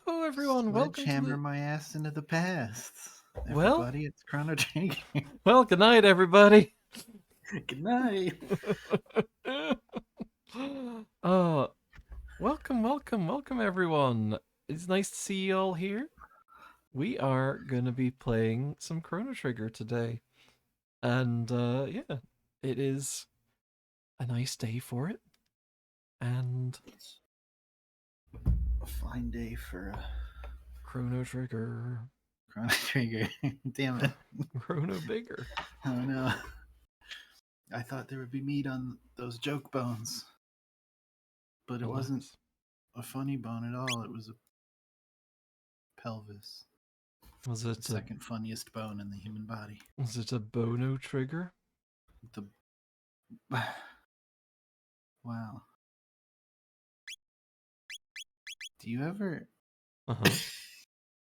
Hello, everyone. Welcome to Sledgehammer the. my ass into the past. Well, Everybody, it's Chrono Trigger. well. Good night, everybody. Good night. uh, welcome, everyone. It's nice to see you all here. We are gonna be playing some Chrono Trigger today, and yeah, it is a nice day for it. And A fine day for a Chrono Trigger, Chrono Trigger. Damn it. Chrono Bigger. Oh no. I thought there would be meat on those joke bones, but it wasn't Alas, a funny bone at all. It was a pelvis, was the it a second funniest bone in the human body. was it a Bono Trigger? The Wow. Do you ever Uh huh.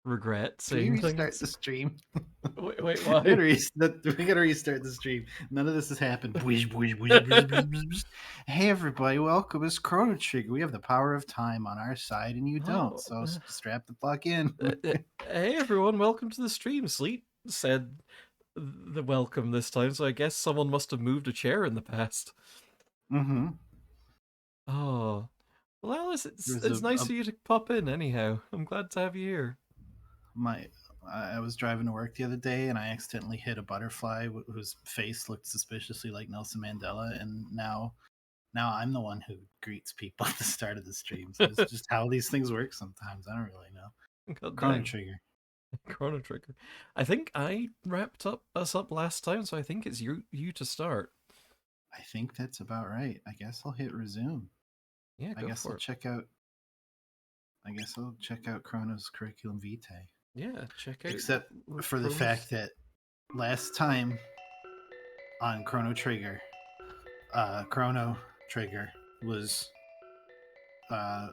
Regret Can we saying restart things. the stream? Wait, we gotta why? restart the stream. None of this has happened. Bwish, bwish, bwish, bwish, bwish, bwish, bwish. Hey everybody, welcome. It's Chrono Trigger. We have the power of time on our side, and you don't. Oh, So strap the fuck in. hey everyone, welcome to the stream. Sleep said the welcome this time, so I guess someone must have moved a chair in the past. Mm-hmm. Oh, well, Alice, There's it's nice of you to pop in. Anyhow, I'm glad to have you here. my. I was driving to work the other day, and I accidentally hit a butterfly whose face looked suspiciously like Nelson Mandela, and now I'm the one who greets people at the start of the stream. So it's just how these things work sometimes. I don't really know. God Chrono damn, Trigger. Chrono Trigger. I think I wrapped us up last time, so I think it's you to start. I think that's about right. I guess I'll hit resume. Yeah, I go guess for I'll it. check out. I guess I'll check out Chrono's curriculum vitae. Yeah, check out Except for the Chrono's. fact that last time on Chrono Trigger was uh,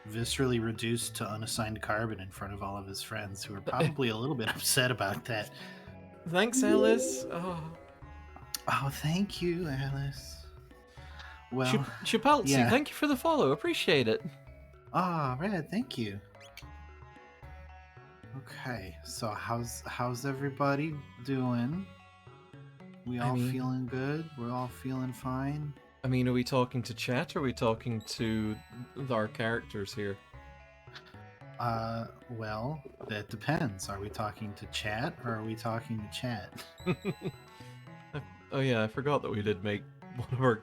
viscerally reduced to unassigned carbon in front of all of his friends, who were probably a little bit upset about that. Thanks, Alice. Oh, Oh, thank you, Alice. Well, Chipaltzi, yeah. thank you for the follow. Appreciate it. Ah, Red, thank you. Okay, so how's everybody doing? We I all mean, feeling good? We're all feeling fine? are we talking to chat or are we talking to our characters here? Well, that depends. Are we talking to chat or are we talking to chat? Oh yeah, I forgot that we did make one of our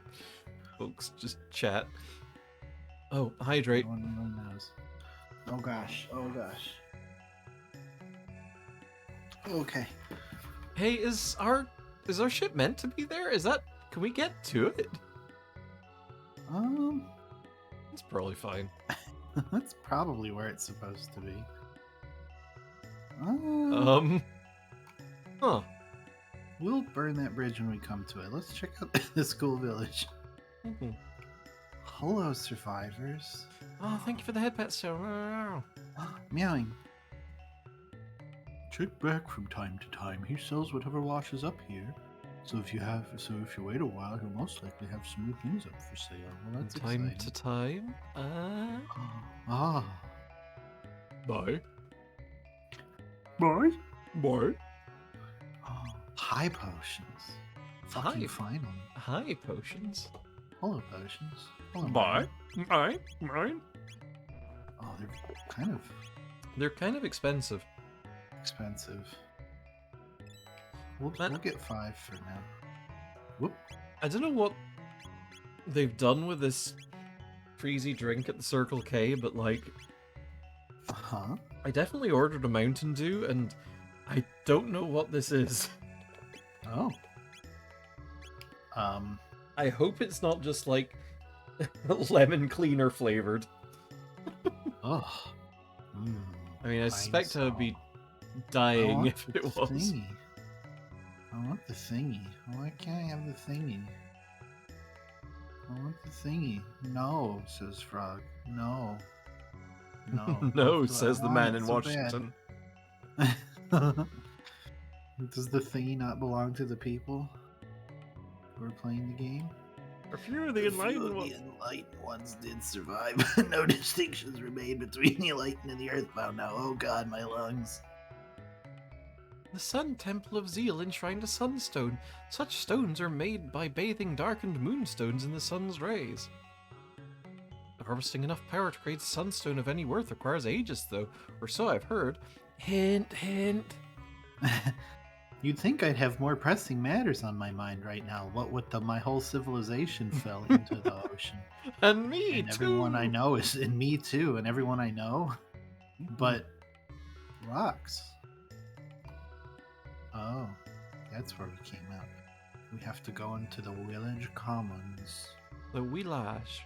folks just chat. Oh, No hydrate. one knows. Oh gosh. Oh gosh. Okay. Hey, is our ship meant to be there? Can we get to it? Um, It's probably fine. that's probably where it's supposed to be. Um, huh. We'll burn that bridge when we come to it. Let's check out the school village. Mhm. Hello, survivors. Oh, thank you for the head pet. So, Meowing. Check back from time to time. He sells whatever washes up here. So if you wait a while, he'll most likely have some new things up for sale. Well, from that's time exciting. to time. Ah, Bye. boy. Bye. Oh, high potions. Fucking finally. Hi, potions. Hello, potions. Hello, Bye. Mary. Bye. Oh, they're kind of They're kind of expensive. expensive. We'll Man, get 5 for now. Whoop. I don't know what they've done with this freezy drink at the Circle K, but like, Huh? I definitely ordered a Mountain Dew, and I don't know what this is. Oh. Um. I hope it's not just like lemon cleaner flavored. Oh. Mm, I mean, I suspect I would be dying if it was. Thingy. I want the thingy. Why can't I have the thingy? I want the thingy. No, says Frog. No. No. No, I says the want man it in so bad. Washington. Does the thingy not belong to the people who are playing the game? A few of the A few enlightened of ones. the enlightened ones did survive. No distinctions remain between the enlightened and the earthbound now. Oh god, my lungs. The Sun Temple of Zeal enshrined a sunstone. Such stones are made by bathing darkened moonstones in the sun's rays. Harvesting enough power to create a sunstone of any worth requires ages, though, or so I've heard. Hint, hint. You'd think I'd have more pressing matters on my mind right now. What with my whole civilization fell into the ocean. And me, And too! everyone I know is, and me too, and everyone I know. But rocks. Oh, that's where we came out. We have to go into the village commons. The Wilash.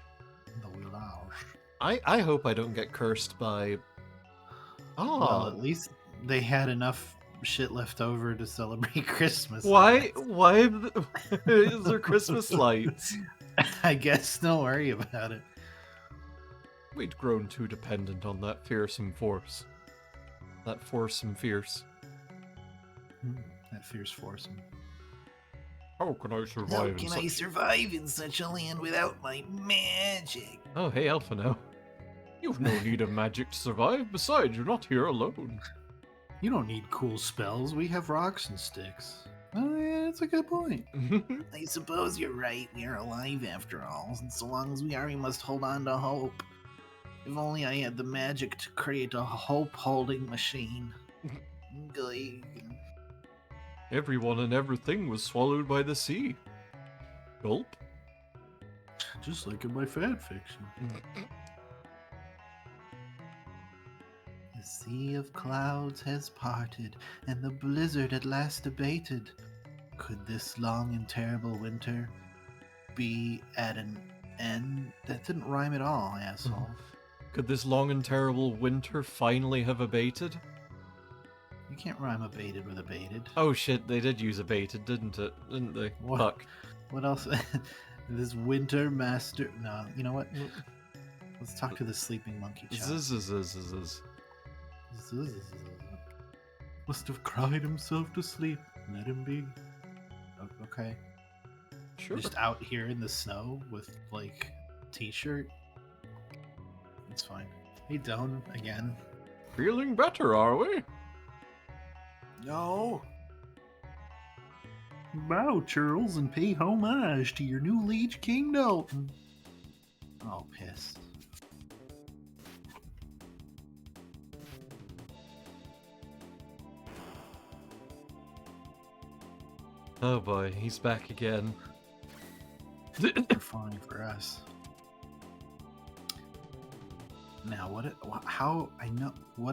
The village. I hope I don't get cursed by... Oh, Well, at least they had enough shit left over to celebrate Christmas. why is there Christmas lights? I guess don't worry about it. We'd grown too dependent on that fearsome force. That foursome fierce. That fierce foursome. How can I survive How in can such... I survive in such a land without my magic? Oh, hey, Alphino. You've no need of magic to survive. Besides, you're not here alone. You don't need cool spells. We have rocks and sticks. Oh, yeah, that's a good point. I suppose you're right. We are alive after all. And so long as we are, we must hold on to hope. If only I had the magic to create a hope-holding machine. Everyone and everything was swallowed by the sea. Gulp. Just like in my fan fiction. The sea of clouds has parted, and the blizzard at last abated. Could this long and terrible winter be at an end? That didn't rhyme at all, asshole. Could this long and terrible winter finally have abated? You can't rhyme abated with abated. Oh shit, they did use abated, didn't they? What? Fuck. What else? This winter master... No, you know what? Let's talk to the sleeping monkey child. Must have cried himself to sleep. Let him be. Okay. Sure. Just out here in the snow with, like, t-shirt. It's fine. Hey, Doan, again. Feeling better, are we? No. Bow, Charles, and pay homage to your new liege, King Dalton. Oh, pissed. Oh boy, he's back again. Fine for us. Now, what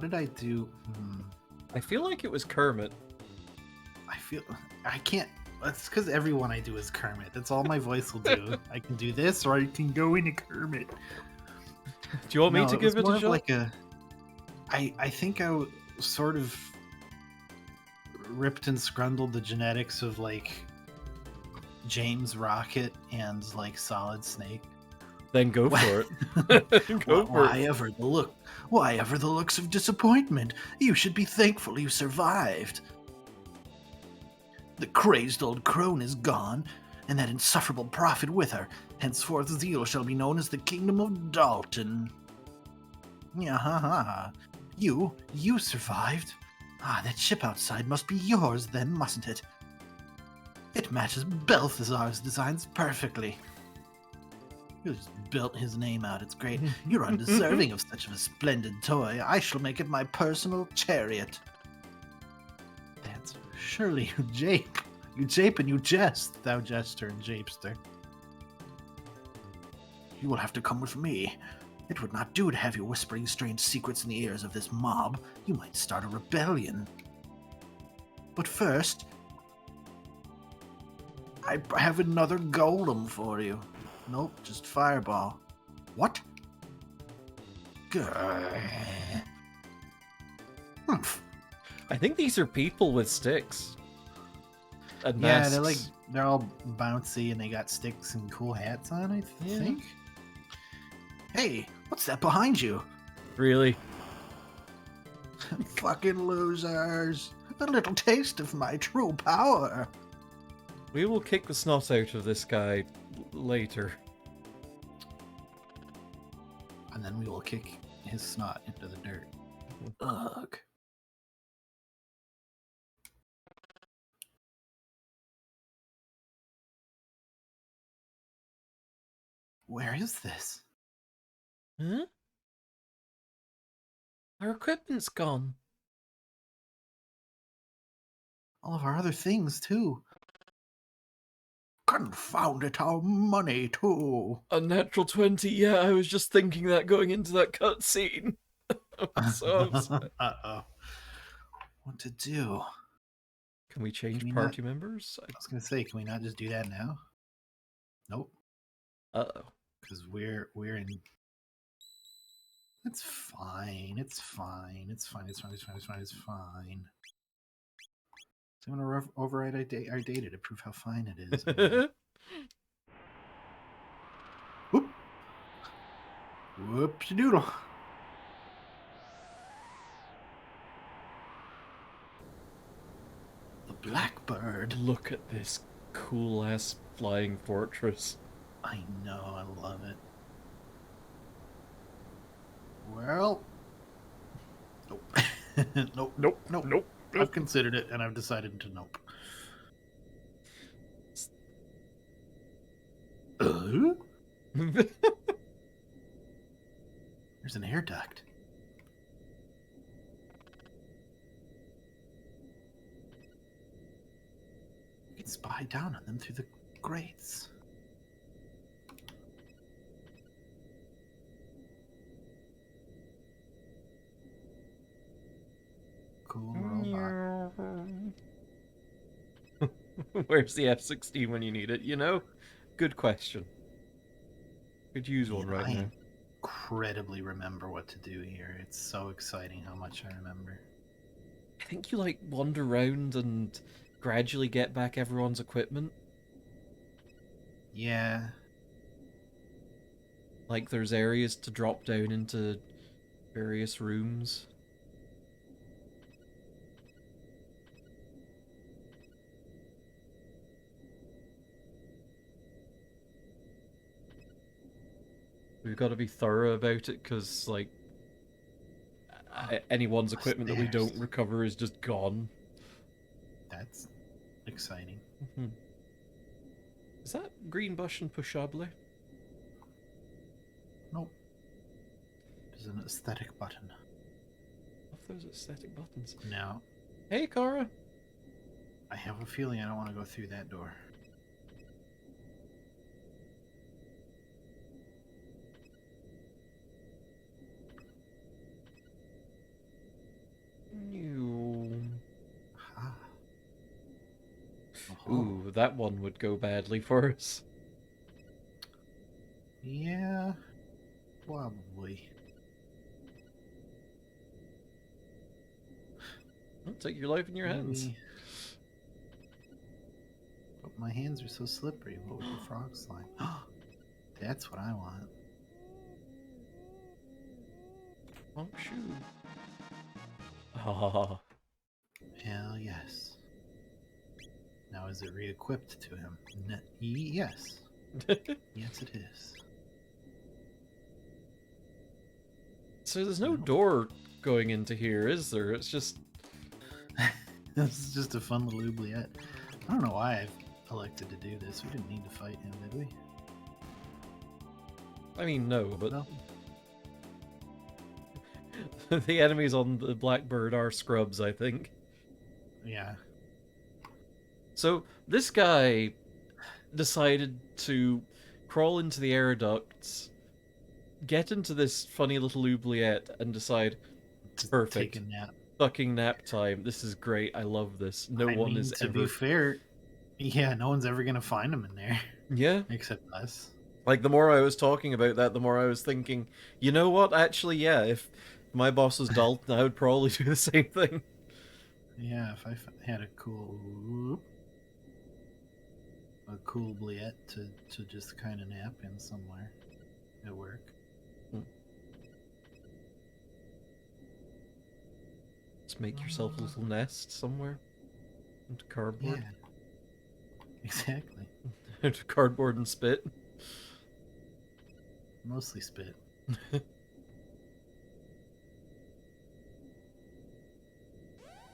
did I do? I feel like it was Kermit. I can't, that's because everyone I do is Kermit. That's all my voice will do. I can do this, or I can go into Kermit. Do you want me to give it a shot? Like I think I sort of ripped and scrundled the genetics of, like, James Rocket and, like, Solid Snake. Then go for it. Why ever the looks of disappointment? You should be thankful you survived. The crazed old crone is gone, and that insufferable prophet with her. Henceforth Zeal shall be known as the Kingdom of Dalton. Yeah, you survived. That ship outside must be yours then, mustn't it? It matches Balthazar's designs perfectly. You just built his name out, it's great. You're undeserving of such a splendid toy. I shall make it my personal chariot. That's surely you jape. You jape and you jest, thou jester and japester. You will have to come with me. It would not do to have you whispering strange secrets in the ears of this mob. You might start a rebellion. But first, I have another golem for you. Nope, just fireball. What? Humph. I think these are people with sticks. And Yeah, masks. they're all bouncy and they got sticks and cool hats on, I think. Hey, what's that behind you? Really? Fucking losers. A little taste of my true power. We will kick the snot out of this guy later. And then we will kick his snot into the dirt. Ugh. Where is this? Huh? Our equipment's gone. All of our other things, too. Confound it, our money, too. A natural 20, yeah, I was just thinking that going into that cutscene. I'm so upset. Uh-oh. What to do? Can we change Can we party members? I was going to say, can we not just do that now? Nope. Uh-oh. Because we're in... It's fine. It's fine. It's fine. It's fine. It's fine. It's fine. It's fine. So I'm going to override our data to prove how fine it is. Whoop. Whoopsie doodle. The Blackbird. Look at this cool-ass flying fortress. I know. I love it. Well. Nope. Nope. Nope. Nope. Nope. I've considered it, and I've decided to nope. There's an air duct. You can spy down on them through the grates. Cool robot. Where's the F-16 when you need it, you know? Good question. Could use one right now. Incredibly remember what to do here. It's so exciting how much I remember. I think you, like, wander around and gradually get back everyone's equipment. Yeah. Like, there's areas to drop down into various rooms. We've got to be thorough about it, because, like, anyone's equipment that we don't recover is just gone. That's exciting. Is that green button pushable? Nope. There's an aesthetic button. Love those aesthetic buttons. Now, hey, Cara. I have a feeling I don't want to go through that door. Ah. Ooh, that one would go badly for us. Yeah, probably. Don't take your life in your hands. But my hands are so slippery. What would the frog slime? That's what I want. Oh, shoot. Ah. Hell yes. Now is it re-equipped to him? Yes. Yes, it is. So there's no door going into here, is there? It's just... This is just a fun little oubliette. I don't know why I've elected to do this. We didn't need to fight him, did we? I mean, no, but... No. The enemies on the Blackbird are scrubs, I think. Yeah. So, this guy decided to crawl into the air ducts, get into this funny little oubliette, and decide, perfect. Take a nap. Fucking nap time. This is great. I love this. No one is to ever... be fair, yeah, no one's ever gonna find him in there. Yeah. Except us. Like, the more I was talking about that, the more I was thinking, you know what? Actually, yeah, if my boss was Dalton, I would probably do the same thing. Yeah, if I had a cool oubliette to just kind of nap in somewhere at work. Just make yourself a little nest somewhere. Into cardboard. Yeah. Exactly. Into cardboard and spit. Mostly spit.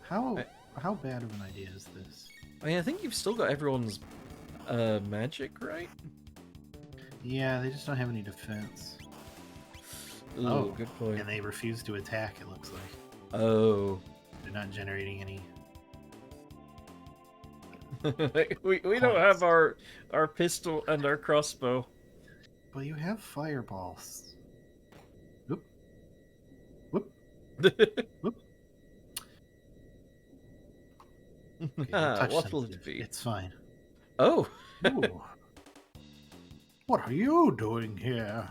How bad of an idea is this? I mean, I think you've still got everyone's magic, right? Yeah, they just don't have any defense. Ooh, good point. And they refuse to attack, it looks like. Oh. They're not generating any. we don't have our pistol and our crossbow. Well, you have fireballs. Whoop. Whoop. Whoop. Okay, what'll it be? It's fine. Oh. Ooh. What are you doing here?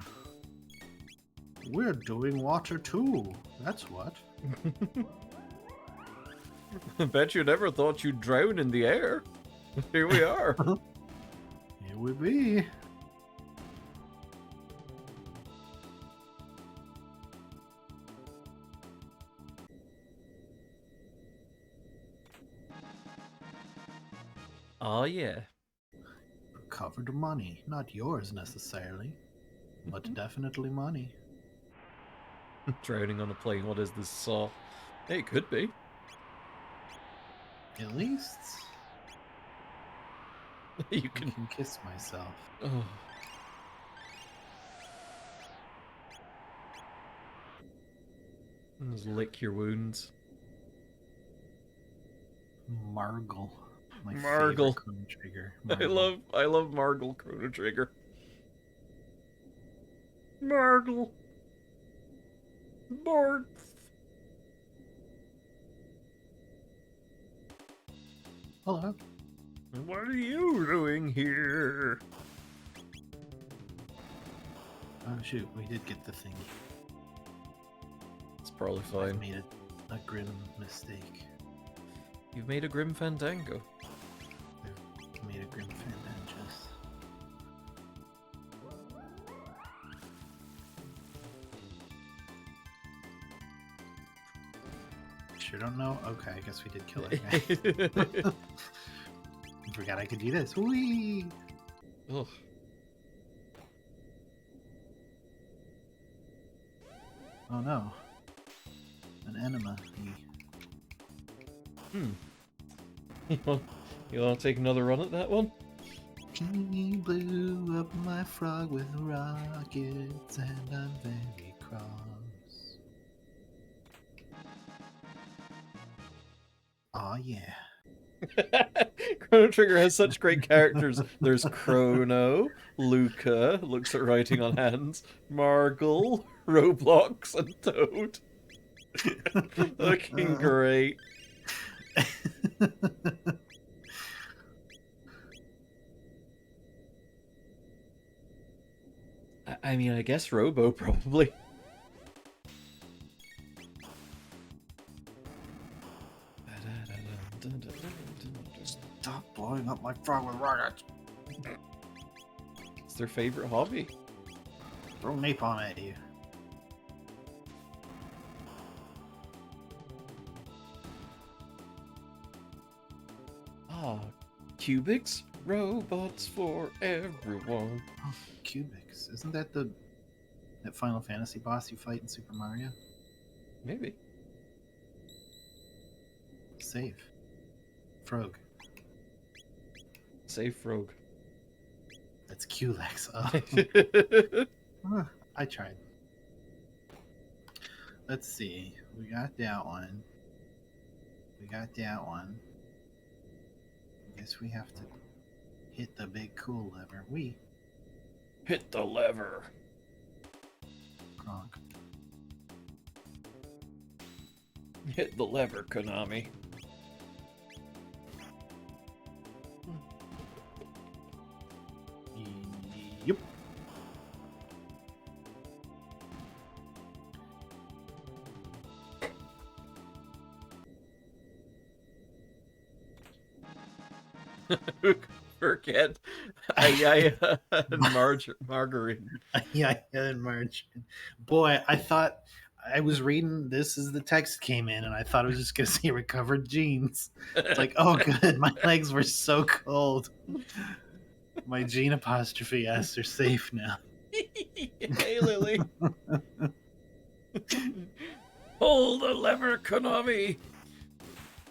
We're doing water too. That's what. I bet you never thought you'd drown in the air. Here we are. Here we be. Oh yeah. Covered money. Not yours necessarily, but definitely money. Drowning on a plane. What is this saw? Hey, it could be. At least You I can. can kiss myself. Oh. Just lick your wounds. Margle. My Margle. favorite Chrono Trigger. I love Margle Chrono Trigger. Margle. Bart. Hello. What are you doing here? Oh shoot, we did get the thingy. It's probably I fine. made a grim mistake. You've made a grim fandango. I made a grim fandangus. Sure don't know? Okay, I guess we did kill that guy. I forgot I could do this. Whee! Ugh. Oh no. An enema. You want to take another run at that one? He blew up my frog with rockets and I'm very cross. Aw, yeah. Chrono Trigger has such great characters. There's Chrono, Luca, looks at writing on hands, Margle, Roblox, and Toad. Looking great. I mean, I guess Robo probably. Stop blowing up my frog with rockets. It's their favorite hobby. Throw napalm at you. Ah, Cubics, robots for everyone. Oh, Cubics. Isn't that that Final Fantasy boss you fight in Super Mario? Maybe. Save. Frog. Save Frog. That's Culex. I tried. Let's see. We got that one. We got that one. I guess we have to hit the big cool lever. We. Hit the lever. Gronk. Hit the lever, Konami. Yep. Forget. And margarine. Yeah, and margarine. Boy, I thought I was reading this as the text came in, and I thought it was just gonna say recovered jeans. It's like, oh, good, my legs were so cold. My Gene apostrophe S are safe now. Hey, Lily. Pull the lever, Konami.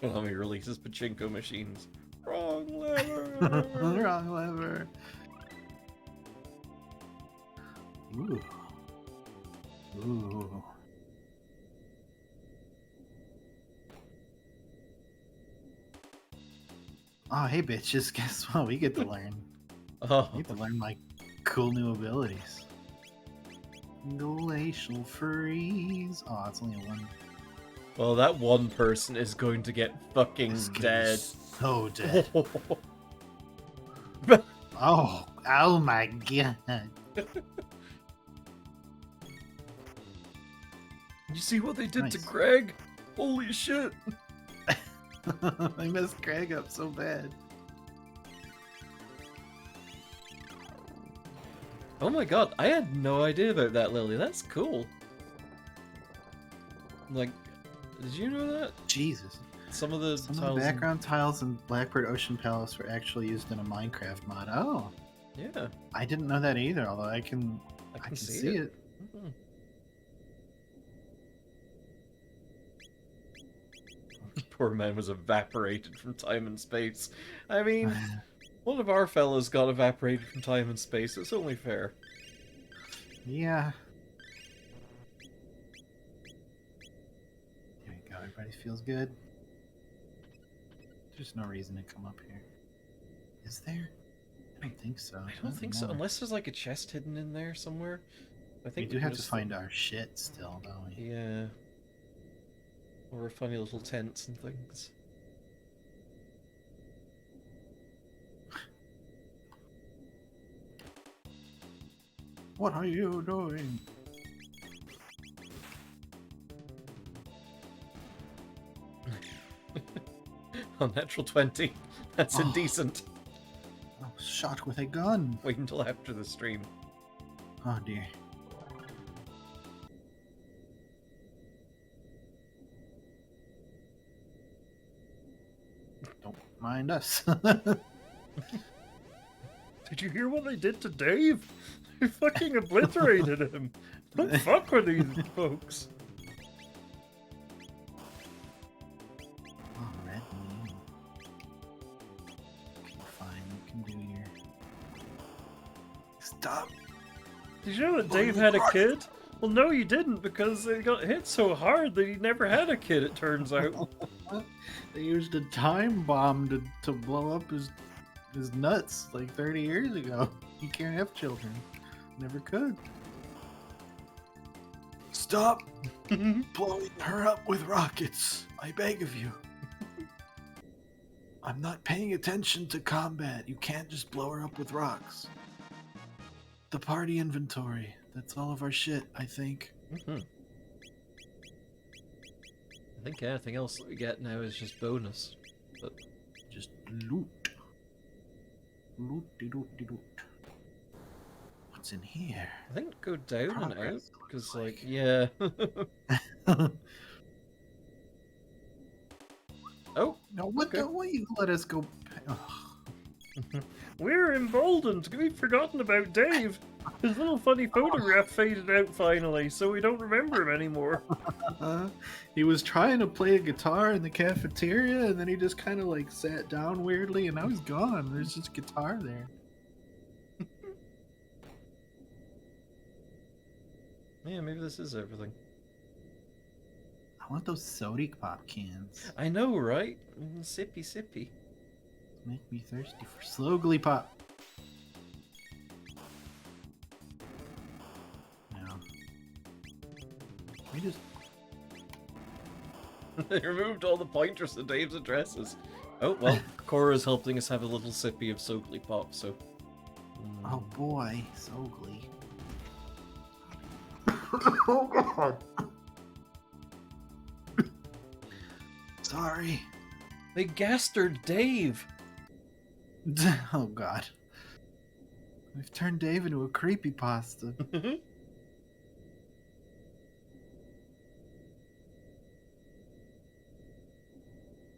Konami releases pachinko machines. Wrong lever. Wrong lever. Ooh. Ooh. Oh, hey, bitches. Guess what? We get to learn. Oh. We get to learn my cool new abilities. Glacial freeze. Oh, it's only a one. Well, that one person is going to get fucking This kid dead. is so dead. Oh my god. You see what they did to Nice. Greg? Holy shit. I messed Greg up so bad. Oh my god, I had no idea about that, Lily. That's cool. Like, did you know that? Jesus. Some of the Some of tiles. the background tiles in Blackbird Ocean Palace were actually used in a Minecraft mod. Oh, Yeah, I didn't know that either, although I can see it. Mhm. Poor man was evaporated from time and space. I mean, one of our fellas got evaporated from time and space. It's only fair. Yeah. There you go. Everybody feels good. There's no reason to come up here. Is there? I don't think so. I don't think so, unless there's like a chest hidden in there somewhere. I We think do have to find our shit still, don't we? Yeah. Or funny little tents and things. What are you doing? Unnatural 20. That's Oh. indecent. I was shot with a gun. Wait until after the stream. Oh dear. Don't mind us. Did you hear what they did to Dave? They fucking obliterated him. Don't fuck with these folks. Oh, red meat. Okay, fine. You can do your. Stop. Did you know that Dave had a kid? Well, no, you didn't, because they got hit so hard that he never had a kid, it turns out. They used a time bomb to blow up his nuts like 30 years ago. He can't have children. Never could. Stop blowing her up with rockets. I beg of you. I'm not paying attention to combat. You can't just blow her up with rocks. The party inventory. That's all of our shit, I think. I think anything else that we get now is just bonus. But Just loot. Loot-de-loot-de-loot. What's in here? I think go down and out, Progress, because, looks like, yeah. Oh! No, what Okay. the? Why you let us go? Ugh. We're emboldened. We've forgotten about Dave. His little funny photograph faded out finally, so we don't remember him anymore. He was trying to play a guitar in the cafeteria, and then he just kind of like sat down weirdly, and now he's gone. There's just a guitar there. Yeah, maybe this is everything. I want those soda pop cans. I know, right? Sippy, sippy. Make me thirsty for slowly pop. No. We just. They removed all the pointers to Dave's addresses. Oh, well, Cora's helping us have a little sippy of Soakly Pop, so... Oh boy, Sogly. Oh god. Sorry. They gastered Dave! Oh god. We've turned Dave into a creepypasta.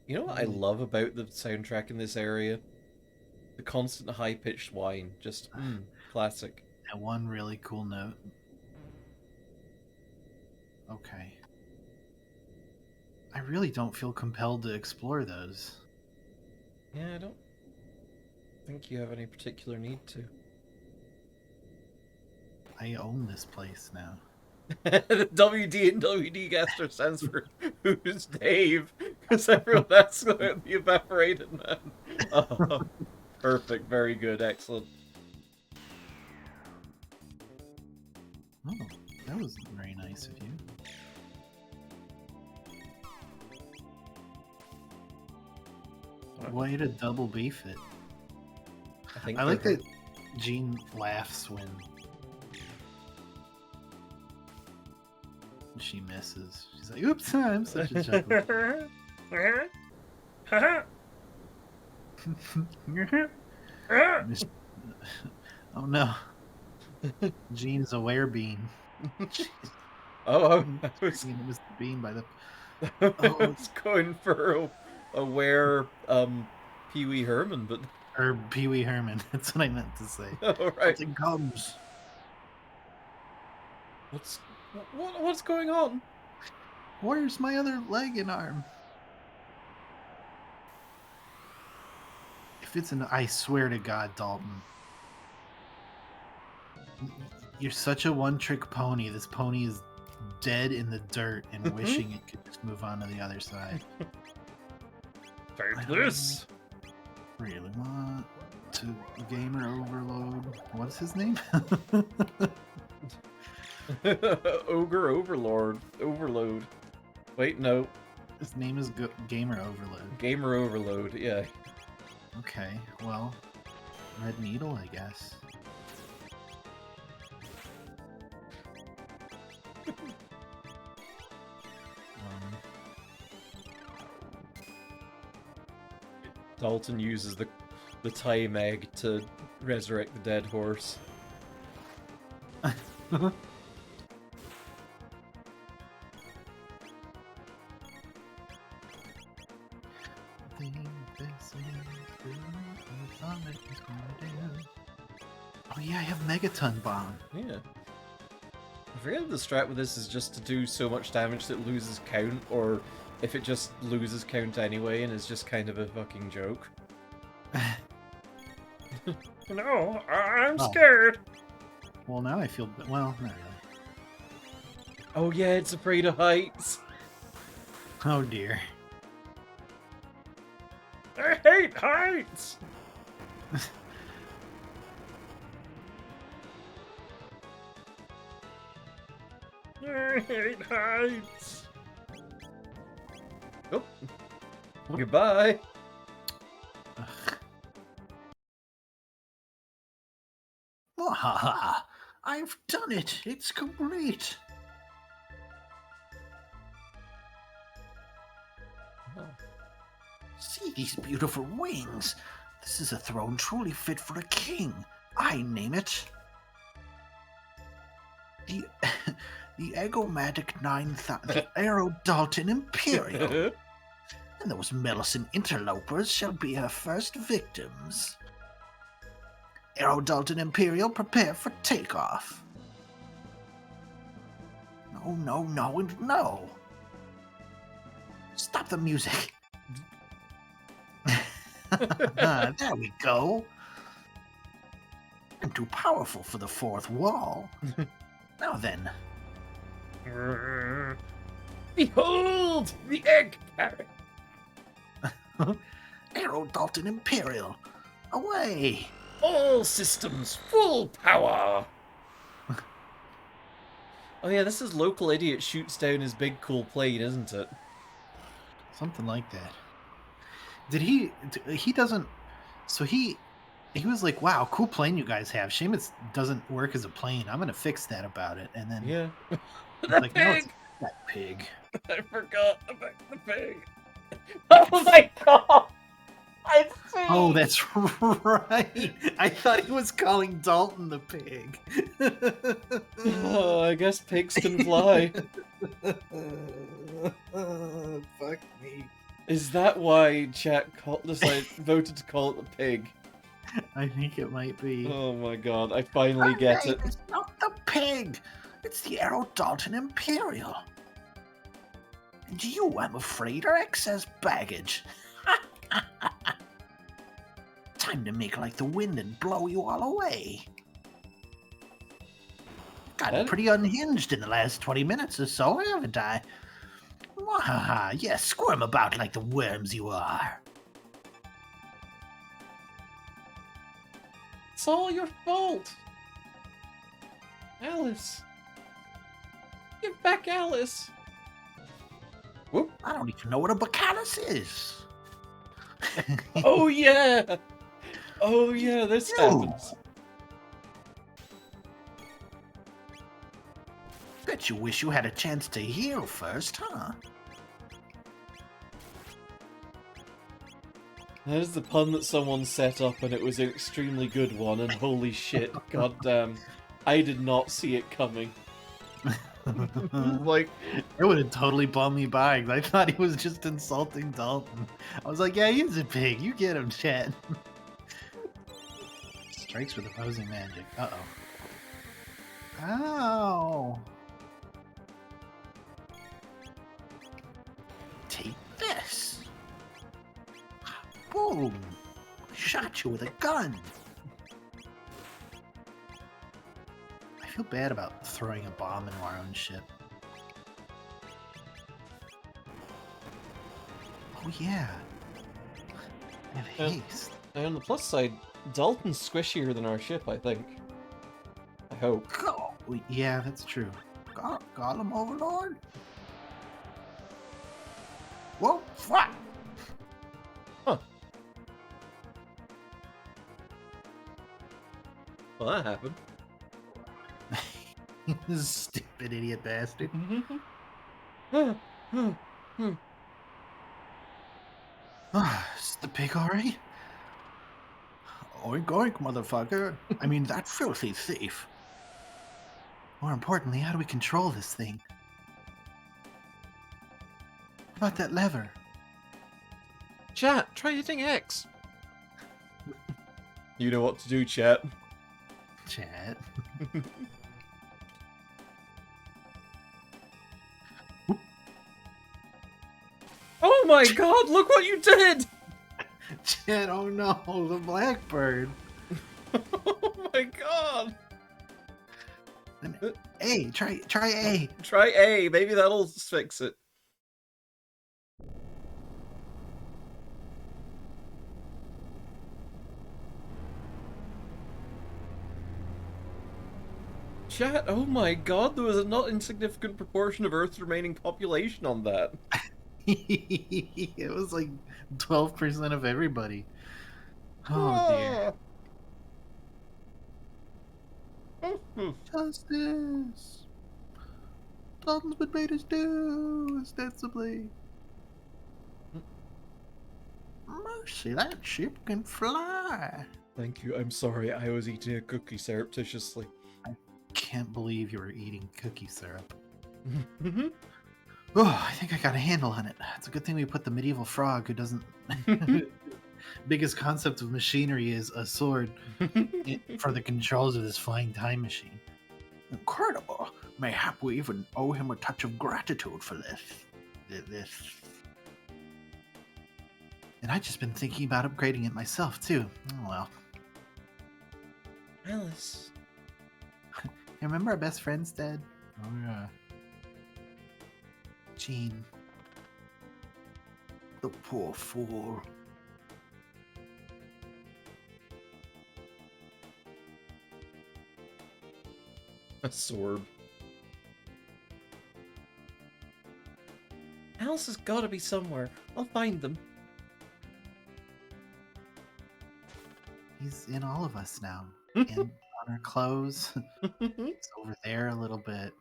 You know what I love about the soundtrack in this area? The constant high-pitched whine. Just, classic. And one really cool note. Okay. I really don't feel compelled to explore those. Yeah, I don't think you have any particular need to. I own this place now. WD and WD Gaster stands for Who's Dave? Because everyone that's going to be evaporated, man. Oh, perfect, very good, excellent. Oh, that was very nice of you. Way to double beef it. I like that Jean laughs when she misses. She's like, oops, I'm such a chuckle. Oh no. Jean's a werebean. Oh, I was the bean by the. I was going for a were Pee Wee Herman, but or Pee Wee Herman. That's what I meant to say. Oh, right. Something comes. What's going on? Where's my other leg and arm? If it's I swear to God, Dalton. You're such a one-trick pony. This pony is dead in the dirt and wishing it could just move on to the other side. Take this. Really want to gamer overload. What's his name? Ogre Overload. Wait, no. His name is Gamer Overload. Gamer Overload, yeah. Okay, well, Red Needle, I guess. Dalton uses the time egg to resurrect the dead horse. Oh yeah, I have Megaton Bomb. Yeah. I forget the strat with this is just to do so much damage that it loses count, or if it just loses count anyway and is just kind of a fucking joke. No, I'm scared. Well, now I feel... Well, not really. Oh yeah, it's afraid of heights. Oh dear. I hate heights! I hate heights! Oh. Goodbye! Oh, ha ha! I've done it! It's complete! Oh. See these beautiful wings! This is a throne truly fit for a king. I name it the Egomatic 9000, the Aerodalton Imperial. And those meddlesome interlopers shall be her first victims. Aerodalton Imperial, prepare for takeoff. No, no, no, and no. Stop the music. There we go. I'm too powerful for the fourth wall. Now then. Behold the egg carrot! Aerodalton Imperial, away! All systems full power! Oh yeah, this is Local Idiot shoots down his big cool plane, isn't it? Something like that. Did he doesn't... So he was like, wow, cool plane you guys have. Shame it doesn't work as a plane. I'm going to fix that about it. And then... Yeah. That like, pig! No, it's that pig. I forgot about the pig. Oh my god! I see! Oh, that's right! I thought he was calling Dalton the pig. Oh, I guess pigs can fly. Fuck me. Is that why chat voted to call it the pig? I think it might be. Oh my god, I finally Our get name it. is not the pig. It's the Aero Dalton Imperial. And you, I'm afraid, are excess baggage. Time to make like the wind and blow you all away. Gotten That- pretty unhinged in the last 20 minutes or so, haven't I? Wahaha, yes, squirm about like the worms you are. It's all your fault! Alice! Give back Alice! Whoop. I don't even know what a bacillus is. Oh yeah! Oh yeah, this You. happens. Bet you wish you had a chance to heal first, huh? That is the pun that someone set up, and it was an extremely good one, and holy shit, goddamn, I did not see it coming. Like, It would have totally bummed me by because I thought he was just insulting Dalton. I was like, yeah, he's a pig. You get him, Chad. Strikes with opposing magic. Uh-oh. Ow. Take this. Boom. Shot you with a gun. I feel bad about throwing a bomb into our own ship. Oh, yeah. I have Yeah. haste. and on the plus side, Dalton's squishier than our ship, I think. I hope. Go. Yeah, that's true. Gollum Overlord. Whoa, fuck. Well, that happened. Stupid idiot bastard. Is the pig alright? Oink oink, motherfucker. I mean, that filthy thief. More importantly, how do we control this thing? What about that lever? Chat, try hitting X. You know what to do, chat. Chat. Oh my god, look what you did! Chat, oh no, the blackbird. Oh my god! A, try A. Try A, maybe that'll fix it. Chat, oh my god, there was a not insignificant proportion of Earth's remaining population on that. It was like 12% of everybody. Oh dear. Oh. Justice! Dalton's been made his due, ostensibly. Mercy, that ship can fly. Thank you, I'm sorry, I was eating a cookie surreptitiously. Can't believe you were eating cookie syrup. Oh, I think I got a handle on it. It's a good thing we put the medieval frog who doesn't. Biggest concept of machinery is a sword for the controls of this flying time machine. Incredible. Mayhap we even owe him a touch of gratitude for this. And I've just been thinking about upgrading it myself, too. Oh well. Alice. You remember our best friend's dead? Oh, yeah. Jean. The poor fool. A sword. Alice has gotta be somewhere. I'll find them. He's in all of us now. And on our clothes. It's over there a little bit.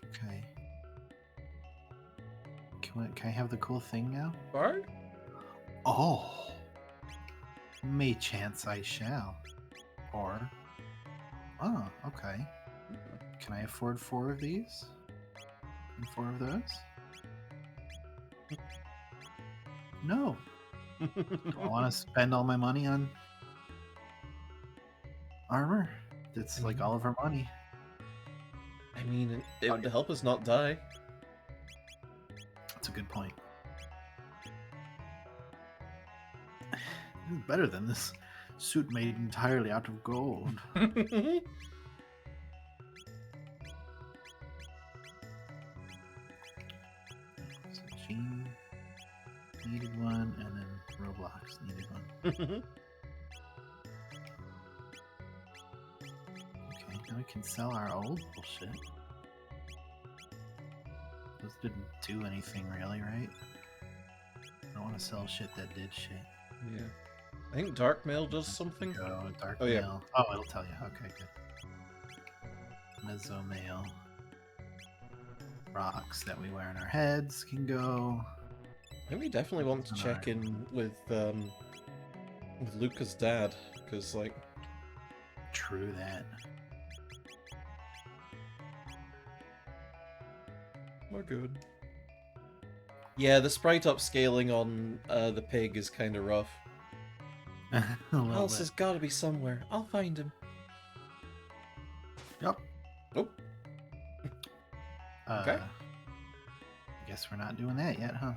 Okay. Can I have the cool thing now? Bard? Oh. May chance I shall. Or. Oh, okay. Can I afford 4 of these? And 4 of those? No. Do I want to spend all my money on armor? That's like all of our money. I mean, it would help us not die. That's a good point. It's better than this suit made entirely out of gold. So Gene needed one, and then Roblox needed one. Okay, now we can sell our old bullshit. Those didn't do anything really, right? I don't want to sell shit that did shit. Yeah. I think dark mail does something. Go dark Oh, yeah. mail. Oh, it'll tell you. Okay, good. Mesomail. Rocks that we wear on our heads can go. I think we definitely want to check in with Luca's dad, because, like... True that. We're good. Yeah, the sprite upscaling on the pig is kind of rough. Alice has got to be somewhere. I'll find him. Yep. Oh. Okay. I guess we're not doing that yet, huh?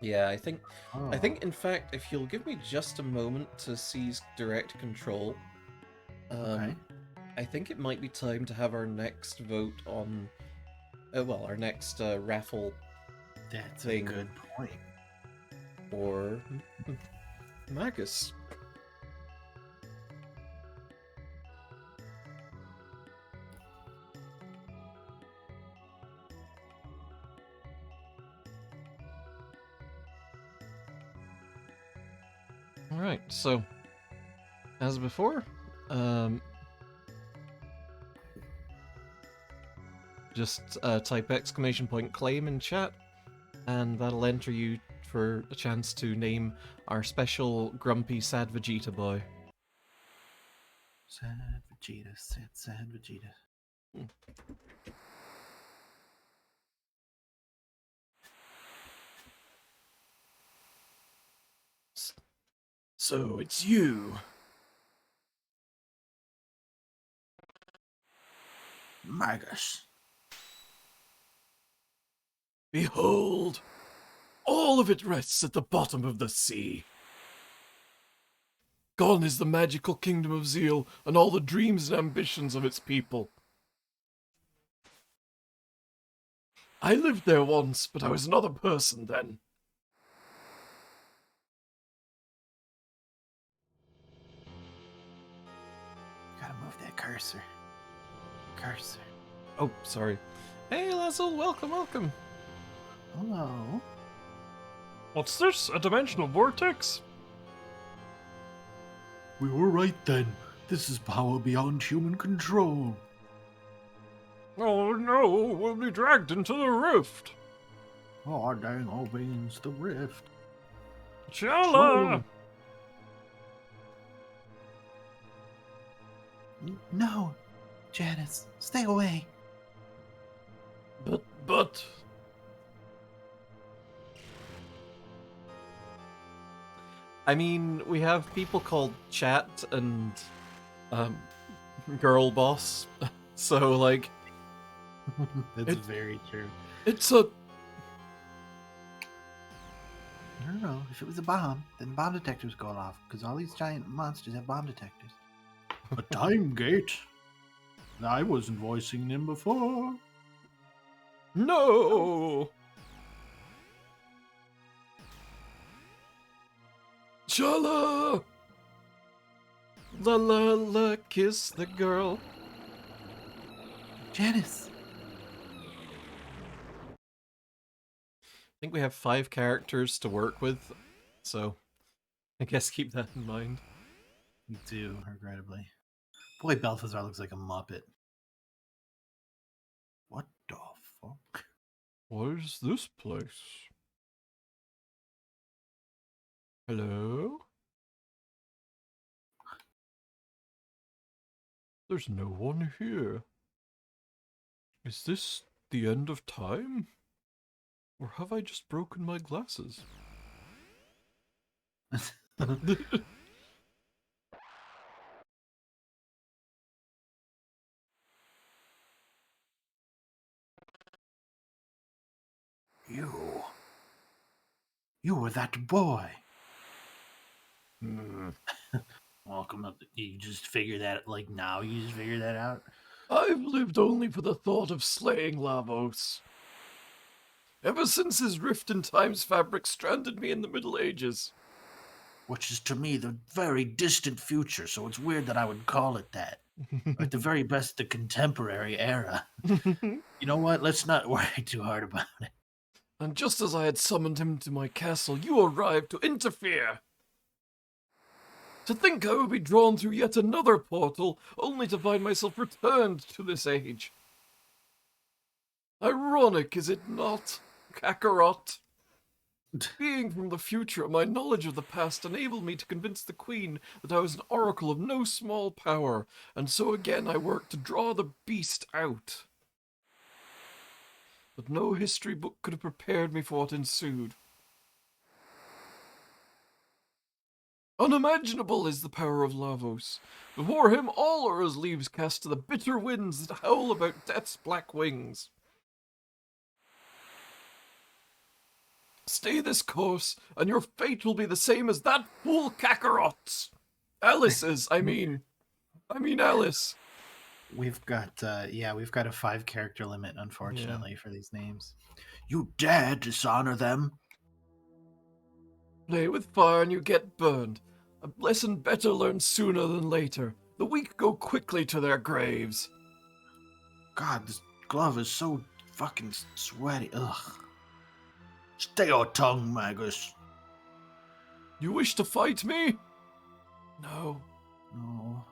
Yeah, I think Oh. in fact, if you'll give me just a moment to seize direct control, Okay. I think it might be time to have our next vote on, well, our next raffle That's thing a good point. for Magus. Alright, so, as before, just type !claim in chat, and that'll enter you for a chance to name our special grumpy sad Vegeta boy. Sad Vegeta, sad Vegeta. So it's you. Magus. Behold, all of it rests at the bottom of the sea. Gone is the magical kingdom of Zeal and all the dreams and ambitions of its people. I lived there once, but I was another person then. Gotta move that cursor. Cursor. Oh, sorry. Hey, Lazzle, welcome. Hello. What's this? A dimensional vortex? We were right then. This is power beyond human control. Oh no, we'll be dragged into the rift. Oh, dang, all beans, the rift. Chala! No, Janice, stay away. But... I mean, we have people called Chat and, Girl Boss, so, like... That's very true. It's a... I don't know. If it was a bomb, then bomb detectors go off, because all these giant monsters have bomb detectors. A time gate. I wasn't voicing them before. No! Chala! La la la, kiss the girl. Janice! I think we have 5 characters to work with, so I guess keep that in mind. We do, regrettably. Boy, Balthazar looks like a Muppet. What the fuck? What is this place? Hello? There's no one here. Is this the end of time? Or have I just broken my glasses? You. You were that boy. Welcome up. You just figure that, like, now you just figure that out? I've lived only for the thought of slaying Lavos. Ever since his rift in time's fabric stranded me in the Middle Ages. Which is to me the very distant future, so it's weird that I would call it that. Or at the very best, the contemporary era. You know what? Let's not worry too hard about it. And just as I had summoned him to my castle, you arrived to interfere. To think I would be drawn through yet another portal, only to find myself returned to this age. Ironic, is it not, Kakarot? Being from the future, my knowledge of the past enabled me to convince the Queen that I was an oracle of no small power, and so again I worked to draw the beast out. But no history book could have prepared me for what ensued. Unimaginable is the power of Lavos. Before him all are as leaves cast to the bitter winds that howl about death's black wings. Stay this course, and your fate will be the same as that fool Kakarot's. Alice's, I mean Alice. We've got a 5-character limit, unfortunately, for these names. You dare dishonor them? Play with fire and you get burned. A lesson better learned sooner than later. The weak go quickly to their graves. God, this glove is so fucking sweaty. Ugh. Stay your tongue, Magus. You wish to fight me? No. No.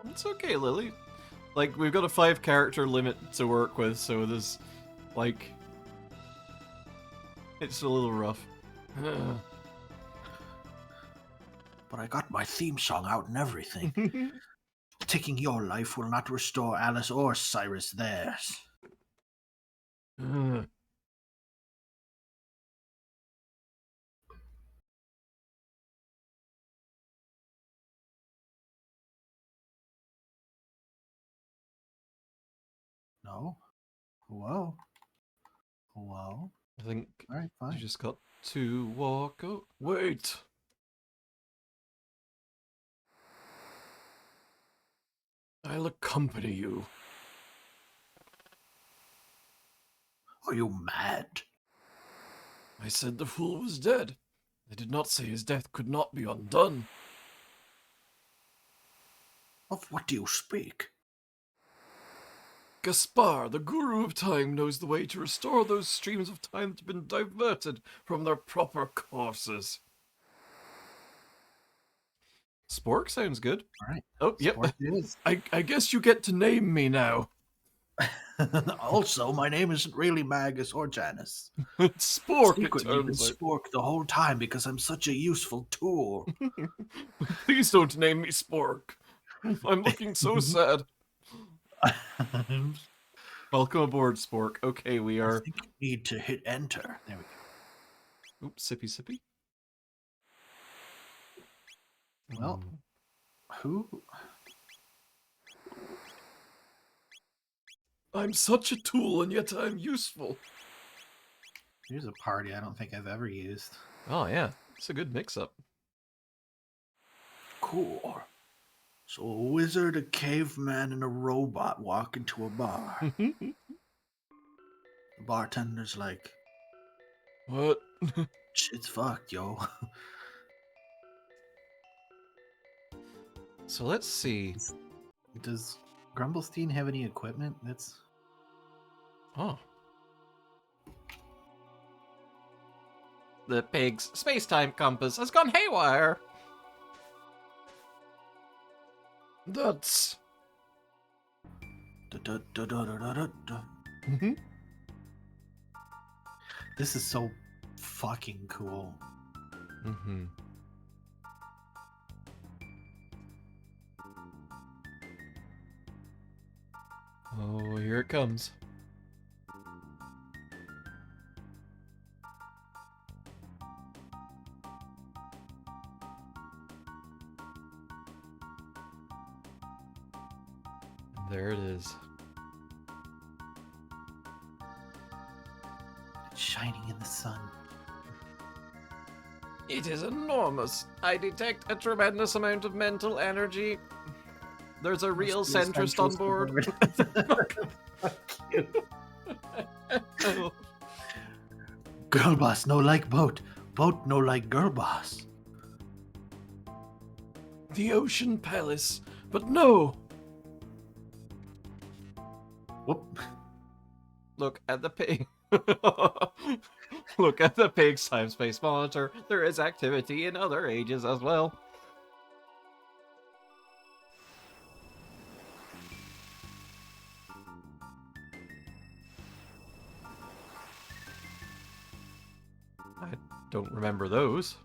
It's okay, Lily. Like, we've got a 5-character limit to work with, so there's, like... It's a little rough. But I got my theme song out and everything. Taking your life will not restore Alice or Cyrus theirs. No? Whoa. Whoa. I think All right, you fine. just got to walk out. Wait! I'll accompany you. Are you mad? I said the fool was dead. I did not say his death could not be undone. Of what do you speak? Gaspar, the guru of time, knows the way to restore those streams of time that have been diverted from their proper courses. Spork sounds good. All right. Oh, yep. Sport it is. I guess you get to name me now. Also, my name isn't really Magus or Janice. It's Spork, it Secretly, been turns out. Spork the whole time because I'm such a useful tool. Please don't name me Spork. I'm looking so sad. Welcome aboard, Spork. Okay, we I are... think you need to hit enter. There we go. Oops, sippy sippy. Well, who? I'm such a tool, and yet I'm useful. Here's a party I don't think I've ever used. Oh, yeah. It's a good mix-up. Cool. So a wizard, a caveman, and a robot walk into a bar. The bartender's like, What? shit's fucked, yo. So let's see. Does Grumblestein have any equipment? That's Oh. The pig's space-time compass has gone haywire. That's... Da-da-da-da-da-da-da. this is so fucking cool. Mm-hmm. Oh, here it comes. There it is. It's shining in the sun. It is enormous. I detect a tremendous amount of mental energy. There's a real There's centrist on board. Fuck you. Oh. Girl boss no like boat. Boat no like girl boss. The Ocean Palace. But no! Whoop. Look at the pig. Look at the pig's time space monitor. There is activity in other ages as well. I don't remember those.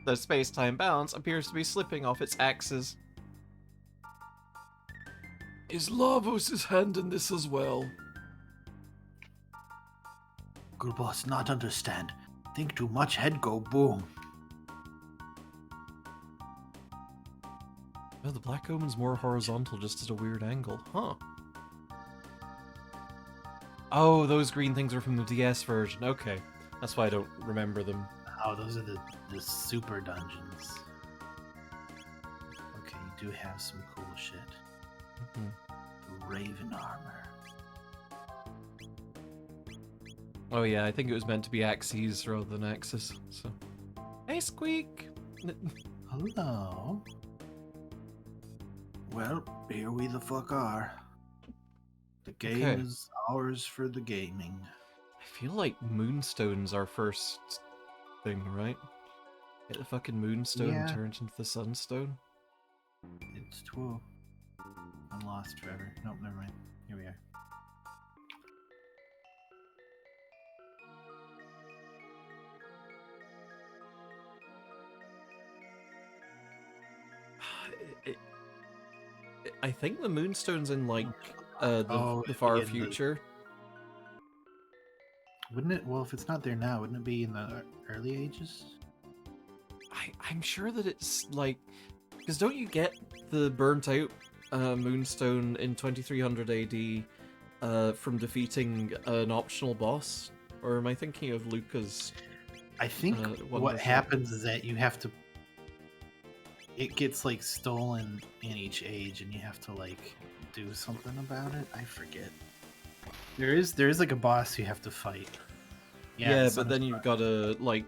The space-time balance appears to be slipping off its axis. Is Lavos' hand in this as well? Girl boss not understand. Think too much, head go boom. Oh, the Black Omen's more horizontal, just at a weird angle. Huh. Oh, those green things are from the DS version. Okay. That's why I don't remember them. Oh, those are the super dungeons. Okay, you do have some cool shit. Mhm. The Raven armor. Oh yeah, I think it was meant to be axes rather than axis. So, hey, Squeak. Hello. Well, here we the fuck are. The game Okay. is ours for the gaming. I feel like Moonstone's our first thing, right? Get the fucking Moonstone Yeah. turned into the Sunstone. It's true. I'm lost forever. Nope, never mind. Here we are. I think the Moonstone's in like the Oh, the it'd far be in the- future. Wouldn't it? Well, if it's not there now, wouldn't it be in the early ages? I'm sure that it's like, because don't you get the burnt out Moonstone in 2300 AD from defeating an optional boss? Or am I thinking of Luca's? I think One what does that. happens is that you have to. It gets like stolen in each age, and you have to like do something about it. I forget. There is like a boss you have to fight. Yeah, the Son but of then you've got to like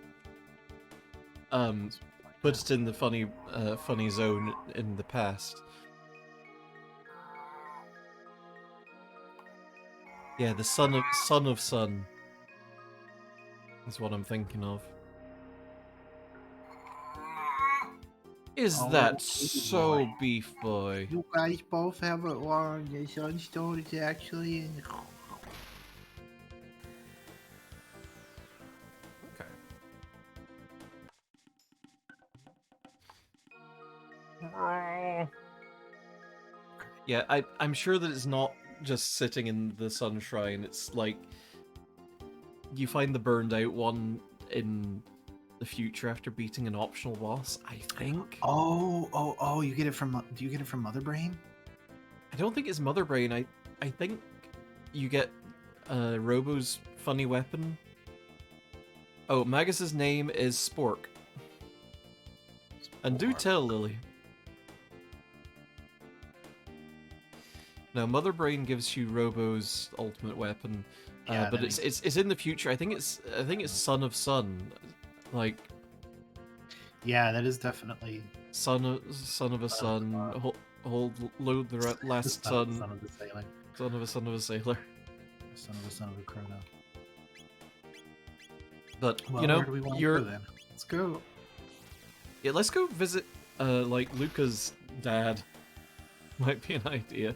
put it in the funny zone in the past. Yeah, the son of sun is what I'm thinking of. Is Oh, that Beef so, Boy. Beef Boy? You guys both have it wrong. The Sunstone is actually in. Okay. Yeah, I'm sure that it's not just sitting in the sun shrine. It's like you find the burned out one in the future after beating an optional boss, I think. Oh! You get it from? Do you get it from Mother Brain? I don't think it's Mother Brain. I think you get Robo's funny weapon. Oh, Magus's name is Spork. And do tell, Lily. No, Mother Brain gives you Robo's ultimate weapon, Yeah, but that it's in the future. I think it's Son of Sun, like Yeah, that is definitely son of a son. Load the last son son. of the sailor. Son of a sailor. Son of a chrono. But Well, you know, where do we want to you're go then? Let's go. yeah. Let's go visit like Luca's dad. Might be an idea.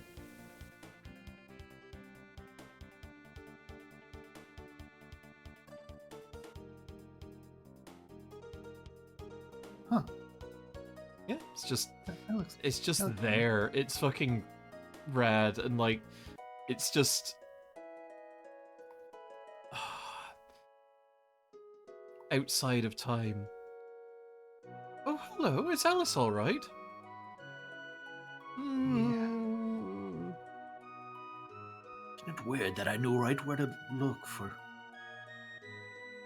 Huh. Yeah, it's just That looks. it's just Okay. there. It's fucking rad, and like it's just outside of time. Oh, hello, is Alice all right? Isn't it weird that I knew right where to look for?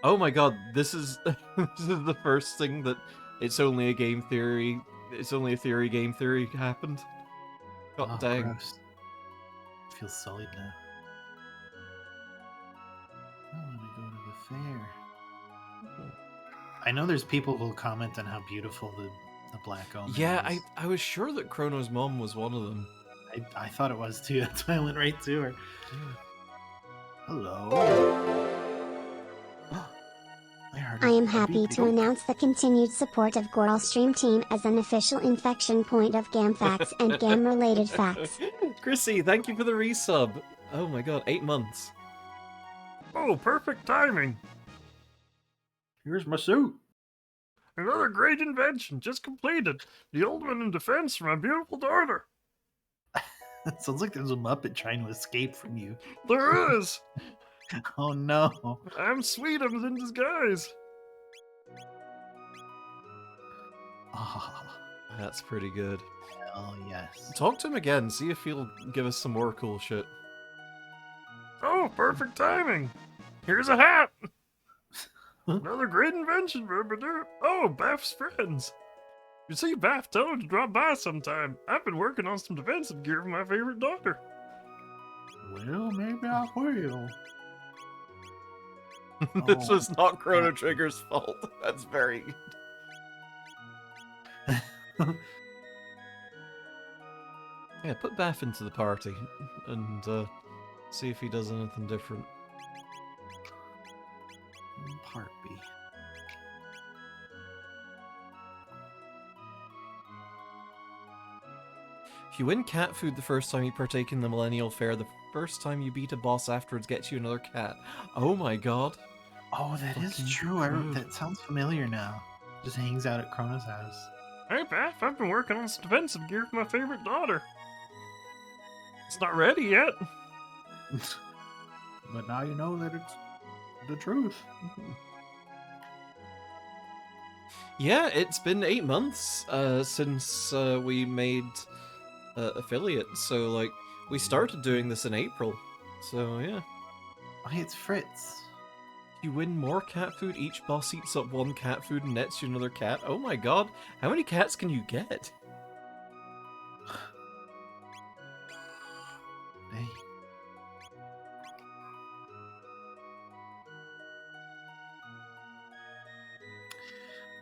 Oh my god, this is this is the first thing that it's only a game theory. It's only a theory game theory happened. God Oh, dang. gross. Feels sullied now. I want to go to the fair. I know there's people who'll comment on how beautiful the Black Omen Yeah, is. I was sure that Chrono's mom was one of them. I thought it was too. That's why I went right to her. Hello. I am happy to announce the continued support of Goral Stream Team as an official infection point of GAM facts and GAM related facts. Chrissy, thank you for the resub. Oh my god, 8 months. Oh, perfect timing. Here's my suit. Another great invention just completed. The ultimate in defense for my beautiful daughter. Sounds like there's a Muppet trying to escape from you. There is. Oh no. I'm Sweetums in disguise. Oh, That's pretty good. hell yes. Talk to him again, see if he'll give us some more cool shit. Oh, perfect timing. Here's a hat. Another great invention. Oh, Bath's friends. You see, Bath told him to drop by sometime. I've been working on some defensive gear for my favorite daughter. Well, maybe I will. This Oh. was not Chrono Trigger's fault. That's very good. Yeah, put Bath into the party and see if he does anything different. Part B. If you win cat food the first time you partake in the Millennial Fair, the first time you beat a boss afterwards gets you another cat. Oh my god. Oh, that is Fucking true. rude. That sounds familiar now. Just hangs out at Chrono's house. Hey, Bath, I've been working on some defensive gear for my favorite daughter. It's not ready yet. But now you know that it's the truth. Yeah, it's been 8 months since we made affiliate, so like we started doing this in April. So yeah. Oh, hey, it's Fritz. You win more cat food, each boss eats up 1 cat food and nets you another cat. Oh my god, how many cats can you get? Hey.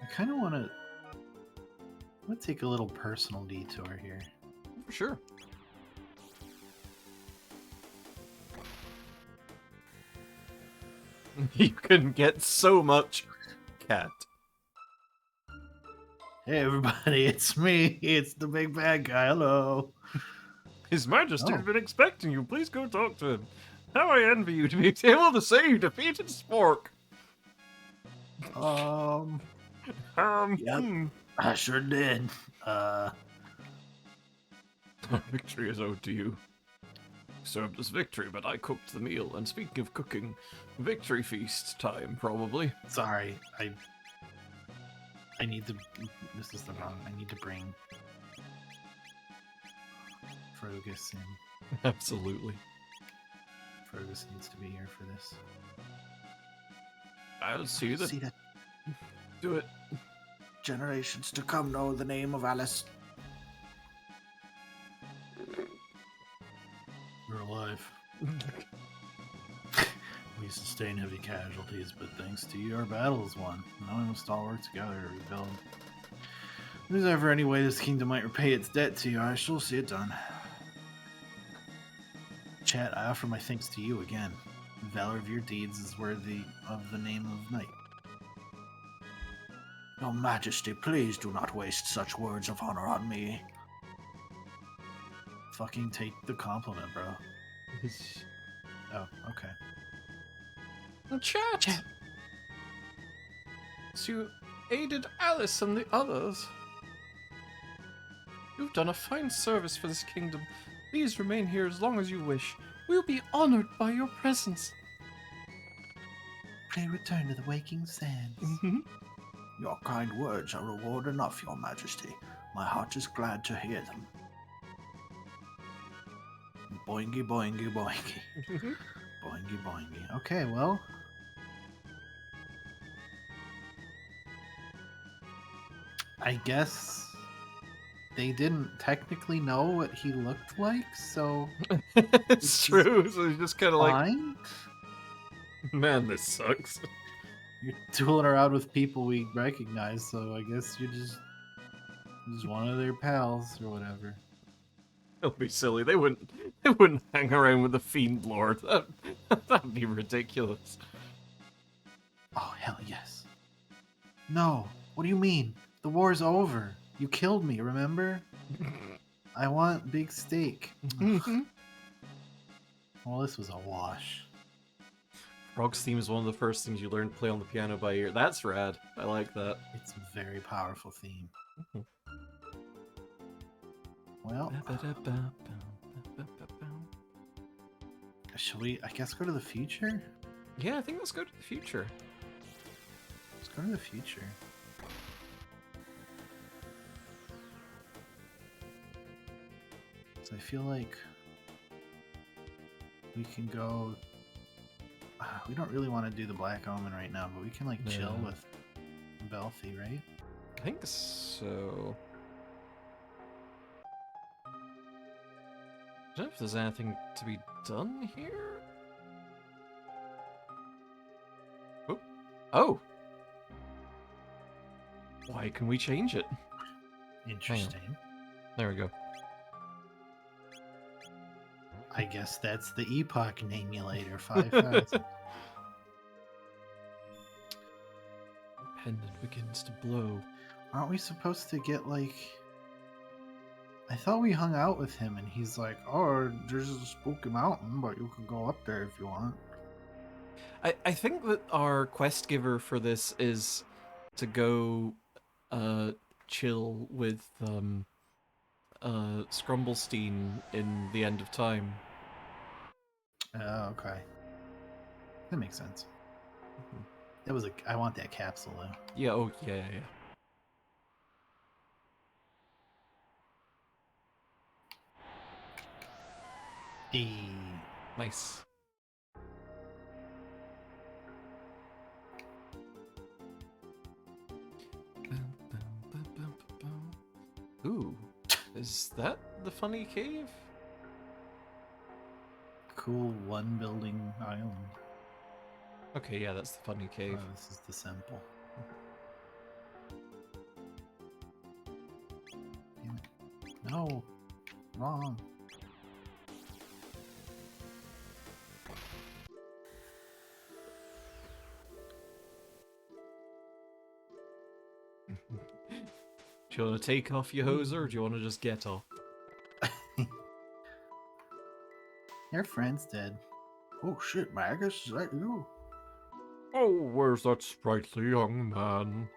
I kind of want to. I'm gonna take a little personal detour here. For sure. You can get so much cat. Hey, everybody, it's me. It's the big bad guy. Hello. His Majesty's Oh. been expecting you. Please go talk to him. How I envy you to be able to say you defeated Spork. Yep. Hmm. I sure did. Victory is owed to you. Served as victory, but I cooked the meal. And speaking of cooking, victory feast time, probably. Sorry, I need to. This is the wrong. I need to bring Fergus in. Absolutely. Fergus needs to be here for this. I'll see that. See that Do it. generations to come know the name of Alice. We're alive. We sustained heavy casualties, but thanks to you, our battle is won. Now we must all work together to rebuild. If there's ever any way this kingdom might repay its debt to you, I shall see it done. Chat, I offer my thanks to you again. The valor of your deeds is worthy of the name of knight. Your Majesty, please do not waste such words of honor on me. Fucking take the compliment, bro. Oh, okay. Chat. So you aided Alice and the others. You've done a fine service for this kingdom. Please remain here as long as you wish. We'll be honored by your presence. Pray return to the waking sands. Your kind words are reward enough, Your Majesty. My heart is glad to hear them. Boingy, boingy, boingy. Boingy, boingy. Okay, well. I guess they didn't technically know what he looked like, so It's This is true. So he's just kind of like, fine. Man, this sucks. You're tooling around with people we recognize, so I guess you're just one of their pals or whatever. don't be silly. They wouldn't. They wouldn't hang around with the Fiend Lord. That'd be ridiculous. Oh, hell yes. No, what do you mean? The war's over. You killed me, remember? I want big steak. Well, this was a wash. Frog's theme is one of the first things you learn to play on the piano by ear. That's rad. I like that. It's a very powerful theme. Well, shall we, I guess, go to the future? Yeah, I think let's go to the future. Let's go to the future. So I feel like we can go. We don't really want to do the Black Omen right now, but we can like chill with Belfi, right? I think so. I don't know if there's anything to be done here. Oh. Oh. Why can we change it? Interesting. There we go. I guess that's the Epoch Namulator 5000. Pendant begins to blow. Aren't we supposed to get like? I thought we hung out with him, and he's like, "Oh, there's a spooky mountain, but you can go up there if you want." I think that our quest giver for this is to go chill with Scrumblestein in the End of Time. Oh, okay. That makes sense. That was I want that capsule though. Yeah, oh yeah, yeah. Nice. Ooh, is that the funny cave? Cool one building island. Okay, yeah, that's the funny cave. Oh, this is the sample. Damn it. No, wrong. Do you want to take off your hose or do you want to just get off? Your friend's dead. Oh shit, Magus, is that you? Oh, where's that sprightly young man?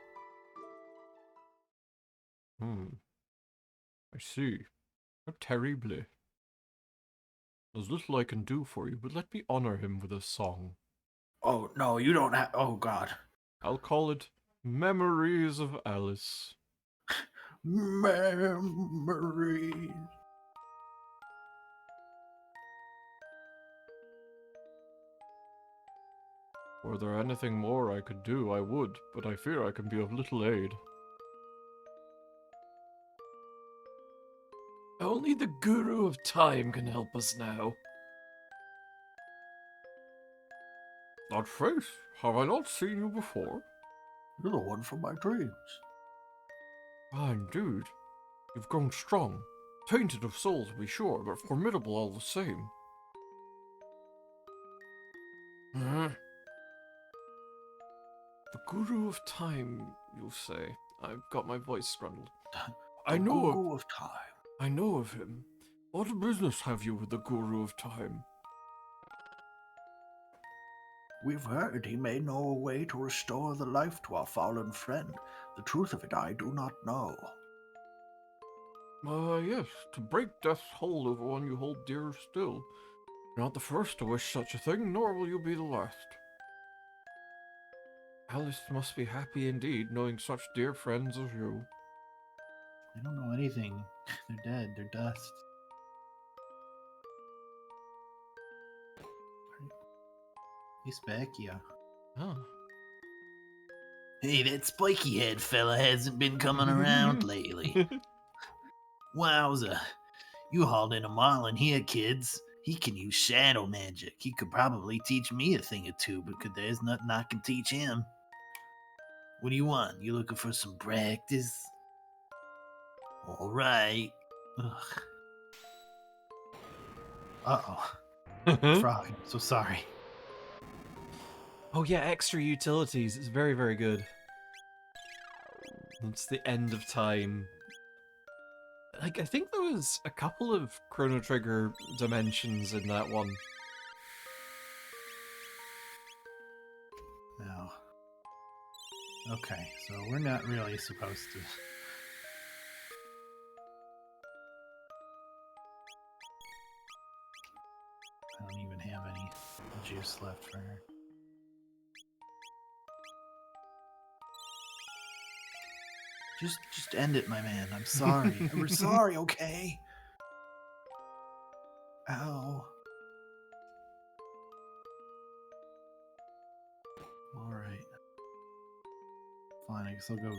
I see. Terribly. There's little I can do for you, but let me honor him with a song. Oh no, you don't have. Oh god. I'll call it Memories of Alice. Memories. Were there anything more I could do, I would, but I fear I can be of little aid. Only the Guru of Time can help us now. That face, have I not seen you before? You're the one from my dreams. Ah, indeed. You've grown strong. Tainted of soul, to be sure, but formidable all the same. The Guru of Time, you say? I've got my voice scrumbled. I know Guru of Time. I know of him. What business have you with the Guru of Time? We've heard he may know a way to restore the life to our fallen friend. The truth of it I do not know. Yes, to break death's hold over one you hold dear still. You're not the first to wish such a thing, nor will you be the last. Alice must be happy indeed, knowing such dear friends as you. I don't know anything. They're dead. They're dust. Hey, Specchio. Oh. Hey, that spiky head fella hasn't been coming around lately. Wowza. You hauled in a marlin here, kids. He can use shadow magic. He could probably teach me a thing or two, because there's nothing I can teach him. What do you want? You looking for some practice? All right. Ugh. Uh-oh. Frog, I'm so sorry. Oh yeah, extra utilities. It's very, very good. It's the end of time. Like, I think there was a couple of Chrono Trigger dimensions in that one. No. Okay, so we're not really supposed to. I don't even have any juice left for her. Just end it, my man. I'm sorry. We're sorry, okay? Ow. Alright. Fine, I guess I'll go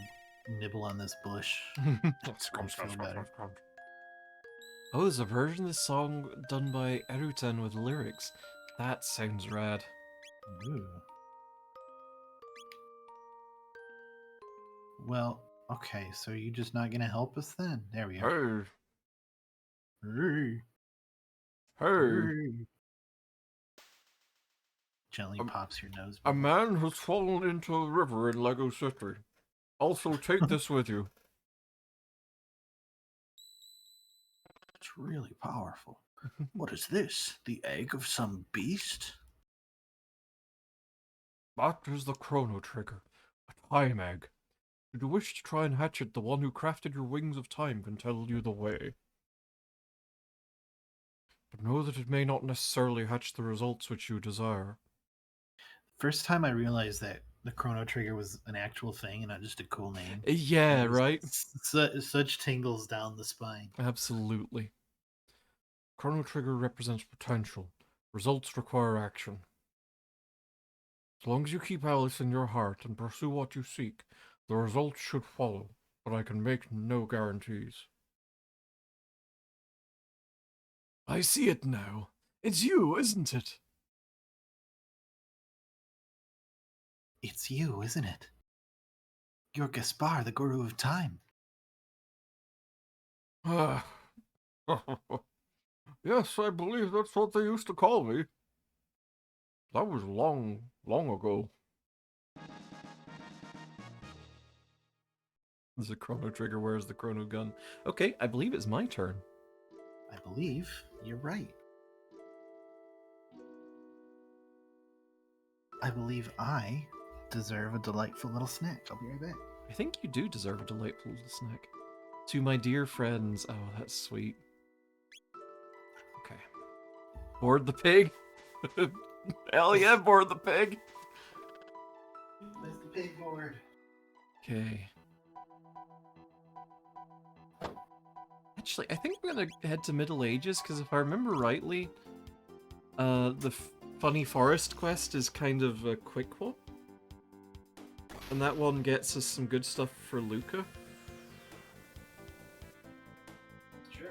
nibble on this bush. Feel better. Oh, there's a version of this song done by Eruten with lyrics. That sounds rad. Ooh. Well, okay, so you're just not gonna help us then? There we are. Hey, Hey. hey. Gently pops your nose. A man has fallen into a river in Lego City. Also, take this with you. It's really powerful. What is this? The egg of some beast? That is the Chrono Trigger, a time egg. Should you wish to try and hatch it, the one who crafted your wings of time can tell you the way. But know that it may not necessarily hatch the results which you desire. First time I realized that the Chrono Trigger was an actual thing and not just a cool name. Yeah, It was right? Such tingles down the spine. Absolutely. Chrono Trigger represents potential. Results require action. As long as you keep Alice in your heart and pursue what you seek, the results should follow, but I can make no guarantees. I see it now. It's you, isn't it? It's you, isn't it? You're Gaspar, the Guru of Time. Ah. Yes, I believe that's what they used to call me. That was long, long ago. There's a Chrono Trigger, where's the Chrono Gun? Okay, I believe it's my turn. I believe you're right. I believe I deserve a delightful little snack. I'll be right back. I think you do deserve a delightful little snack. To my dear friends. Oh, that's sweet. Okay. Board the pig. Hell yeah, board the pig. Where's the pig board? Okay. Actually, I think I'm gonna head to Middle Ages, because if I remember rightly, the Funny Forest quest is kind of a quick one. And that one gets us some good stuff for Luca. True.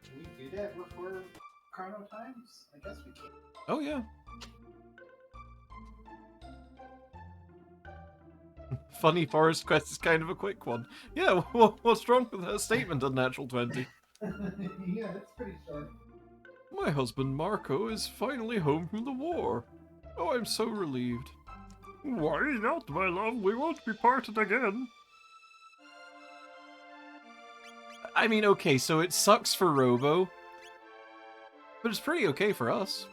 Can we do that before Chrono Times? I guess we can. Oh yeah. Funny Forest quest is kind of a quick one. Yeah, what's wrong with that statement, Unnatural 20? Yeah, that's pretty short. My husband Marco is finally home from the war. Oh, I'm so relieved. Why not, my love? We won't be parted again. I mean, okay, so it sucks for Robo, but it's pretty okay for us.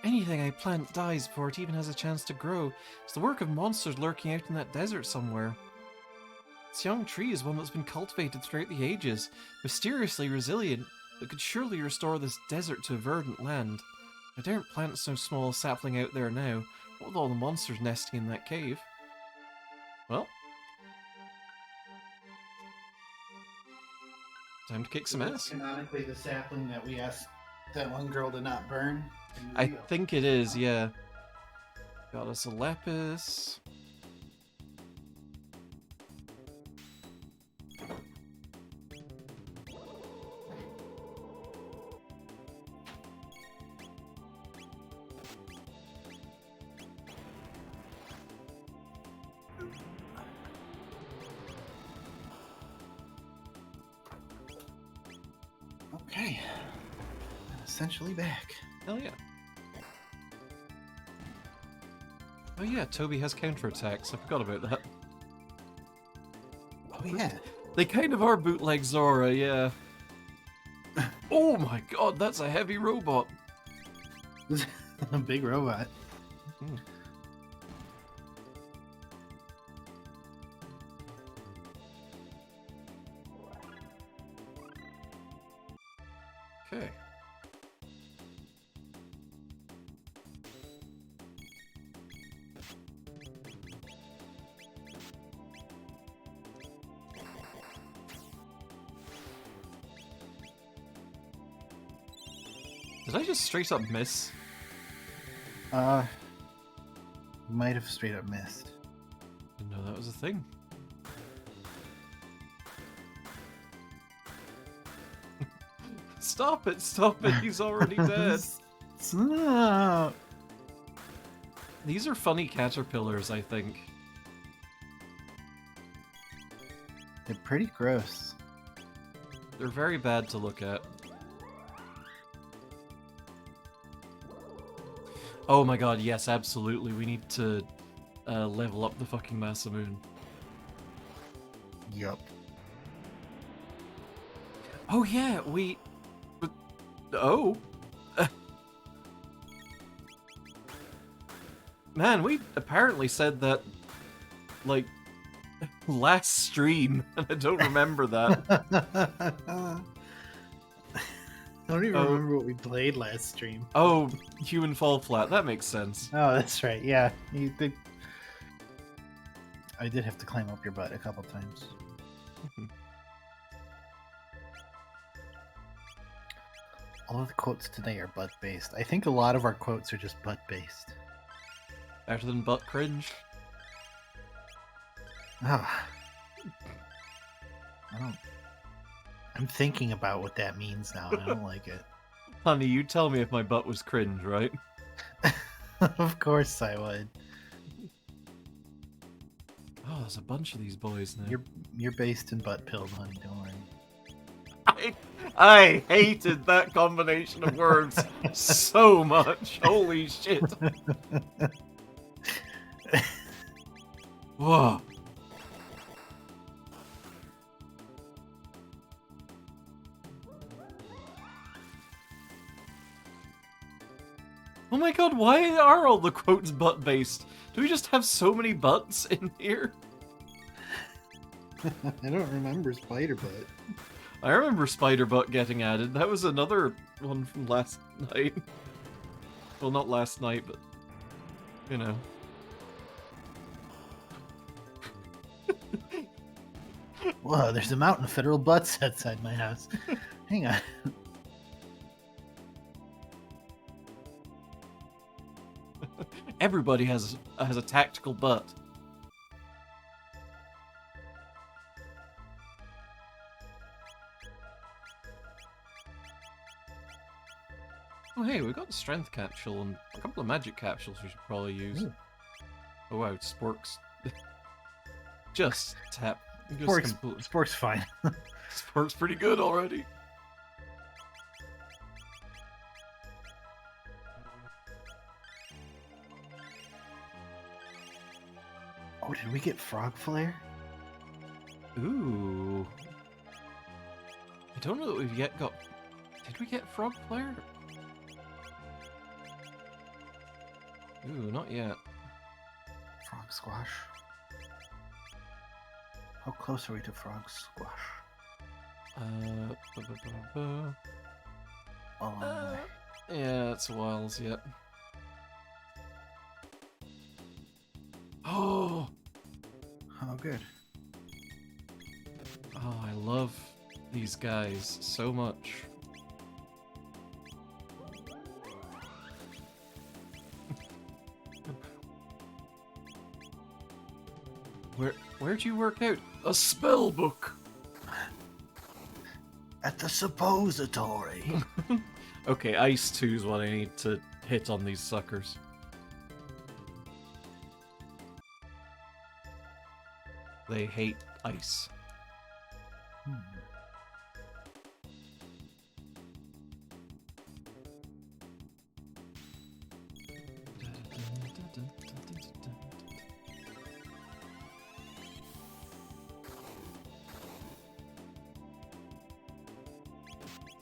Anything I plant dies before it even has a chance to grow. It's the work of monsters lurking out in that desert somewhere. This young tree is one that's been cultivated throughout the ages, mysteriously resilient, that could surely restore this desert to a verdant land. I daren't plant so small a sapling out there now, what with all the monsters nesting in that cave. Well. Time to kick some ass. Canonically, the sapling that we asked that one girl to not burn. I think it is, yeah. Got us a lapis. Okay. Essentially back. Hell yeah. Oh yeah, Toby has counterattacks. I forgot about that. Oh yeah. They kind of are bootleg Zora, yeah. Oh my god, that's a heavy robot. A big robot. Hmm. Okay. Did I just straight up miss? Might have straight up missed. Didn't know that was a thing. Stop it, he's already dead. Stop. These are funny caterpillars, I think. They're pretty gross. They're very bad to look at. Oh my god, yes, absolutely. We need to level up the fucking Masamune. Yup. Oh yeah, we... Oh? Man, we apparently said that, like, last stream, and I don't remember that. I don't even remember what we played last stream. Oh, Human Fall Flat, that makes sense. Oh, that's right. Yeah, you did. I did have to climb up your butt a couple times. All of the quotes today are butt-based. I think a lot of our quotes are just butt-based. Better than butt cringe. Ah. I'm thinking about what that means now. I don't like it. Honey, you tell me if my butt was cringe, right? Of course I would. Oh, there's a bunch of these boys now. You're based in butt pilled, honey. Don't worry. I hated that combination of words so much. Holy shit. Whoa. Oh my god, why are all the quotes butt-based? Do we just have so many butts in here? I don't remember Spider Butt. I remember Spider Butt getting added. That was another one from last night. Well, not last night, but, you know. Whoa, there's a mountain of federal butts outside my house. Hang on. Everybody has a tactical butt. Oh hey, we've got the strength capsule and a couple of magic capsules we should probably use. Ooh. Oh wow, Spork's just tap. Spork's fine. Spork's pretty good already. Oh, did we get Frog Flare? Ooh. I don't know that we've yet got... Did we get Frog Flare? Ooh, not yet. Frog Squash. How close are we to Frog Squash? A long way. Yeah, it's a whiles yet. Oh! Oh, good. Oh, I love these guys so much. Where'd you work out a spell book? At the suppository. Okay, Ice 2 is what I need to hit on these suckers. They hate ice.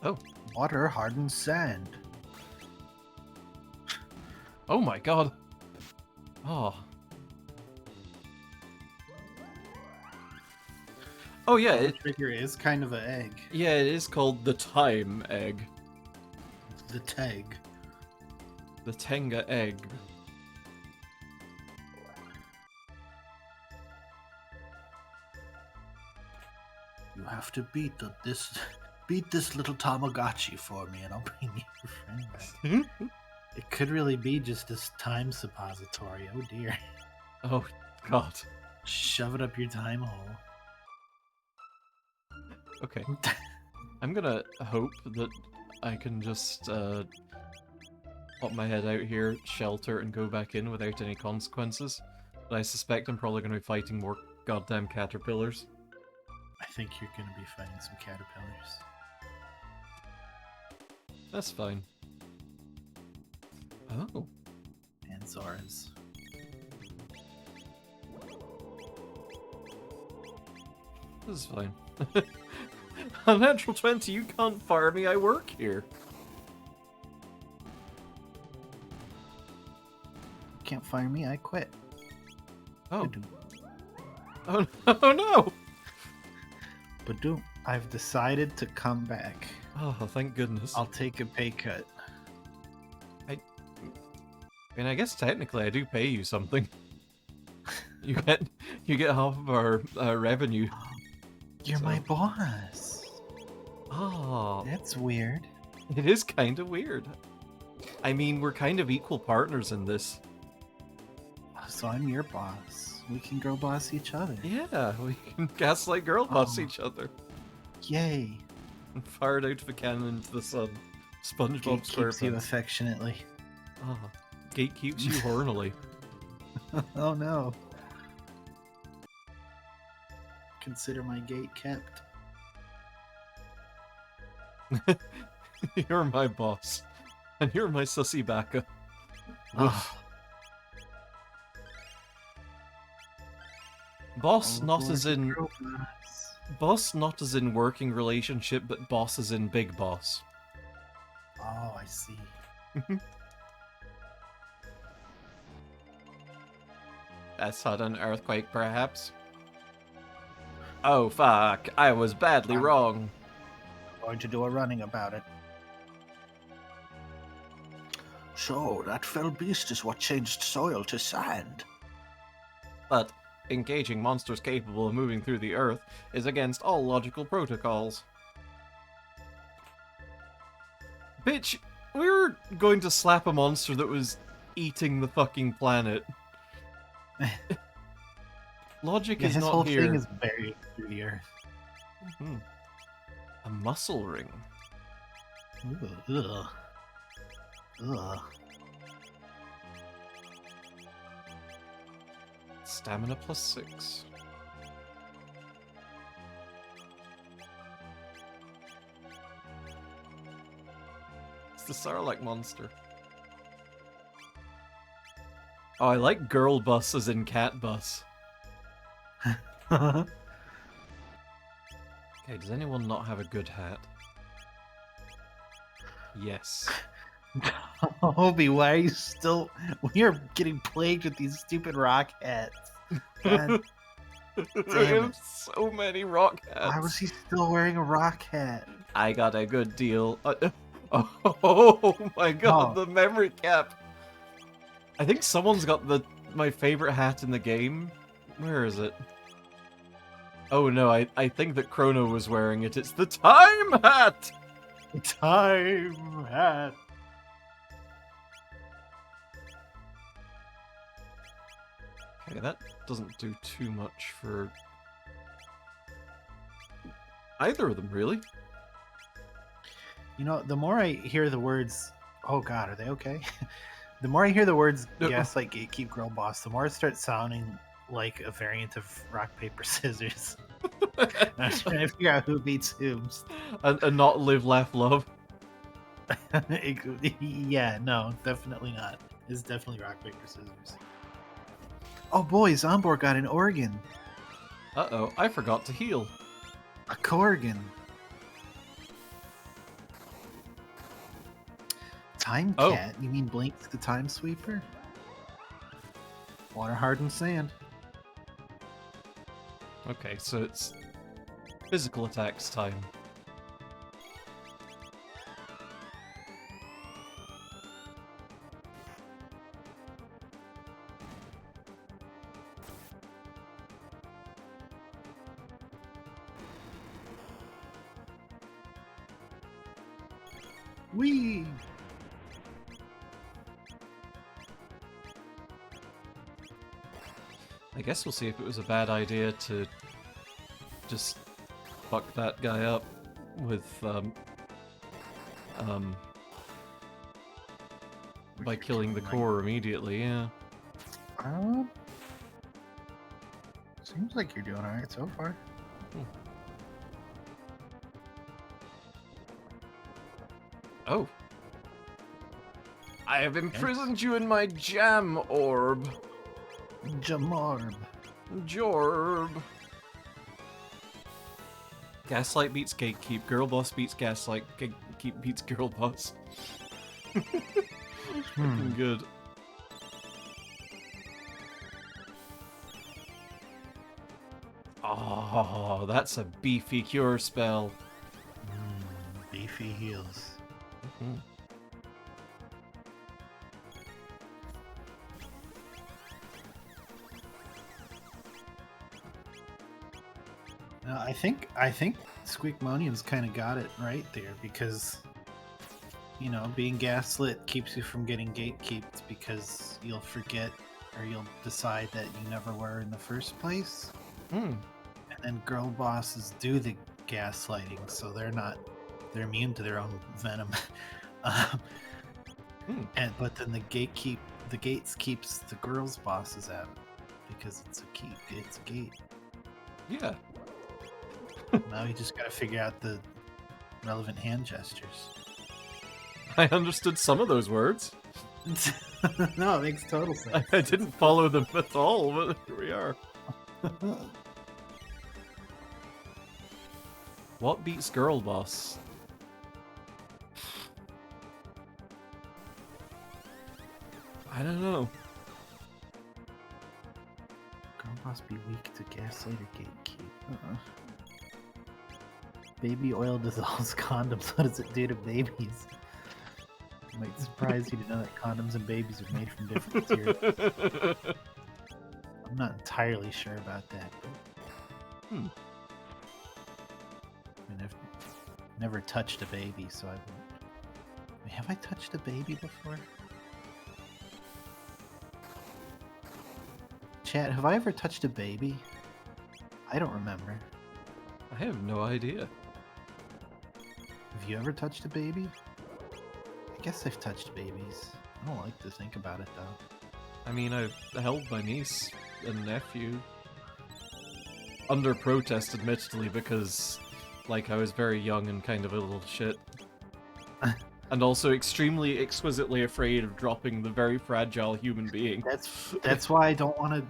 Oh. Water hardens sand. Oh my god. Oh. Oh yeah, Chrono Trigger is kind of an egg. yeah, it is called the time egg. The tag. The Tenga egg. You have to beat this little Tamagotchi for me, and I'll bring you your friend back. It could really be just this time suppository. Oh dear. Oh god. Shove it up your time hole. Okay. I'm gonna hope that I can just pop my head out here, shelter, and go back in without any consequences. But I suspect I'm probably gonna be fighting more goddamn caterpillars. I think you're going to be fighting some caterpillars. That's fine. Oh. And Zoras. This is fine. A natural 20, you can't fire me, I work here. Can't fire me, I quit. Oh. Ba-doom. Oh no! Ba-doom. I've decided to come back. Oh, thank goodness. I'll take a pay cut. I mean, I guess technically I do pay you something. You get half of our revenue. You're So- my boss. Oh, That's weird. it is kind of weird. I mean, we're kind of equal partners in this. So I'm your boss. We can girl boss each other. Yeah, we can gaslight girl boss Oh. each other. Yay. And fire it out of a cannon into the sun. SpongeBob Gate keeps you SquarePants. affectionately. Oh, gate keeps you hornily. Oh no. Consider my gate kept. You're my boss. And you're my sussy backa. Woof. Boss not as in boss not as in working relationship, but boss as in big boss. Oh, I see. That's had an earthquake, perhaps. Oh fuck! I was badly wrong. Going to do a running about it. So, that fell beast is what changed soil to sand. But engaging monsters capable of moving through the earth is against all logical protocols. Bitch, we were going to slap a monster that was eating the fucking planet. Logic Yeah, is his not whole here. thing is buried through the earth. Mhm. A muscle ring. Ugh. Ugh. Stamina +6. It's the Sarlacc monster. Oh, I like girl bus as in cat bus. Okay, does anyone not have a good hat? Yes. Obi, why are you still... We are getting plagued with these stupid rock hats. God, I Damn have so many rock hats. why was he still wearing a rock hat? I got a good deal. Oh my god, Oh. the memory cap. I think someone's got my favorite hat in the game. Where is it? Oh no, I think that Chrono was wearing it. It's the time hat! Time hat. Okay, that doesn't do too much for either of them, really. You know, the more I hear the words, oh god, are they okay? The more I hear the words gaslight, gatekeep, girl boss, the more it starts sounding like a variant of rock, paper, scissors. I'm trying to figure out who beats who. And not live, laugh, love. Yeah, no, definitely not. It's definitely rock, paper, scissors. Oh boy, Zombor got an organ. Uh-oh, I forgot to heal. A Corgan. Time Oh. Cat? You mean Blinks the Time Sweeper? Water hardened sand. Okay, so it's physical attacks time. Whee! I guess we'll see if it was a bad idea to just fuck that guy up with, by killing the core immediately, yeah. Seems like you're doing alright so far. Oh. I have imprisoned you in my jam orb. Jamarb. Jorb. Gaslight beats gatekeep. Girl boss beats gaslight. Gatekeep beats girl boss. Fucking good. Oh, that's a beefy cure spell. Beefy heals. Mhm. No, I think Squeakmonium's kind of got it right there because, you know, being gaslit keeps you from getting gatekeeped because you'll forget or you'll decide that you never were in the first place. Hmm. And then girl bosses do the gaslighting, so they're immune to their own venom. But then the gates keeps the girls bosses out because it's a gate. Yeah. Now you just gotta figure out the relevant hand gestures. I understood some of those words. No, it makes total sense. I didn't follow them at all, but here we are. What beats girl boss? I don't know. Girl boss be weak to gaslight or gatekeep. Baby oil dissolves condoms. What does it do to babies? It might surprise you to know that condoms and babies are made from different materials. I'm not entirely sure about that, but I mean, I've never touched a baby, so I won't. Wait, have I touched a baby before? Chat, have I ever touched a baby? I don't remember. I have no idea. Have you ever touched a baby? I guess I've touched babies. I don't like to think about it though. I mean, I've held my niece and nephew. Under protest, admittedly, because, like, I was very young and kind of a little shit. And also extremely exquisitely afraid of dropping the very fragile human being. That's why I don't want to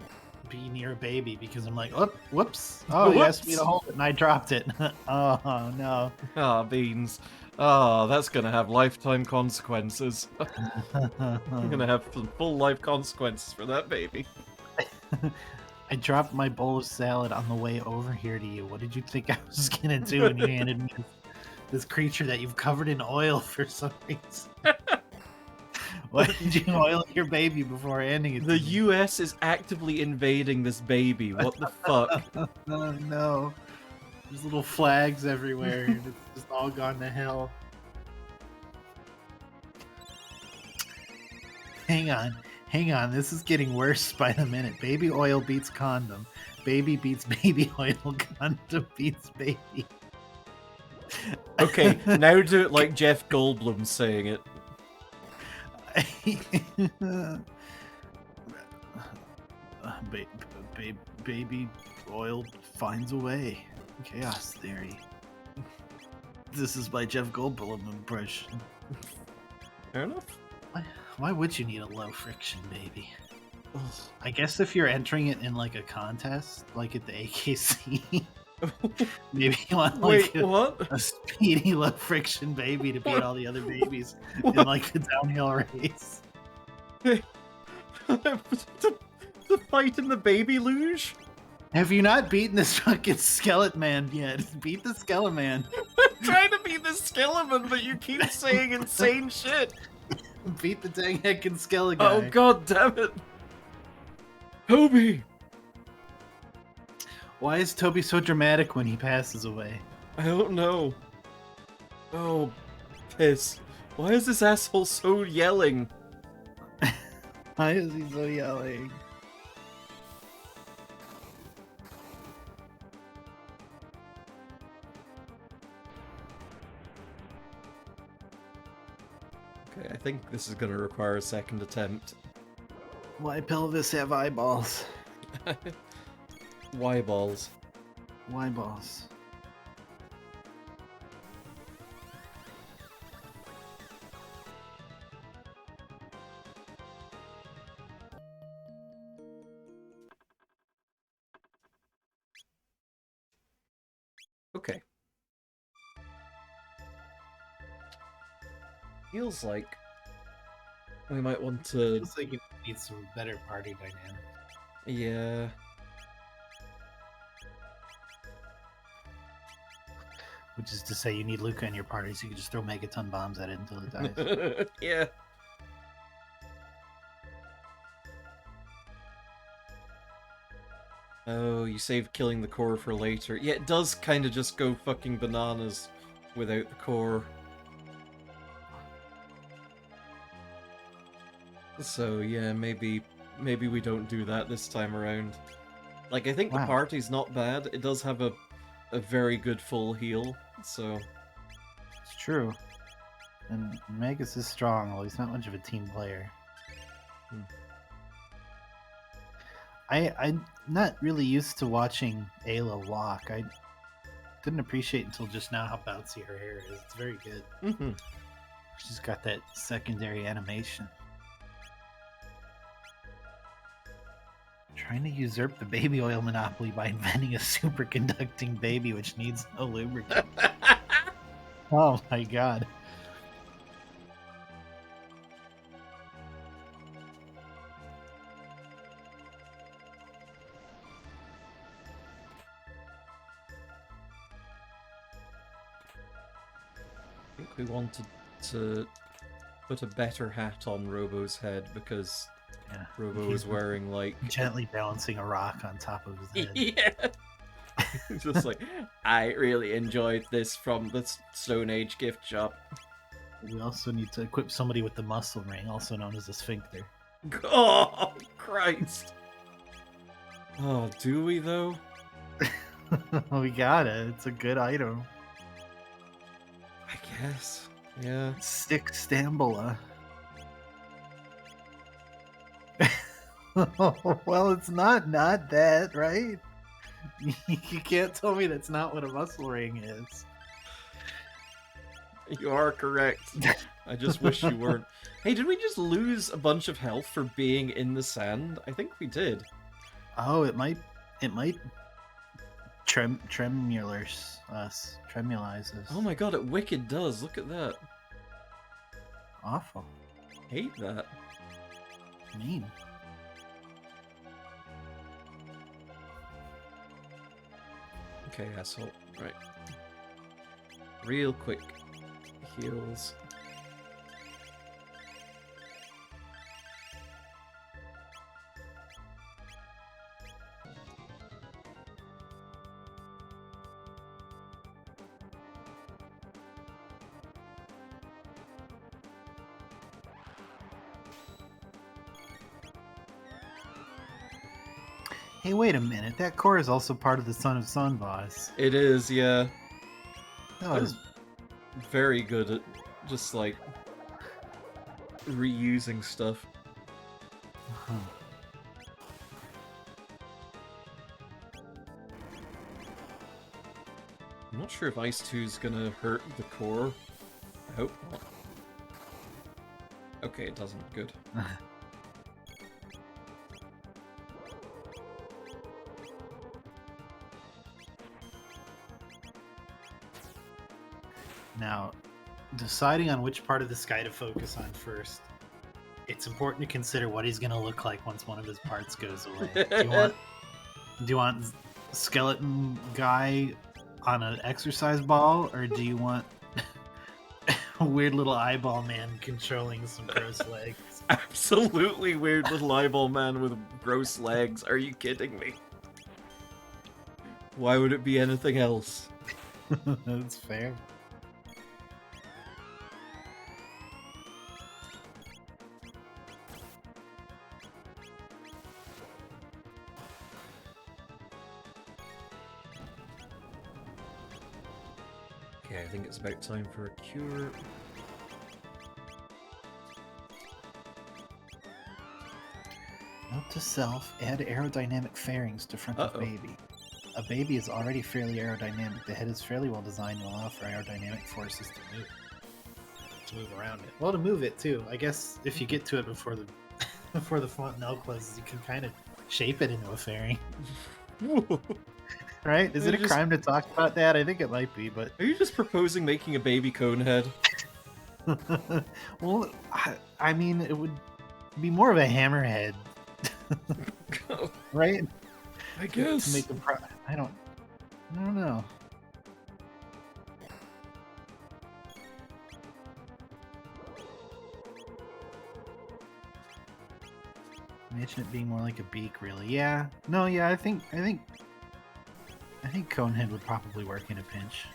be near a baby, because I'm like, oh, whoops. Oh, you asked me to hold it and I dropped it. Oh, no. Ah, beans. Ah, that's gonna have lifetime consequences. I'm gonna have some full life consequences for that baby. I dropped my bowl of salad on the way over here to you. What did you think I was gonna do when you handed me this creature that you've covered in oil for some reason? Why did you oil your baby before handing it The to me? US is actively invading this baby. What the fuck? Oh no. There's little flags everywhere and it's just all gone to hell. Hang on. This is getting worse by the minute. Baby oil beats condom. Baby beats baby oil. Condom beats baby. Okay, now do it like Jeff Goldblum's saying it. Baby oil finds a way. Chaos theory. This is my Jeff Goldblum impression. Fair enough. Why would you need a low friction baby? I guess if you're entering it in like a contest, like at the AKC, maybe you want like Wait, what? a speedy low friction baby to beat all the other babies in like the downhill race. The fight in the baby luge? Have you not beaten this fucking skeleton man yet? Beat the skeleton man. I'm trying to beat the skeleton, but you keep saying insane shit. Beat the dang heckin' skeleton guy. Oh god damn it. Toby! Why is Toby so dramatic when he passes away? I don't know. Oh, piss. Why is this asshole so yelling? Why is he so yelling? Okay, I think this is gonna require a second attempt. Why pelvis have eyeballs? Why balls? Why balls? Okay. Feels like we might want to. Looks like you need some better party dynamics. Yeah. Which is to say, you need Luca in your party, so you can just throw megaton bombs at it until it dies. Yeah. Oh, you saved killing the core for later. Yeah, it does kind of just go fucking bananas without the core. So yeah, maybe we don't do that this time around. Like, I think the Wow. party's not bad. It does have a very good full heal, so... It's true. And Magus is strong, well, he's not much of a team player. I'm not really used to watching Ayla walk. I didn't appreciate until just now how bouncy her hair is. It's very good. Mm-hmm. She's got that secondary animation. Trying to usurp the baby oil monopoly by inventing a superconducting baby which needs no lubricant. Oh my god. I think we wanted to put a better hat on Robo's head because Yeah. Robo was wearing like... Gently balancing a rock on top of his head. Yeah. Just like, I really enjoyed this from the Stone Age gift shop. We also need to equip somebody with the muscle ring, also known as a sphincter. Oh, Christ. Oh, do we though? We got it. It's a good item. I guess. Yeah. Stick Stambula. Well, it's not that, right? You can't tell me that's not what a muscle ring is. You are correct. I just wish you weren't. Hey, did we just lose a bunch of health for being in the sand? I think we did. Oh, it might tremulize us. Oh my god, it wicked does. Look at that. Awful. Hate that. Mean. Okay, asshole. Right. Real quick. Heals. Hey, wait a minute. That core is also part of the Son of Sun boss. It is, yeah. That was Very good at just, like, reusing stuff. huh. I'm not sure if Ice 2 is gonna hurt the core. I hope not. Okay, it doesn't. Good. Now, deciding on which part of the sky to focus on first, it's important to consider what he's going to look like once one of his parts goes away. Do you want skeleton guy on an exercise ball, or do you want a weird little eyeball man controlling some gross legs? Absolutely weird little eyeball man with gross legs. Are you kidding me? Why would it be anything else? That's fair. Okay, I think it's about time for a cure. Note to self, add aerodynamic fairings to front of baby. A baby is already fairly aerodynamic. The head is fairly well designed to allow for aerodynamic forces to move around it. Well, to move it too. I guess if you get to it before the before the fontanelle closes, you can kind of shape it into a fairing. Right? Is it a crime to talk about that? I think it might be, but Are you just proposing making a baby cone head? well, I mean, it would be more of a hammerhead, right? I guess. To make the I don't know. Imagine it being more like a beak, really. Yeah. No, yeah, I think Conehead would probably work in a pinch.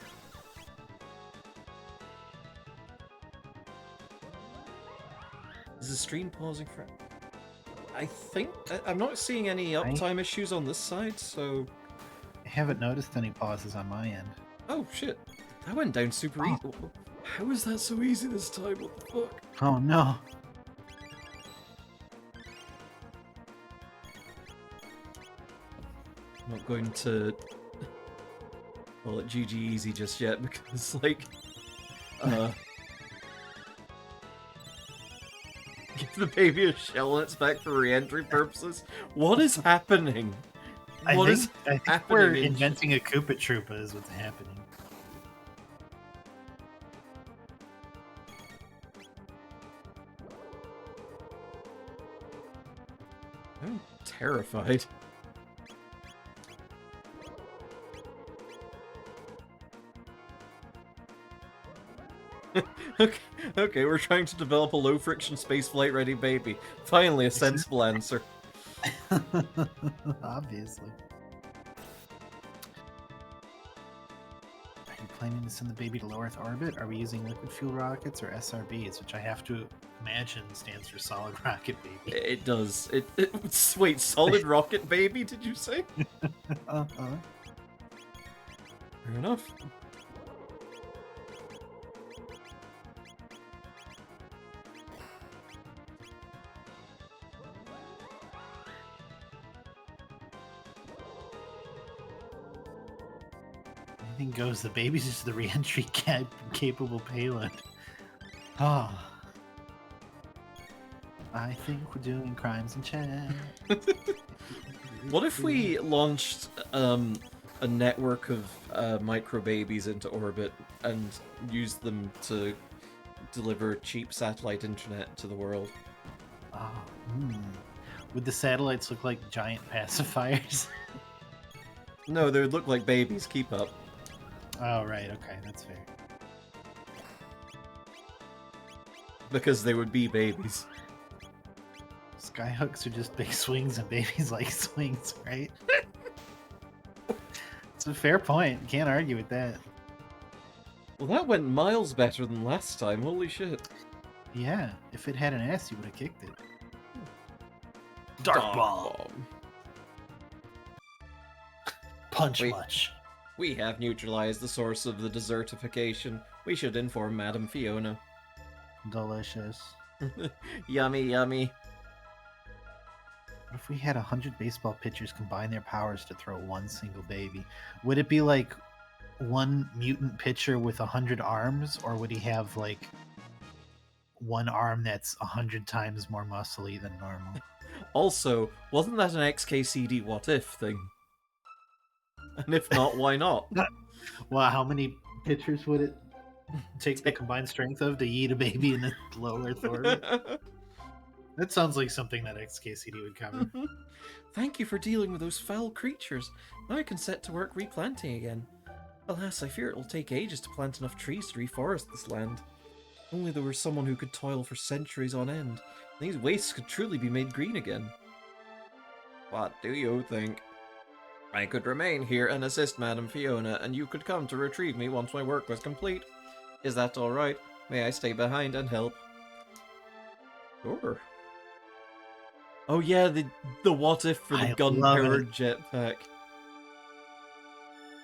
Is the stream pausing for... I think... I'm not seeing any uptime issues on this side, so... I haven't noticed any pauses on my end. Oh, shit. That went down super easy. How is that so easy this time? What the fuck? Oh, no. I'm not going to call it GG easy just yet, because, like... give the baby a shell and it's back for re-entry purposes? What is happening? I think happening we're inventing a Koopa Troopa is what's happening. I'm terrified. Okay, we're trying to develop a low-friction spaceflight ready baby. Finally, a sensible answer. Obviously. Are you planning to send the baby to low Earth orbit? Are we using liquid fuel rockets or SRBs, which I have to imagine stands for solid rocket baby? It does. Wait, solid rocket baby, did you say? Uh-huh. Fair enough. Anything goes. The baby's just the re-entry capable payload. Oh. I think we're doing crimes in chat. What if we launched a network of micro babies into orbit and used them to deliver cheap satellite internet to the world? Oh, Would the satellites look like giant pacifiers? No, they would look like babies. Keep up. Oh, right. Okay, that's fair. Because they would be babies. Skyhooks are just big swings and babies like swings, right? It's a fair point. Can't argue with that. Well, that went miles better than last time. Holy shit. Yeah, if it had an ass, you would have kicked it. Dark Ball. punch Wait. much. We have neutralized the source of the desertification. We should inform Madam Fiona. Delicious. Yummy, yummy. What if we had 100 baseball pitchers combine their powers to throw one single baby? Would it be like one mutant pitcher with 100 arms, or would he have like one arm that's 100 times more muscly than normal? Also, wasn't that an XKCD what if thing? And if not, why not? Well, how many pitchers would it take the combined strength of to yeet a baby in the low Earth orbit? That sounds like something that XKCD would cover. Thank you for dealing with those foul creatures. Now I can set to work replanting again. Alas, I fear it will take ages to plant enough trees to reforest this land. Only there were someone who could toil for centuries on end. These wastes could truly be made green again. What do you think? I could remain here and assist Madam Fiona, and you could come to retrieve me once my work was complete. Is that alright? May I stay behind and help? Sure. Oh yeah, the what if for the I gun-powered jetpack.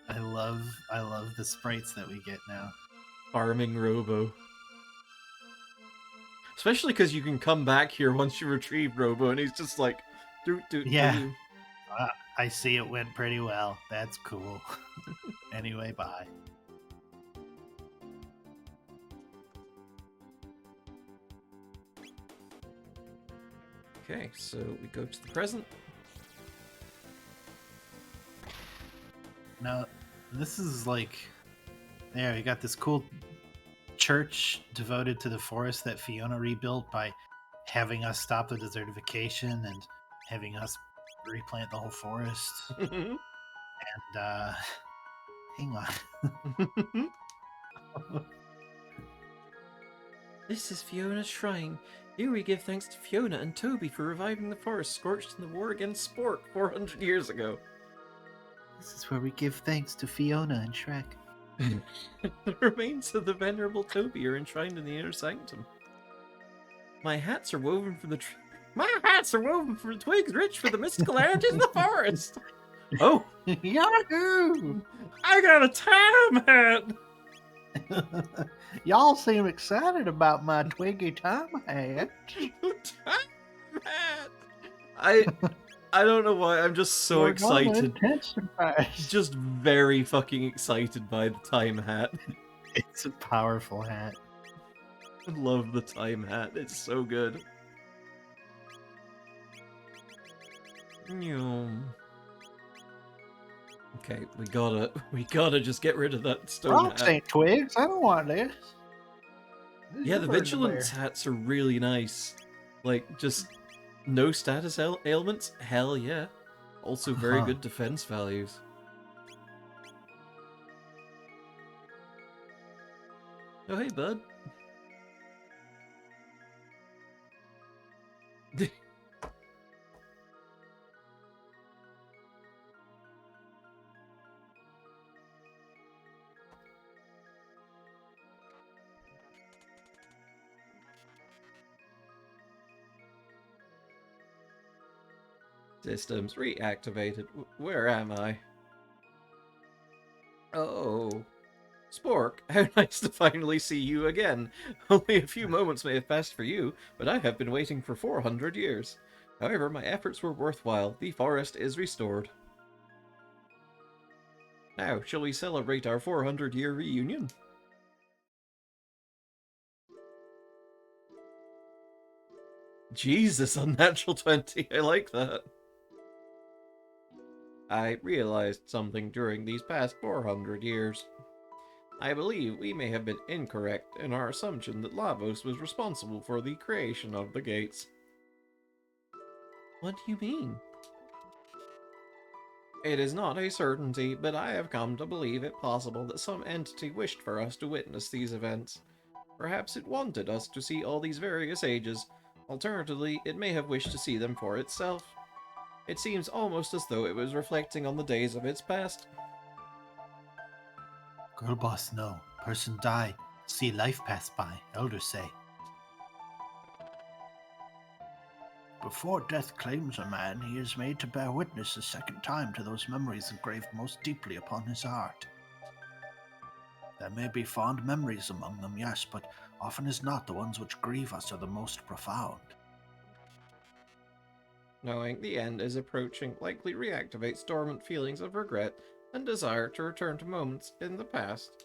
I love the sprites that we get now. Farming Robo. Especially because you can come back here once you retrieve Robo, and he's just like, Yeah. I see it went pretty well. That's cool. Anyway, bye. Okay, so we go to the present. Now, this is like... There, we got this cool church devoted to the forest that Fiona rebuilt by having us stop the desertification and having us replant the whole forest. And, hang on. This is Fiona's shrine. Here we give thanks to Fiona and Toby for reviving the forest scorched in the war against Spork 400 years ago. This is where we give thanks to Fiona and Shrek. The remains of the venerable Toby are enshrined in the inner sanctum. My hats are woven from the twigs rich for the mystical energy in the forest. Oh, Yahoo! I got a time hat! Y'all seem excited about my twiggy time hat. time hat! I don't know why, I'm just so We're gonna excited. intensify. Just very fucking excited by the time hat. It's a powerful hat. I love the time hat, it's so good. Okay, we gotta just get rid of that stone Rocks hat. ain't twigs. I don't want this. Yeah, the vigilance hats are really nice. Like, just no status ailments? Hell yeah. Also very good defense values. Oh, hey, bud. Systems reactivated. Where am I? Oh. Spork, how nice to finally see you again. Only a few moments may have passed for you, but I have been waiting for 400 years. However, my efforts were worthwhile. The forest is restored. Now, shall we celebrate our 400-year reunion? Jesus, unnatural 20. I like that. I realized something during these past 400 years. I believe we may have been incorrect in our assumption that Lavos was responsible for the creation of the gates. What do you mean? It is not a certainty, but I have come to believe it possible that some entity wished for us to witness these events. Perhaps it wanted us to see all these various ages. Alternatively, it may have wished to see them for itself. It seems almost as though it was reflecting on the days of its past. Girl boss, no. Person die. See life pass by. Elders say. Before death claims a man, he is made to bear witness a second time to those memories engraved most deeply upon his heart. There may be fond memories among them, yes, but often as not the ones which grieve us are the most profound. Knowing the end is approaching likely reactivates dormant feelings of regret and desire to return to moments in the past.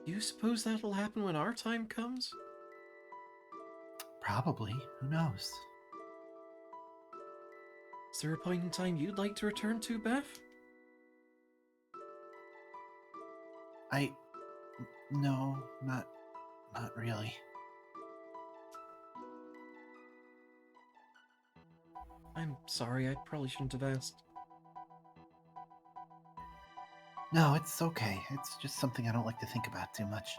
Do you suppose that'll happen when our time comes? Probably. Who knows? Is there a point in time you'd like to return to, Beth? No, not really. I'm sorry, I probably shouldn't have asked. No, it's okay. It's just something I don't like to think about too much.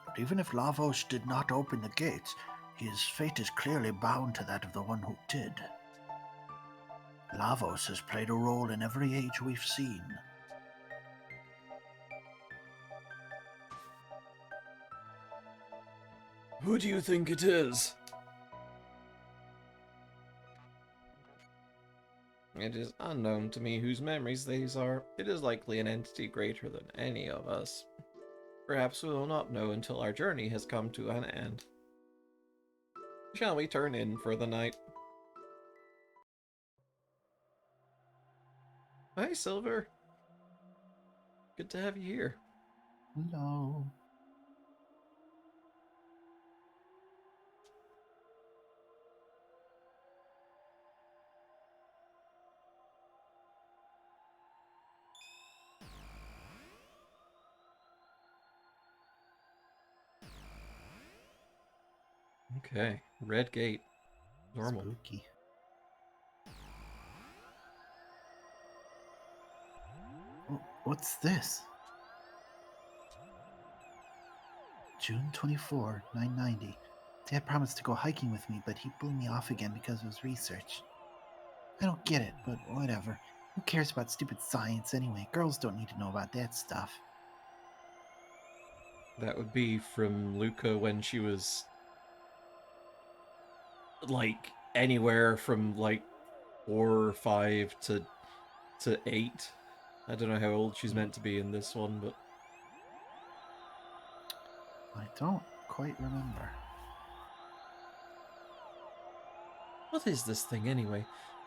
But even if Lavos did not open the gates, his fate is clearly bound to that of the one who did. Lavos has played a role in every age we've seen. Who do you think it is? It is unknown to me whose memories these are. It is likely an entity greater than any of us. Perhaps we will not know until our journey has come to an end. Shall we turn in for the night? Hi, Silver. Good to have you here. Hello. Okay, red gate. Normal. Spooky. What's this? June 24, 990. Dad promised to go hiking with me, but he blew me off again because of his research. I don't get it, but whatever. Who cares about stupid science anyway? Girls don't need to know about that stuff. That would be from Luca when she was like anywhere from like 4 or 5 to 8. I don't know how old she's meant to be in this one, but I don't quite remember. what is this thing anyway?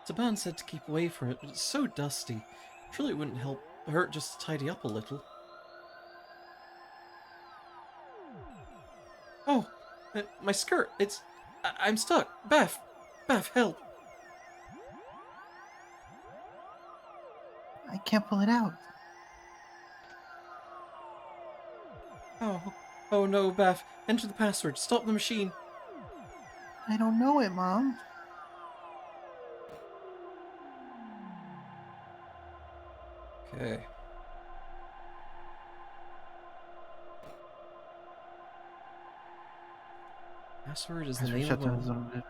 Taban said to keep away from it, but it's so dusty. Surely it wouldn't hurt just to tidy up a little. Oh, my skirt! I'm stuck. Beth, help! I can't pull it out. Oh no, Beth! Enter the password. Stop the machine. I don't know it, Mom. Okay. Password is the name of a...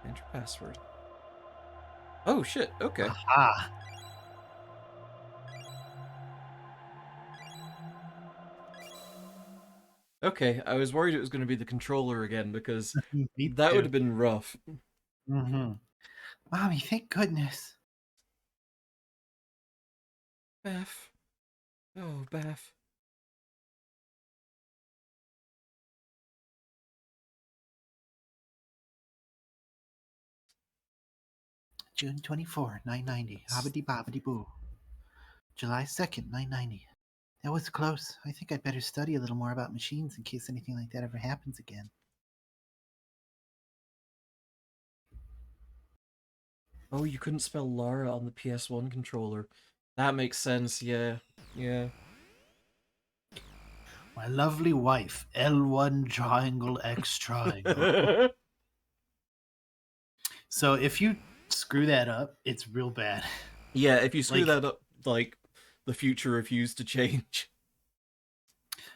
Enter password. Oh shit, okay. Ah. Okay, I was worried it was going to be the controller again because Me that too. would have been rough. Mm-hmm. Mommy, thank goodness. Beth. Oh, Beth. June 24, 990. Hobbity bobbity boo. July 2nd, 990. That was close. I think I'd better study a little more about machines in case anything like that ever happens again. Oh, you couldn't spell Lara on the PS1 controller. That makes sense, yeah. Yeah. My lovely wife, L1 triangle X triangle. So if you screw that up, it's real bad. Yeah, if you screw Like- that up, like, the future refused to change.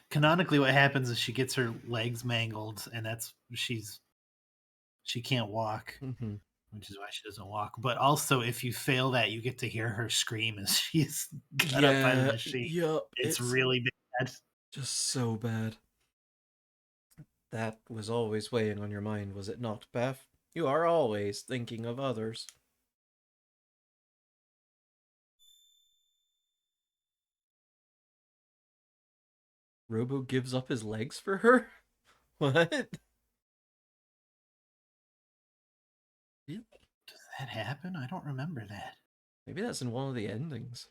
Canonically, what happens is she gets her legs mangled, and she can't walk. Mm-hmm. which is why she doesn't walk. But also, if you fail that, you get to hear her scream as she's cut up by the machine. yeah, It's really bad. just so bad. That was always weighing on your mind, was it not, Beth? You are always thinking of others. Robo gives up his legs for her? What? Does that happen? I don't remember that. Maybe that's in one of the endings.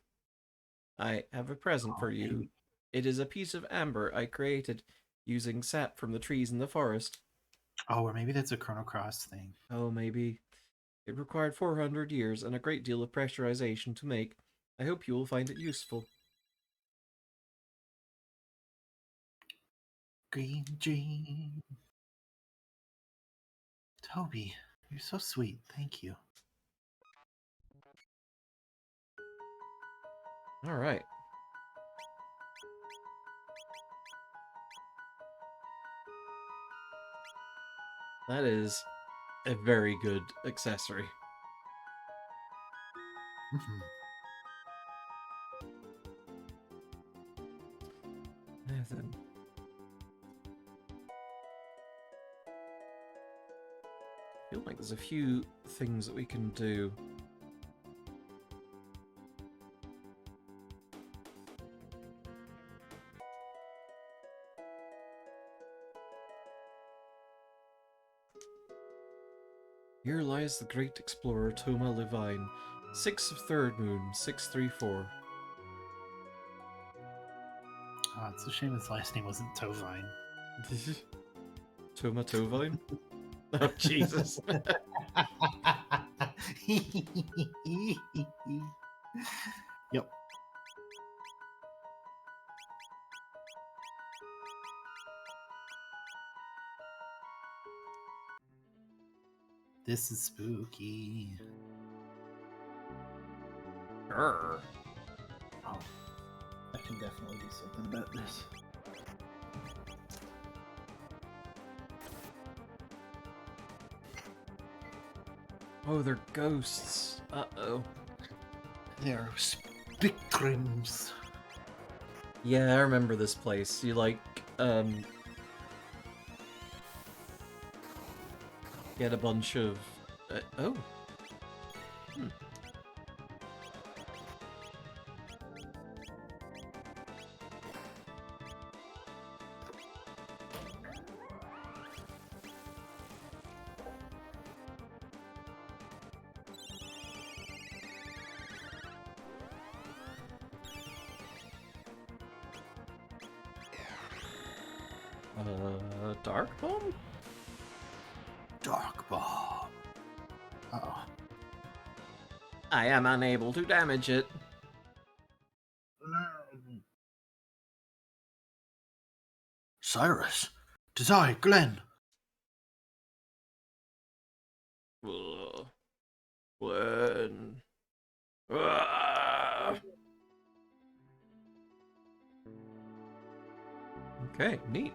I have a present for you. Maybe. It is a piece of amber I created using sap from the trees in the forest. Oh, or maybe that's a Chrono Cross thing. Oh, maybe. It required 400 years and a great deal of pressurization to make. I hope you will find it useful. Green dream. Toby, you're so sweet. Thank you. All right. That is a very good accessory. Mhm. Nathan. I feel like there's a few things that we can do. Here lies the great explorer Toma Levine, 6 of 3rd moon, 634. Oh, it's a shame his last name wasn't Tovine. Toma Tovine? Oh, Jesus. Yep. This is spooky. Grr. Oh, I can definitely do something about this. Oh, they're ghosts. Uh-oh. They're spectrums. Yeah, I remember this place. You get a bunch of... oh. Hmm. Dark bomb? Dark bomb. Uh-oh. I am unable to damage it. Cyrus, 'tis I, Glenn. When? Ah! Okay, neat.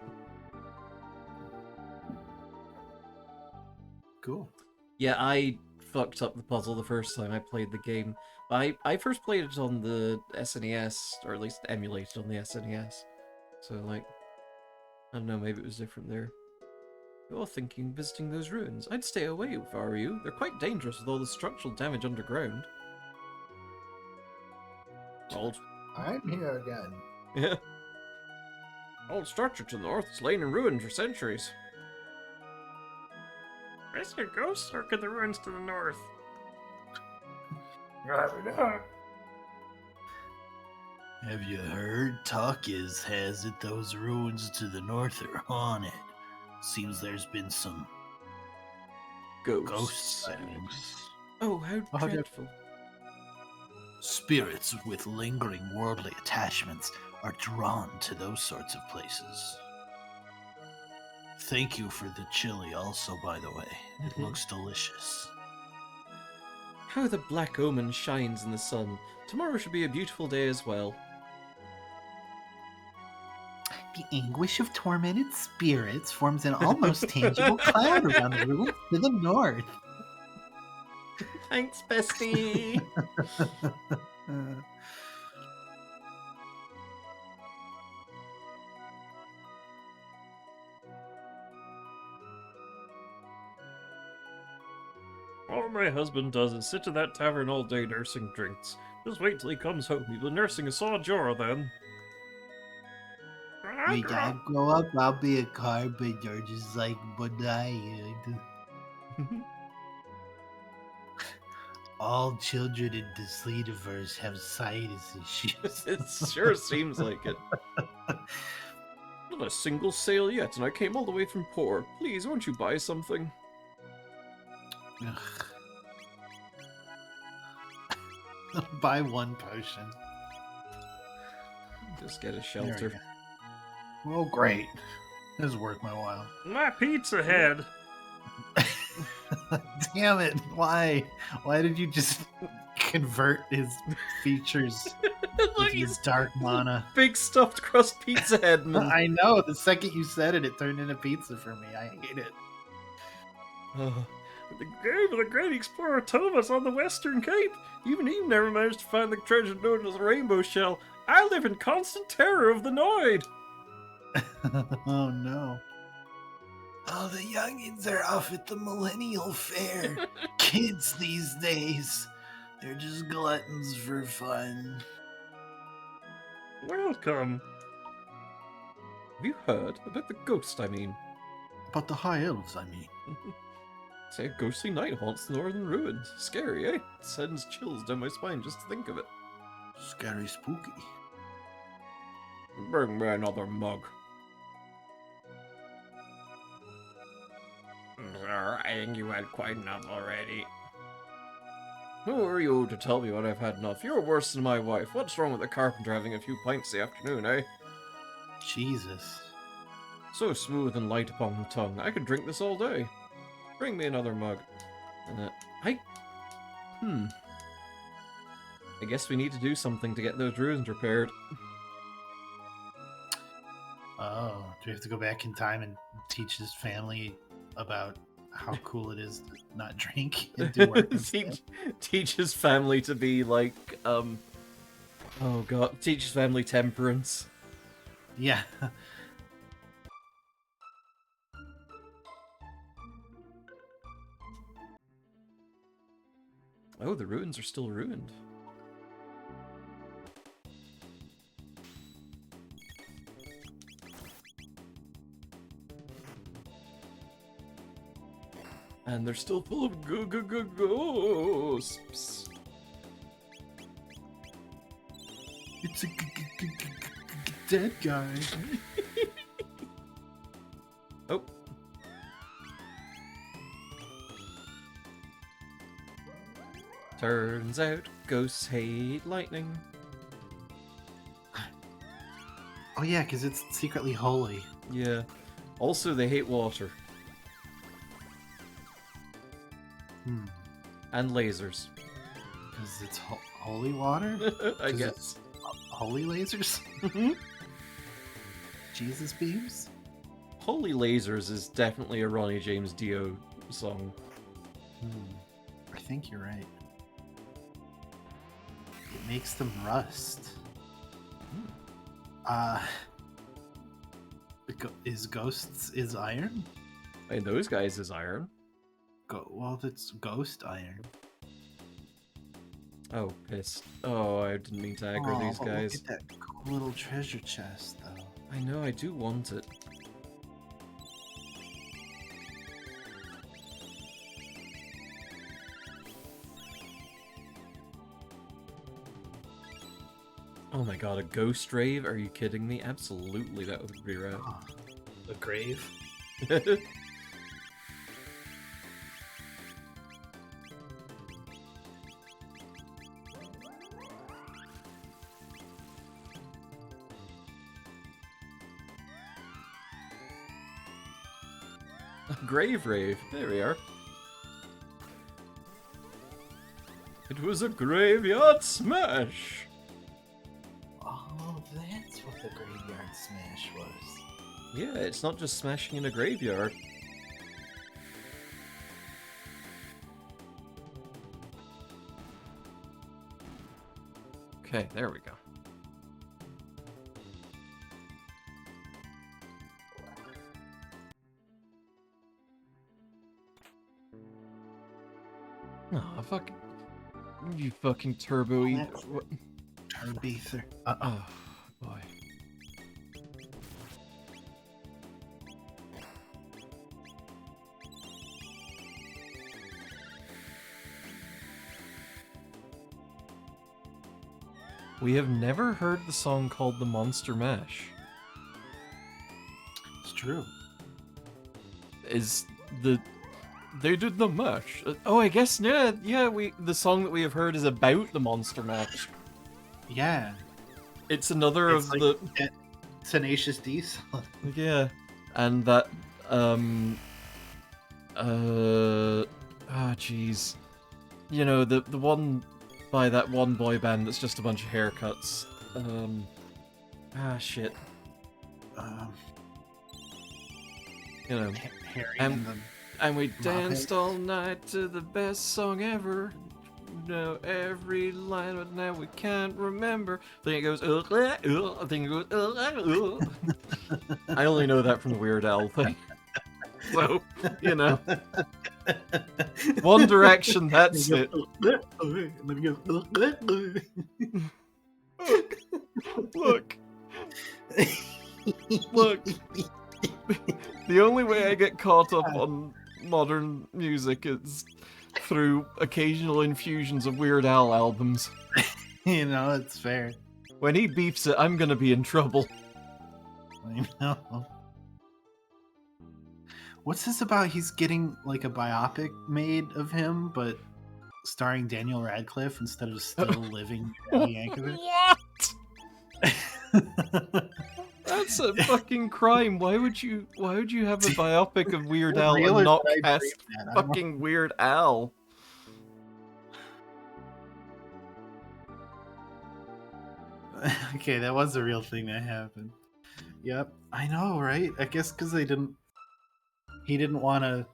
Cool. Yeah, I fucked up the puzzle the first time I played the game. I first played it on the SNES, or at least emulated on the SNES. So, like, I don't know, maybe it was different there. You're thinking visiting those ruins. I'd stay away if I were you. They're quite dangerous with all the structural damage underground. Old. I'm here again. Yeah. Old structure to the north has lain in ruin for centuries. I see ghosts lurk in the ruins to the north. Probably not. Have you heard? Talk has it those ruins to the north are haunted. Seems there's been some Ghosts. ghost sightings. Oh, how Oh, yeah. dreadful. Spirits with lingering worldly attachments are drawn to those sorts of places. Thank you for the chili also, by the way. It looks delicious. How the black omen shines in the sun. Tomorrow should be a beautiful day as well. The anguish of tormented spirits forms an almost tangible cloud around the ruins to the north. Thanks, bestie. All my husband does is sit in that tavern all day nursing drinks. Just wait till he comes home. He'll be nursing a sore jaw then. When I grow up, I'll be a carpenter just like Bonai. All children in the Sleetiverse have sinus issues. It sure seems like it. Not a single sale yet, and I came all the way from poor. Please, won't you buy something? Buy one potion. Just get a There we shelter. go. Oh, great. This is worth my while. My pizza head. Damn it. Why? Why did you just convert his features Look, with your he's dark mana? big stuffed crust pizza head man. I know. The second you said it, it turned into pizza for me. I hate it. Oh, The grave of the great explorer Thomas on the Western Cape. Even he never managed to find the treasure known as the Rainbow Shell. I live in constant terror of the Noid. Oh no. Oh, the youngins are off at the Millennial Fair. Kids these days, they're just gluttons for fun. Welcome. have you heard about the ghost? I mean, But the High Elves, I mean. say a ghostly night haunts the northern ruins. Scary, eh? It sends chills down my spine just to think of it. Scary spooky. Bring me another mug. Sir, I think you had quite enough already. Who are you to tell me what I've had enough? You're worse than my wife. What's wrong with the carpenter having a few pints the afternoon, eh? Jesus. So smooth and light upon the tongue. I could drink this all day. Bring me another mug. I guess we need to do something to get those ruins repaired. Oh, do we have to go back in time and teach his family about how cool it is to not drink and do work instead? teach his family to be like, oh god, teach his family temperance. Yeah. Oh, the ruins are still ruined. And they're still full of ghosts. It's a dead guy. Oh. Turns out ghosts hate lightning. Oh yeah, because it's secretly holy. Yeah. Also, they hate water. And lasers. Because it's holy water? I 'Cause guess. it's holy lasers? Jesus beams? Holy Lasers is definitely a Ronnie James Dio song. I think you're right. It makes them rust. Is ghosts is iron? Hey, those guys is iron. Well, it's ghost iron. Oh, piss. Oh, I didn't mean to aggro these but guys. Look at that cool little treasure chest, though. I know, I do want it. Oh my god, a ghost rave? Are you kidding me? Absolutely, that would be rad. Oh, the grave. Grave rave. There we are. It was a graveyard smash. Oh, that's what the graveyard smash was. Yeah, it's not just smashing in a graveyard. Okay, there we go. Oh, fucking... You fucking turbo eat... That's- What? Turbeather. Oh, boy. We have never heard the song called The Monster Mash. It's true. Is the... They did the mash. Oh, I guess, yeah, the song that we have heard is about the Monster Mash. Yeah. It's another It's of like the... Tenacious D song. Yeah, and that, jeez. You know, the one by that one boy band that's just a bunch of haircuts. Shit. You know, Harry and we Muppets. danced all night to the best song ever. Know every line, but now we can't remember. I think it goes, I think it goes, I only know that from the Weird Al thing. So, you know. One Direction, that's it. Look. Look. The only way I get caught up on modern music is through occasional infusions of Weird Al albums. You know, it's fair. When he beeps it, I'm gonna be in trouble. I know. What's this about? He's getting like a biopic made of him, but starring Daniel Radcliffe instead of still living Danny Yankovic. What? That's a fucking crime. Why would you have a biopic of Weird Al Real and or not did I cast dream that? I don't know. fucking Weird Al? Okay, that was a real thing that happened. Yep, I know, right? I guess because he didn't want to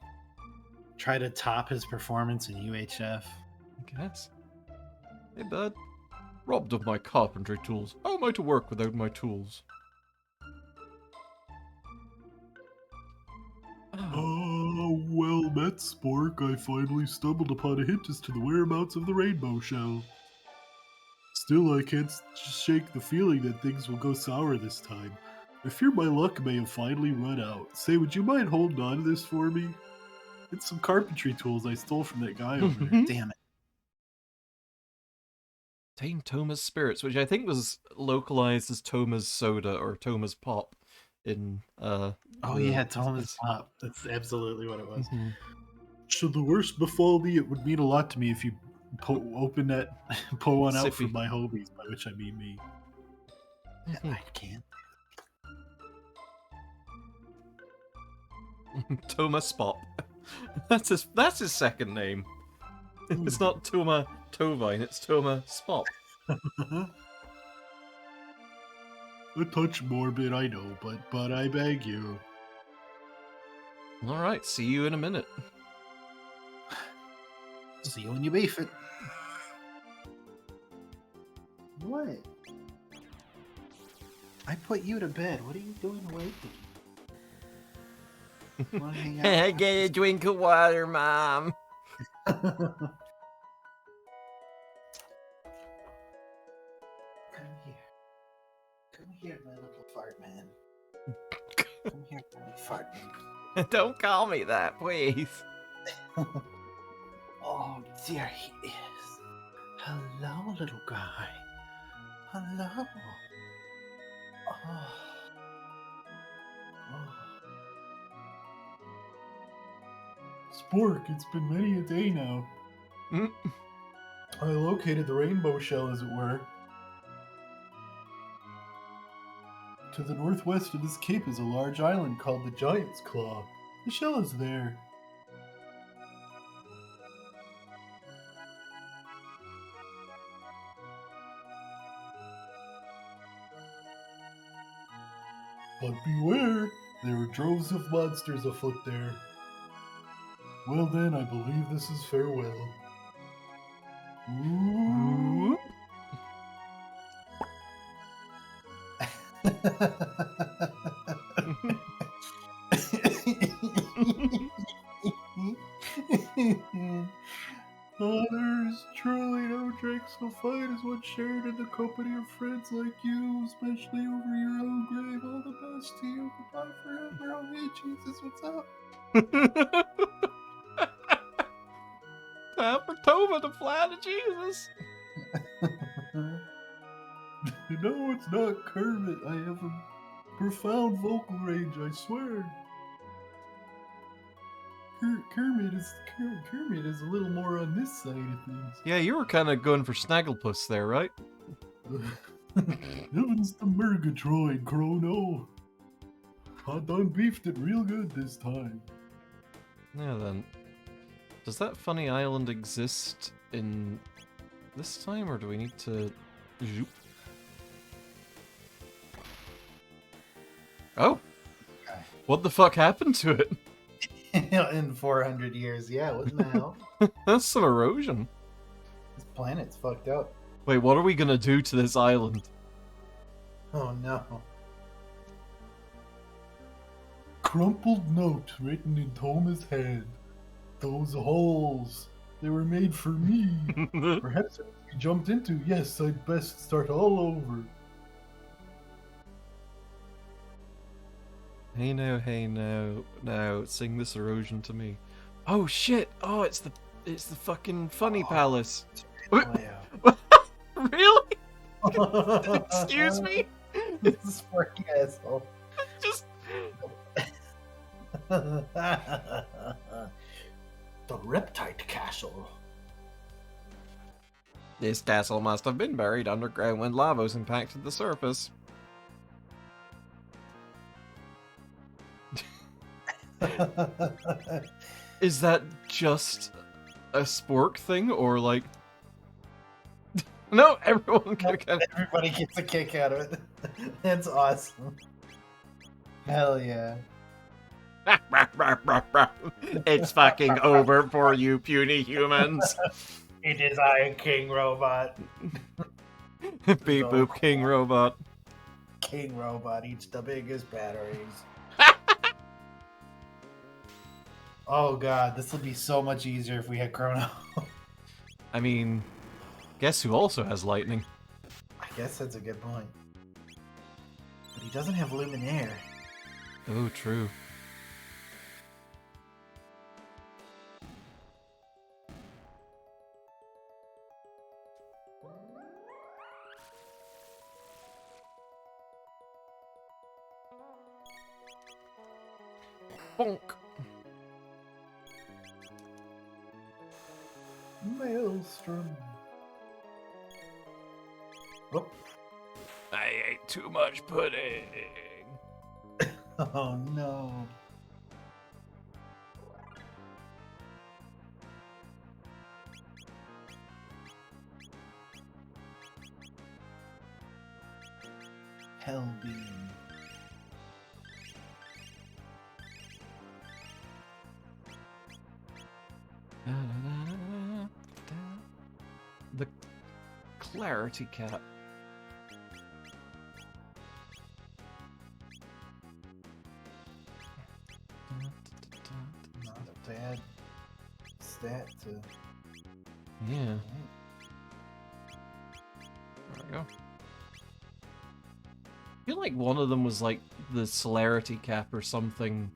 try to top his performance in UHF. I guess. Hey, bud. Robbed of my carpentry tools. How am I to work without my tools? Oh, well met, Spork. I finally stumbled upon a hint as to the whereabouts of the rainbow shell. Still, I can't shake the feeling that things will go sour this time. I fear my luck may have finally run out. Say, would you mind holding on to this for me? It's some carpentry tools I stole from that guy over there. Damn it. Tame Toma's Spirits, which I think was localized as Toma's Soda or Toma's Pop in Oh yeah, Thomas Pop. That's absolutely what it was. Mhm. Should the worst befall me, it would mean a lot to me if you pull one out for Sippy. my homies, by which I mean me. Mhm. I can't. Toma Spop. That's his second name. It's not Toma Tovine, it's Toma Spop. A touch morbid, I know, but I beg you. Alright, see you in a minute. See you when you beef it. What? I put you to bed. What are you doing awake? Wanna hang out? Get a drink of water, Mom. Come here. Come here, my little fart man. Come here, my fart man. Don't call me that, please. Oh, there he is. Hello, little guy. Hello. Oh. Oh. Spork, it's been many a day now. Mm. I located the rainbow shell, as it were. To the northwest of this cape is a large island called the Giant's Claw. The shell is there. But beware, there are droves of monsters afoot there. Well then, I believe this is farewell. Ooh. There's truly no drink so fine as one shared in the company of friends like you, especially over your own grave. All the best to you. Goodbye forever. Oh, hey, Jesus, what's up? Time for Tova to fly to Jesus. No, it's not Kermit. I have a profound vocal range, I swear. Kermit is a little more on this side of things. Yeah, you were kind of going for Snagglepuss there, right? Heavens to Murgatroyd, Chrono. I done beefed it real good this time. Yeah, then. Does that funny island exist in this time, or do we need to... Zoop? Oh! Okay. What the fuck happened to it? In 400 years, yeah, what the hell? That's some erosion. This planet's fucked up. Wait, what are we gonna do to this island? Oh no. Crumpled note written in Toma's hand. Those holes, they were made for me. Perhaps if we jumped into, yes, I'd best start all over. Hey now, sing this erosion to me. Oh shit! Oh, it's the fucking funny palace. Oh, yeah. Really? Excuse me? This is fucking asshole. Just The Reptite Castle. this castle must have been buried underground when lavas impacted the surface. Is that just a spork thing, or like? No, everyone can kind of... Everybody gets a kick out of it. That's awesome. Hell yeah. It's fucking over for you puny humans. It is I, King Robot. Beep boop King Robot. King Robot eats the biggest batteries. Oh god, this would be so much easier if we had Chrono. I mean, guess who also has lightning? I guess that's a good point. But he doesn't have Luminaire. Oh, true. Bonk. Maelstrom. Oh. I ate too much pudding. Oh no. Hellbeam. The clarity cap. Not a bad stat to. Yeah. There we go. I feel like one of them was like the celerity cap or something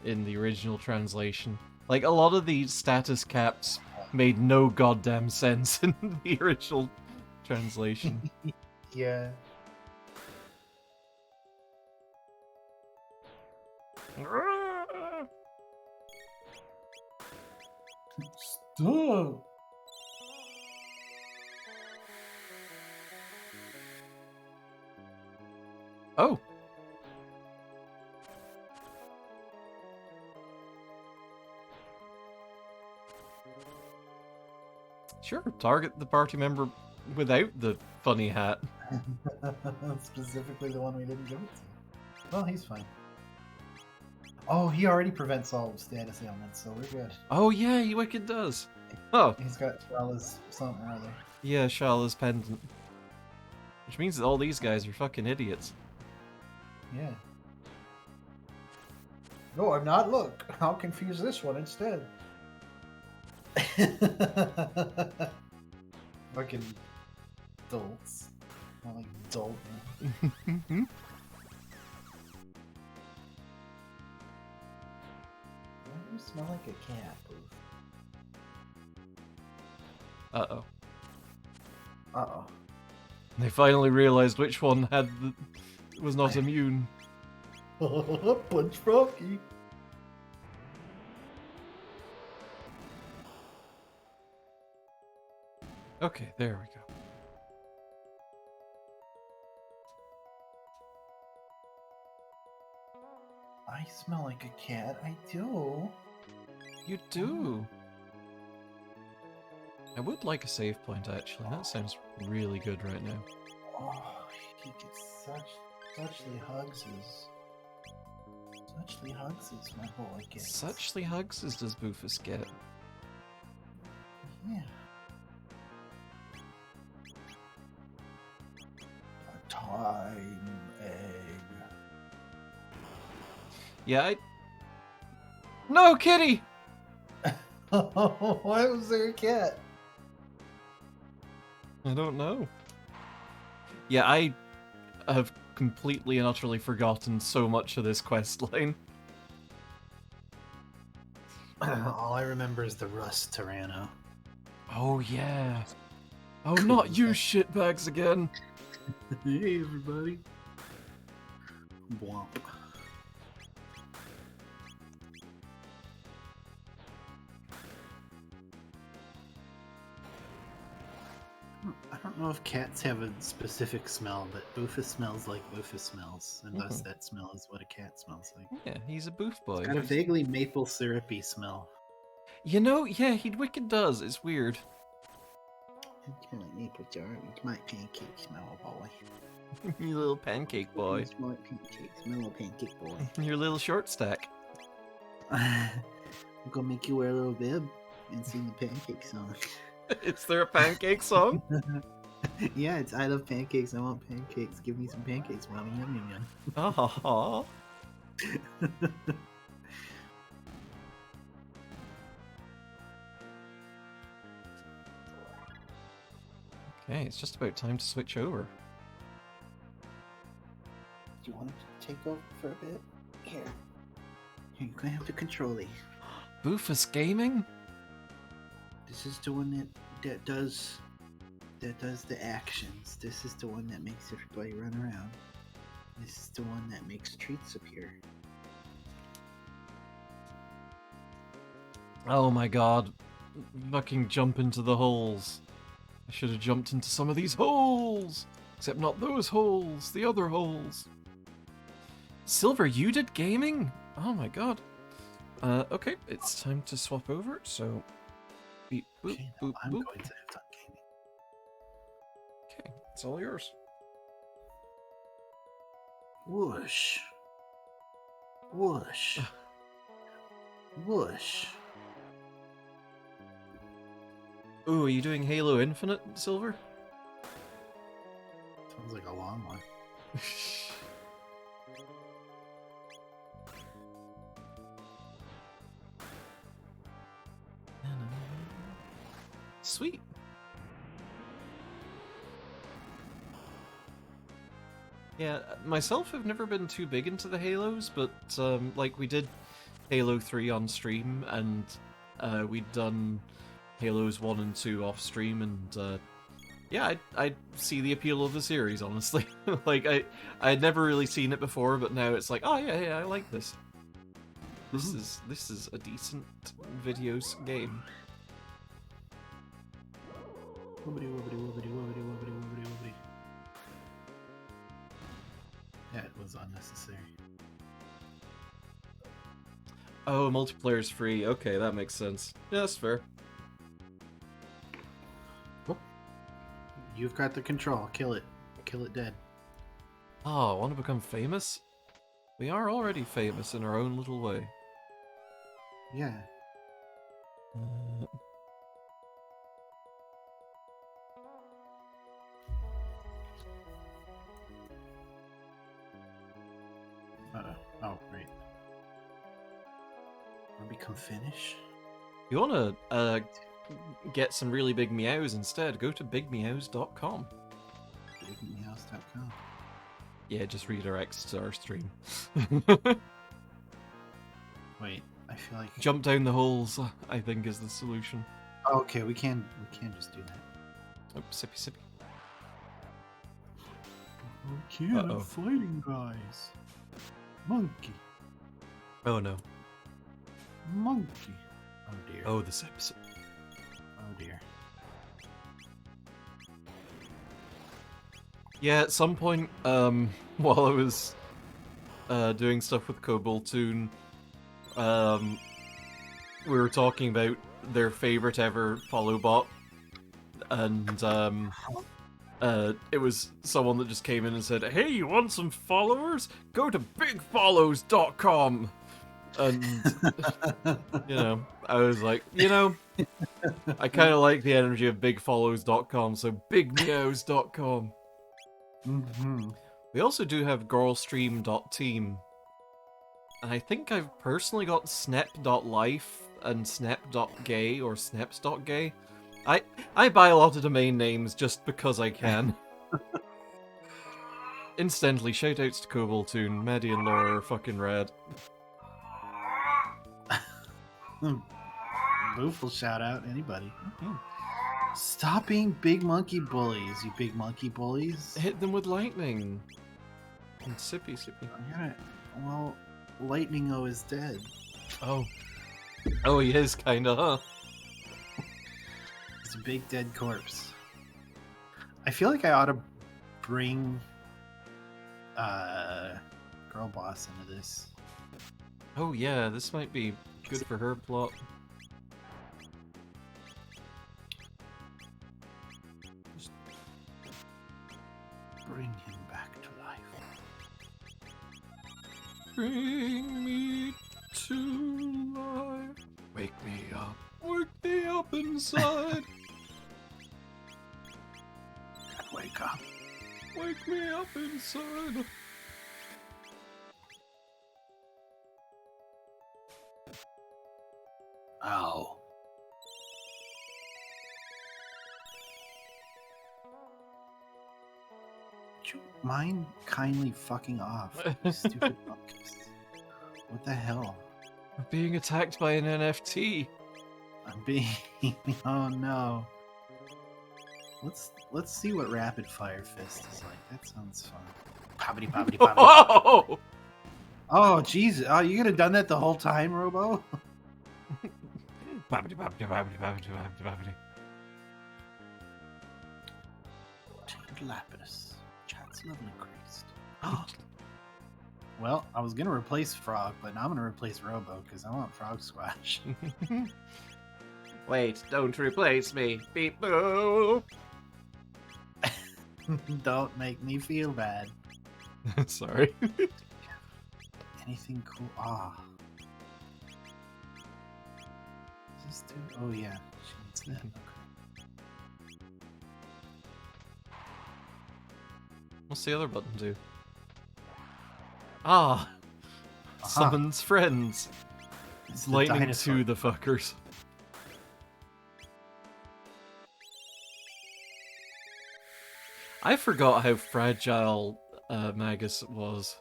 in the original translation. Like, a lot of these status caps made no goddamn sense in the original translation. Yeah. Stop. Oh. Sure, target the party member without the funny hat. Specifically the one we didn't give it to. Well, he's fine. Oh, he already prevents all status ailments, so we're good. Oh yeah, he wicked does. Oh, He's got Shala's something or other. yeah, Shala's pendant. Which means that all these guys are fucking idiots. Yeah. No, I'm not. Look, I'll confuse this one instead. Fucking dolts. Not like dolt. Man. Why do you smell like a cat, Boof? Uh-oh. Uh-oh. They finally realized which one was not immune. Punch Froggy. Okay, there we go. I smell like a cat. I do. You do. I would like a save point, actually. That sounds really good right now. Oh, he gets suchly hugses. Suchly hugses, my boy gets. Suchly hugs as does Boofus get. Yeah. A time egg. Yeah, No, kitty! Why was there a cat? I don't know. Yeah, I have completely and utterly forgotten so much of this quest line. All I remember is the Rust Tyranno. Oh, yeah. Oh, not you shitbags again. Hey, everybody. Bwomp. I don't know if cats have a specific smell, but Boofus smells like Boofus smells, and thus that smell is what a cat smells like. Yeah, he's a boof boy. It's got a vaguely maple syrupy smell. You know, yeah, he wicked does. It's weird. It's kind of like maple syrup. It's my pancake smell, boy. You little pancake boy. It's my pancake smell, pancake boy. Your little short stack. I'm gonna make you wear a little bib and sing the pancake song. Is there a pancake song? Yeah, it's I love pancakes. I want pancakes. Give me some pancakes, mommy. Yum yum yum. Oh. Okay, it's just about time to switch over. Do you want to take over for a bit? Here. You're gonna have to control it. Boofus Gaming? This is the one that does the actions. This is the one that makes everybody run around. This is the one that makes treats appear. Oh my god. Fucking jump into the holes. I should have jumped into some of these holes! Except not those holes, the other holes. Silver, you did gaming? Oh my god. Okay, it's time to swap over, so... Beep, boop, Okay, boop, I'm boop. going to have done gaming. Okay, it's all yours. Whoosh. Whoosh. Whoosh. Ooh, are you doing Halo Infinite, Silver? Sounds like a long one. Sweet. Yeah, myself, I've never been too big into the Halos, but like we did Halo 3 on stream, and we'd done Halos 1 and 2 off stream, and yeah, I see the appeal of the series, honestly. Like, I had never really seen it before, but now it's like, oh yeah, I like this. This is a decent videos game. Woobity woobity woobity woobity woobity woobity woobity. That was unnecessary. Oh, multiplayer's free. Okay, that makes sense. Yeah, that's fair. You've got the control. Kill it. Kill it dead. Oh, want to become famous? We are already famous in our own little way. Yeah. Oh, right. Want to become Finnish? You want to get some really big meows instead? Go to bigmeows.com. BigMeows.com. Yeah, it just redirects to our stream. Wait, I feel like. Jump down the holes, I think, is the solution. Oh, okay, we can just do that. Oh, sippy sippy. Okay, Uh-oh. I'm fighting guys. Monkey. Oh no. Monkey. Oh dear. Oh, this episode. Oh dear. Yeah, at some point, while I was doing stuff with Koboltoon, we were talking about their favorite ever follow bot, and it was someone that just came in and said, "Hey, you want some followers? Go to bigfollows.com." And you know, I was like, I kind of like the energy of bigfollows.com, so bigmeows.com. Mm-hmm. We also do have girlstream.team, and I think I've personally got snep.life and snep.gay or sneps.gay. I buy a lot of domain names just because I can. Incidentally, shoutouts to Koboltoon, Maddie and Laura are fucking rad. Boof will shout out anybody. Stop being big monkey bullies, you big monkey bullies. Hit them with lightning. And sippy. Well, Lightning-O is dead. Oh, he is kinda, huh? It's a big dead corpse. I feel like I ought to bring Girl Boss into this. Oh yeah, this might be good for her plot. Just bring him back to life. Bring me to life. Wake me up. Wake me up inside. Wake up. Wake me up inside. Ow. Would you mind kindly fucking off, you stupid monkeys? What the hell? We're being attacked by an NFT. I'm being. Oh no. Let's see what Rapid Fire Fist is like. That sounds fun. Poppity poppity poppity. Oh! Oh Jesus! Oh, you could have done that the whole time, Robo. Boppity, boppity, boppity, boppity, boppity, boppity. Chained Lapis. Chat's lovely creased. Well, I was gonna replace Frog, but now I'm gonna replace Robo because I want Frog Squash. Wait, don't replace me. Beep boo. Don't make me feel bad. Sorry. Anything cool? Ah. Does this do? Oh yeah, she needs that. Okay. What's the other button do? Ah! Aha. Summons friends. It's the Lightning dinosaur. to the fuckers. I forgot how fragile Magus was.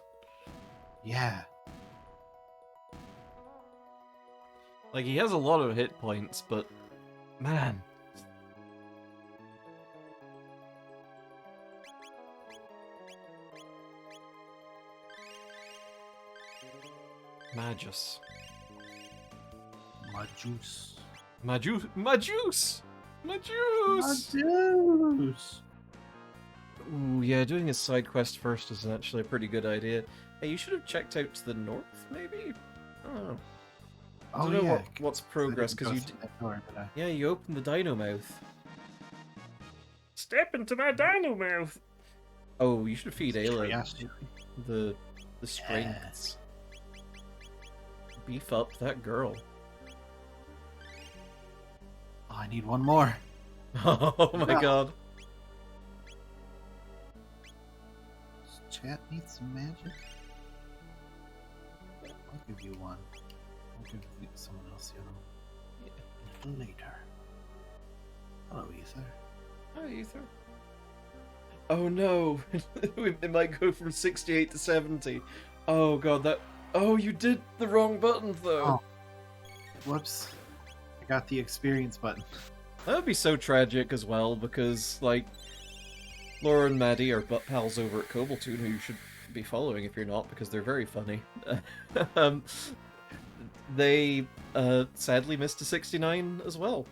Yeah. Like, he has a lot of hit points, but man. Magus. Majus. Magus! Majus. Ooh, yeah, doing a side quest first is actually a pretty good idea. Hey, you should have checked out to the north, maybe? Oh. I Oh don't know yeah. what's progress, because you... Yeah, you opened the dino mouth. Step into my dino mouth. Oh, you should feed Ayla Yes. the strengths. Beef up that girl. Oh, I need one more. Oh my god. Does chat needs some magic. give you one. I'll give someone else the other one. Later. Hello, Ether. Hi, Ether. Oh no, it might go from 68 to 70. Oh god, that... Oh, you did the wrong button, though. Oh. Whoops. I got the experience button. That would be so tragic as well, because, like, Laura and Maddie are butt pals over at Cobletoon, who you should be following if you're not, because they're very funny. They sadly missed a 69 as well.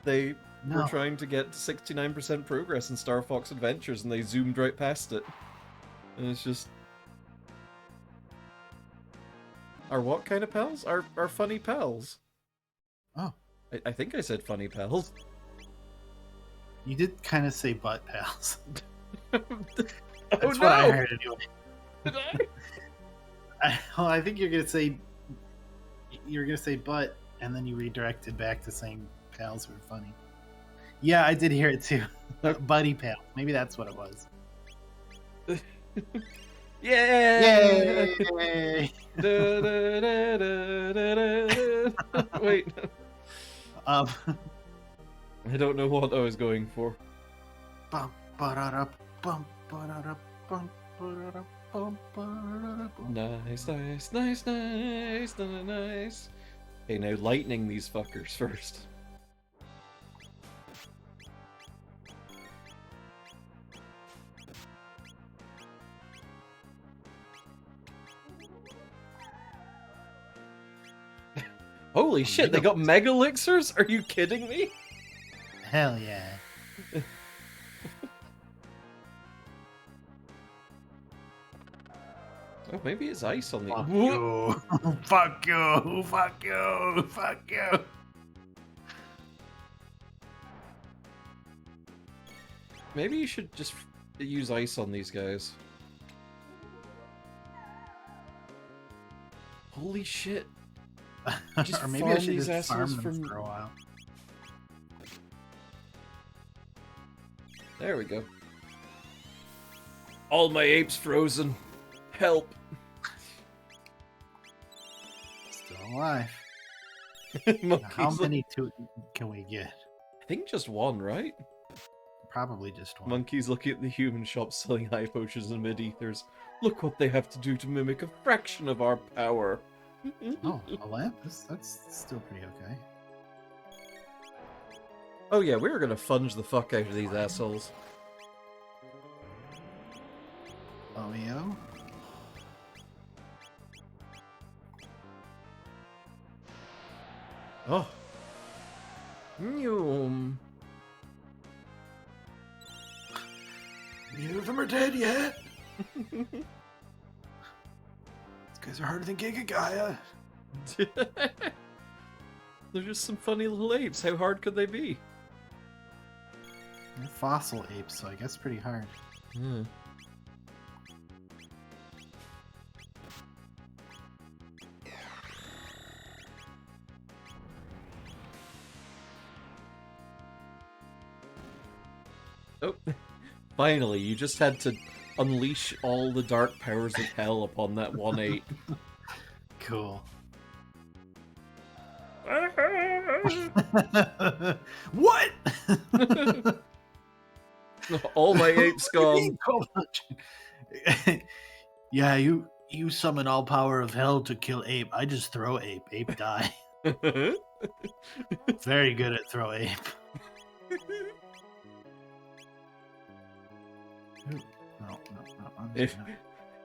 They were trying to get to 69% progress in Star Fox Adventures, and they zoomed right past it. And it's just... Our what kind of pals? Our funny pals. Oh. I think I said funny pals. You did kind of say butt pals. Oh, That's no! what I heard anyway. Did I? I think you're gonna say butt, and then you redirected back to saying pals were funny. Yeah, I did hear it too. Buddy pal. Maybe that's what it was. Yay! Yay! Da, da, da, da, da, da. Wait. I don't know what I was going for. Bum, ba-da-da, bum, ba-da-da, bum, ba-da-da, bum, ba-da-da, bum. Nice, nice, nice, nice, nice, nice. Okay, now lightning these fuckers first. Holy shit, they got mega elixirs? Are you kidding me? Hell yeah. Oh, maybe it's ice on the... Fuck you. Fuck you. Fuck you. Fuck you. Maybe you should just use ice on these guys. Holy shit. Just Or maybe farm I should these just farm assholes them from... for a while. There we go. All my apes frozen. Help. Still alive. Monkeys How many can we get? I think just one, right? Probably just one. Monkeys looking at the human shop selling high potions and mid-ethers. Look what they have to do to mimic a fraction of our power. Oh, a lamp? That's still pretty okay. Oh yeah, we were gonna funge the fuck out of these assholes. Oh, yo. Oh. Nyum. Neither of them are dead yet. These guys are harder than Giga Gaia. They're just some funny little apes. How hard could they be? They're fossil apes, so I guess pretty hard. Hmm. Oh, finally, you just had to unleash all the dark powers of hell upon that one ape. Cool. Ah! What? All my apes gone. Yeah, you summon all power of hell to kill ape. I just throw ape. Ape die. Very good at throw ape. No.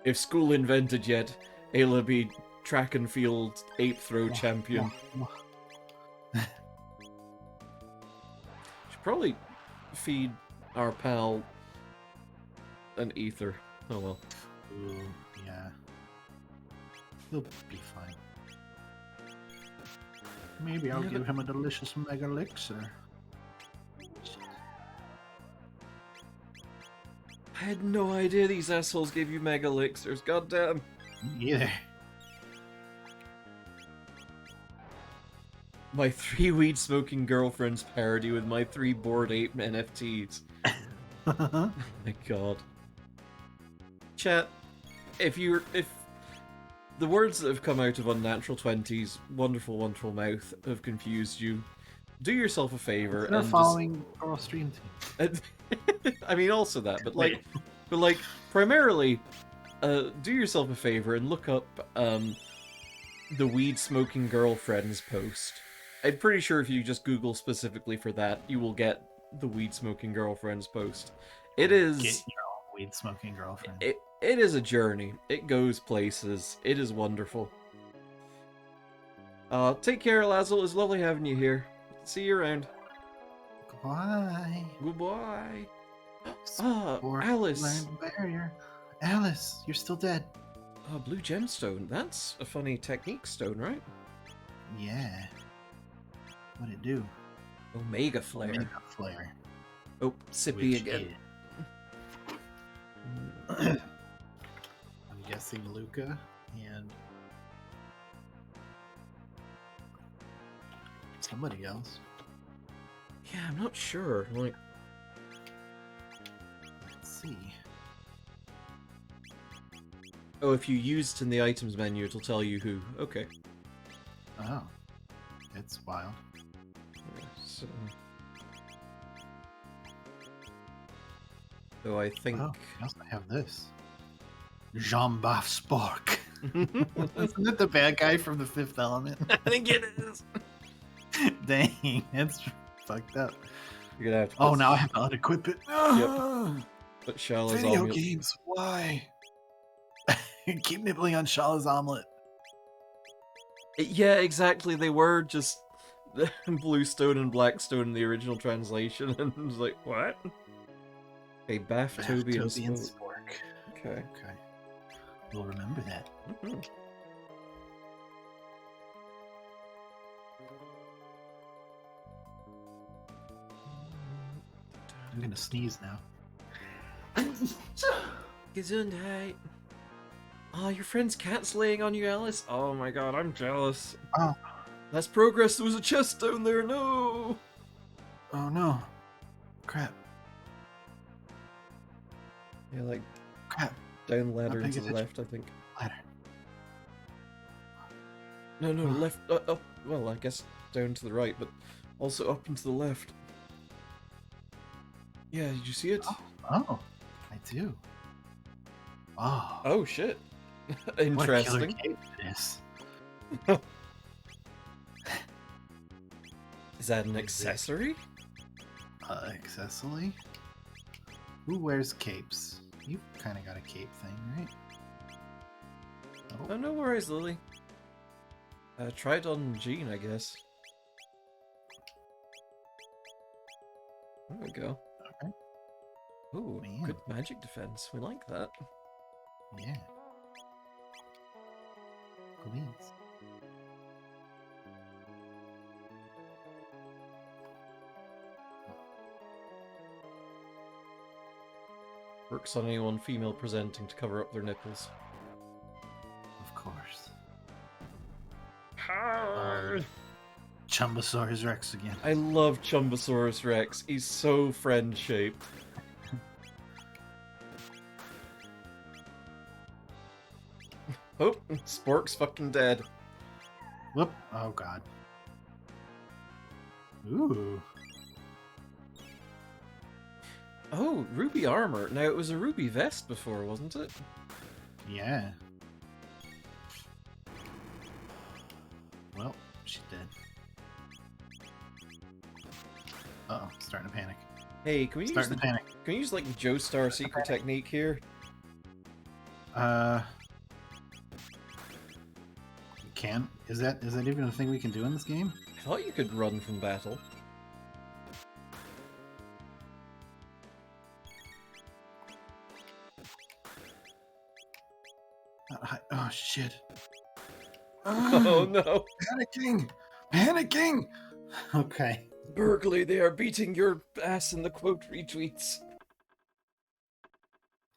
If school invented yet, Ayla be track and field ape throw champion. Should probably feed our pal an ether. Oh well. Ooh, yeah. He'll be fine. Maybe I'll give him a delicious mega elixir. I had no idea these assholes gave you mega elixirs. Goddamn. Either. My 3 weed smoking girlfriends parody with my 3 bored ape NFTs. My god. Chat, if the the words that have come out of Unnatural 20's wonderful, wonderful mouth have confused you. Do yourself a favor They're and following Coral Stream Team. just... I mean, also that, but like, primarily, do yourself a favor and look up the weed smoking girlfriend's post. I'm pretty sure if you just Google specifically for that, you will get the weed smoking girlfriend's post. It is Get your own weed smoking girlfriend. it is a journey. It goes places. It is wonderful. Take care, Lazzle. It's lovely having you here. See you around. Goodbye. Goodbye. Sport Alice. land barrier. Alice, you're still dead. Blue gemstone. That's a funny technique stone, right? Yeah. What'd it do? Omega flare. Omega flare. Oh, sippy Which again. is- I'm guessing Luca and somebody else. Yeah, I'm not sure. Like, Let's see. oh, if you used in the items menu, it'll tell you who. Okay. Oh, it's wild. So, so I think. Oh, I also have this. Jean-Baph Spark. Isn't it the bad guy from The Fifth Element? I think it is. Dang, that's fucked up. You're gonna have to. Oh, put- now I have to unequip it. Put Shallows Video on. games, why? Keep nibbling on Shala's omelet. Yeah, exactly. They were just Bluestone and Blackstone in the original translation, and it was like, what? Okay, Bath, Toby, and Toby and Spook. Spork. Okay. Okay. We'll remember that. Mhm. I'm gonna sneeze now. Gesundheit. Oh, your friend's cat's laying on you, Alice. Oh my god, I'm jealous. Oh. That's progress. There was a chest down there. No. Oh no. Crap. Yeah, like Crap. down ladder Not and to paying the left, I think. Ladder. No, left. Up. Well, I guess down to the right, but also up and to the left. Yeah, did you see it? Oh, I do. Oh. Oh shit. What a killer Interesting. cape it is. Is that an accessory? Accessory? Who wears capes? You've kind of got a cape thing, right? Oh, no worries, Lily. Try it on Jean, I guess. There we go. Okay. Ooh, Man. good magic defense. We like that. Yeah. Cool beans. Works on anyone female presenting to cover up their nipples. Of course. Hi. Chumbosaurus Rex again. I love Chumbosaurus Rex. He's so friend-shaped. Oh, Spork's fucking dead. Whoop. Oh god. Ooh. Oh, ruby armor. Now, it was a ruby vest before, wasn't it? Yeah. Well, she's dead. Uh-oh, starting to panic. Hey, can we use Starting the, to panic. can we use like the Joestar secret technique here? You can? Is that even a thing we can do in this game? I thought you could run from battle. Oh shit. Oh no. Panicking! Panicking! Okay. Burgley, they are beating your ass in the quote retweets.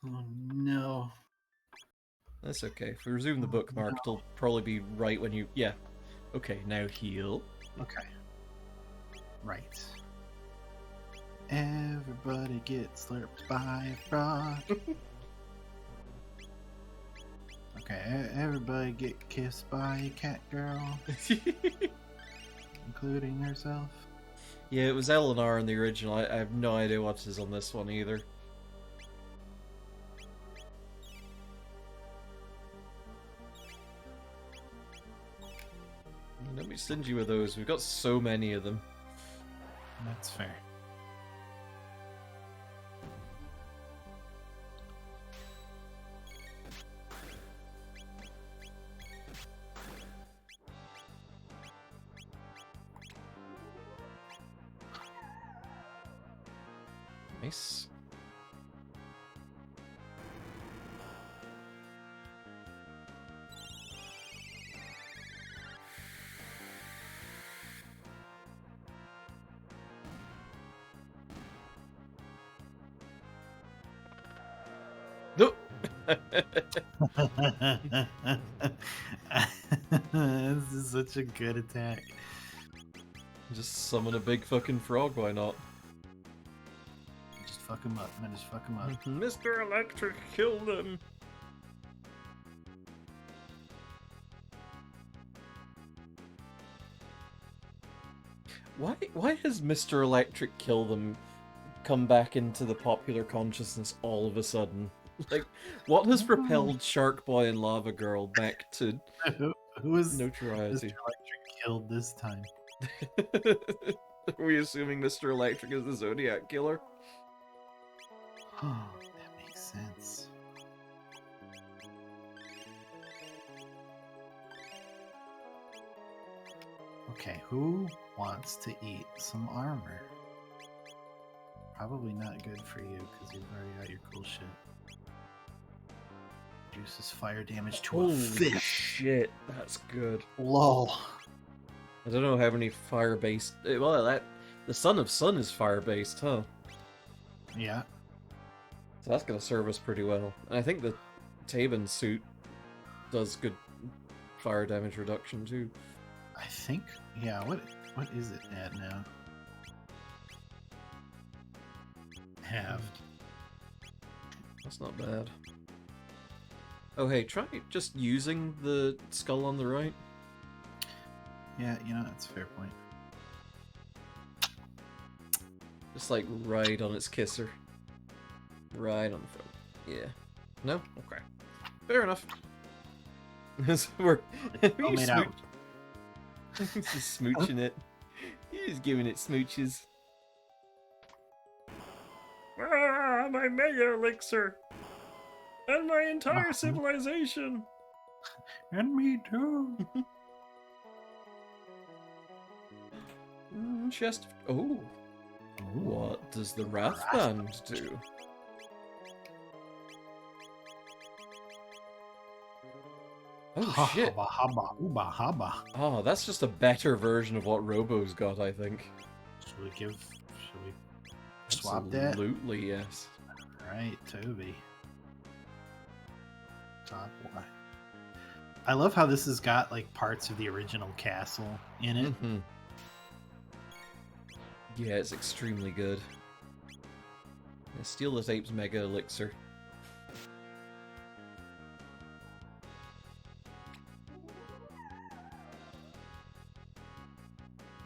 Oh no. That's okay. If we resume the bookmark, it'll probably be right when you... Yeah. Okay, now heal. Okay. Right. Everybody gets slurped by a frog. Okay. Okay, everybody get kissed by a cat girl, including herself. Yeah, it was Eleanor in the original. I have no idea what is on this one either. Don't be stingy with those. We've got so many of them. That's fair. Nice. No. This is such a good attack. Just summon a big fucking frog, why not? Just fuck him up, man. Just fuck him up. Mr. Electric killed them. Why has Mr. Electric Kill Them come back into the popular consciousness all of a sudden? Like, what has propelled Shark Boy and Lava Girl back to Who is Mr. notoriety? Electric killed this time? Are we assuming Mr. Electric is the Zodiac Killer? That makes sense. Okay, who wants to eat some armor? Probably not good for you because you've already got your cool shit. Reduces fire damage to a Holy fifth. shit, that's good. Lol. I don't know how many fire-based... Well, the Son of Sun is fire-based, huh? Yeah. So that's gonna serve us pretty well. And I think the Taban suit does good fire damage reduction, too. I think. Yeah. What is it at now? Halved. That's not bad. Oh hey, try just using the skull on the right. Yeah, you know, that's a fair point. Just like right on its kisser. Right on the front. Yeah. No? Okay. Fair enough. We're All made out. He's just smooching it. He's giving it smooches. Ah, my mega elixir! And my entire civilization! And me too. Chest. Oh. What does the Wrath Band do? Oh shit. Haba haba uba haba. Oh, that's just a better version of what Robo's got, I think. Should we swap that? Absolutely, yes. Alright, Toby. Top one. I love how this has got like parts of the original castle in it. Mhm. Yeah, it's extremely good. Yeah, Steal this Ape's Mega Elixir.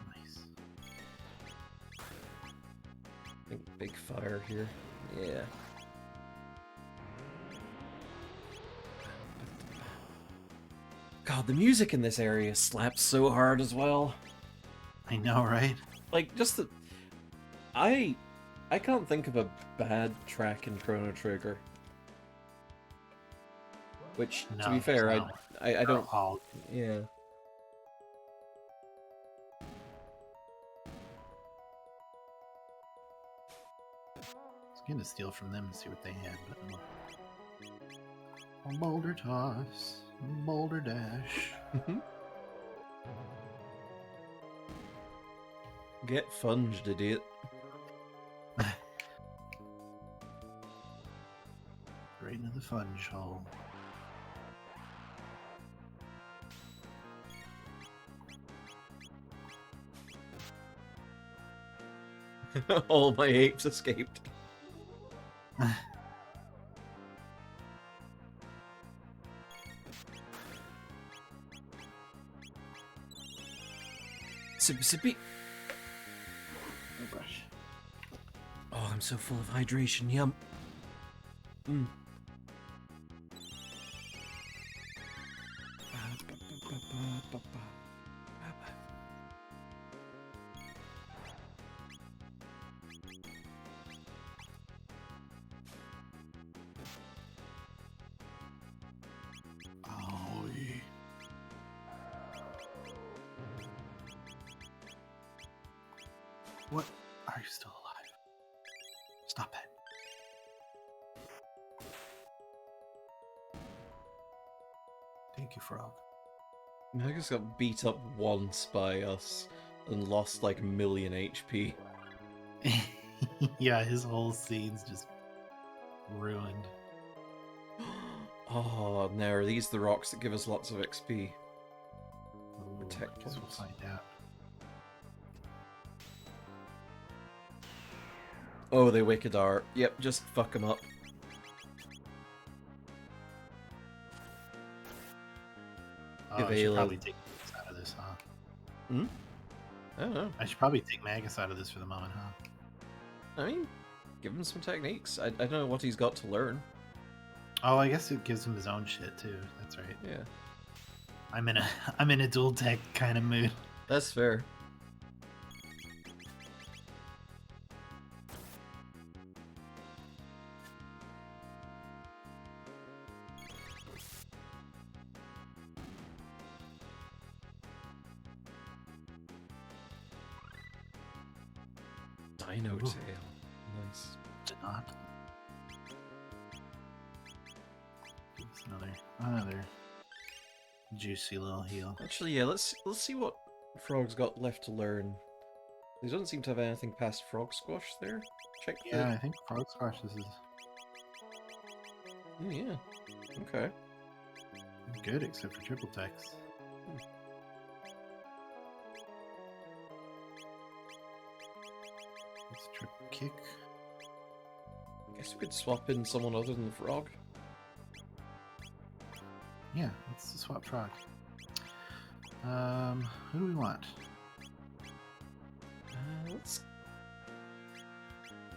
Nice. I think big fire here. Yeah. God, the music in this area slaps so hard as well. I know, right? Like, just the... I can't think of a bad track in Chrono Trigger. Which, to be fair, I don't... All Yeah. I was gonna steal from them and see what they had, but a boulder toss, boulder dash. Get funged, idiot. Right into the fudge hole. All my apes escaped. Sippy sippy. Oh gosh. Oh, I'm so full of hydration. Yum. Mm. Oh, yeah. What? Are you still alive? Stop it. Thank you, Frog. Magus got beat up once by us and lost like a million HP. Yeah, his whole scene's just ruined. Oh, now are these the rocks that give us lots of XP? Ooh, Tech I guess we'll points. find out. Oh, they wicked are. Yep, just fuck them up. Oh, I Avail should of- probably take Magus out of this, huh? I don't know. I should probably take Magus out of this for the moment, huh? I mean, give him some techniques. I don't know what he's got to learn. Oh, I guess it gives him his own shit too. That's right. Yeah, I'm in a dual tech kind of mood. that's fair. Dino Ooh. tail. Nice. Did not. Give us another juicy little heal. Actually, yeah, let's see what Frog's got left to learn. He doesn't seem to have anything past Frog Squash there. Check the... Yeah, I think Frog Squash is Yeah. Okay. good except for triple techs. Let's triple kick. Guess we could swap in someone other than the Frog. Yeah, let's swap Frog. Who do we want?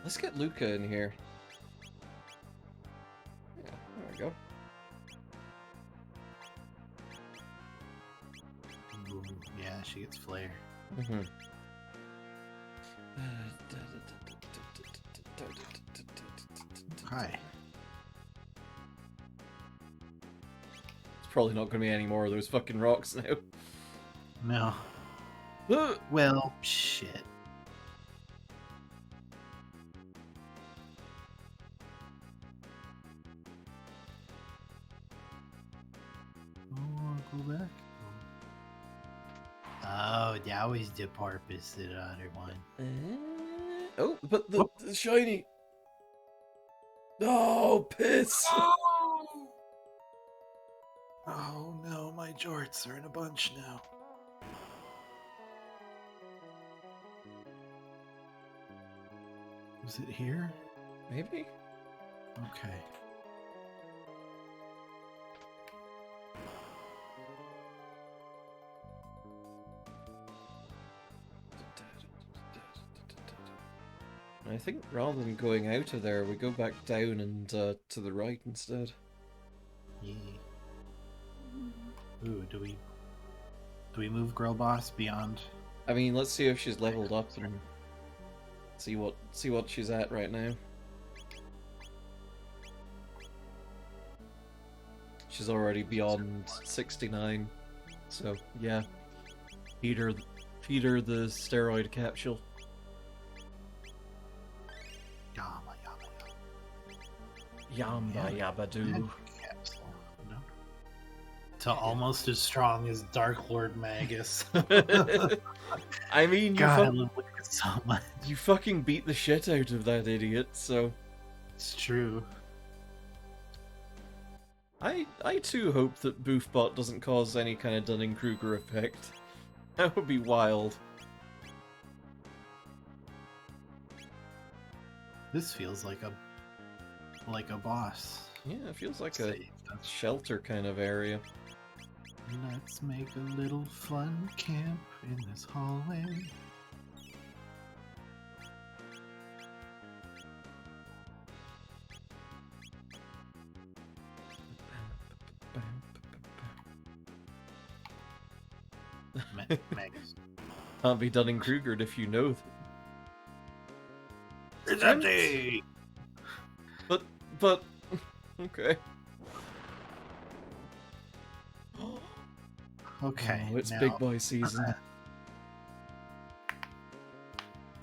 Let's get Luca in here. Yeah, there we go. Ooh, yeah, she gets flare. Mm-hmm. Hi. It's probably not going to be any more of those fucking rocks now. No. Ah! Well, shit. Oh, go back. Oh, that was the purpose of the other one. Oh, but the shiny. Oh, piss! Oh no, my jorts are in a bunch now. Was it here? Maybe? Okay. I think rather than going out of there, we go back down and to the right instead. Yeah. Ooh, do we move Girl Boss beyond? I mean, let's see if she's leveled up and see what she's at right now. She's already beyond 69, so yeah. Feed her the steroid capsule. Yama yama Yamba Yeah. yabba doo. yama. Capsule. No. To almost as strong as Dark Lord Magus. I mean, God, I love Lucas so much. you fucking beat the shit out of that idiot, so It's true. I too hope that Boofbot doesn't cause any kind of Dunning-Kruger effect. That would be wild. This feels like a boss. Yeah, it feels like a Save. shelter kind of area. Let's make a little fun camp in this hallway. Magus. Can't be Dunning-Krugered if you know. It's empty. But okay. Okay. Oh, it's now, big boy season.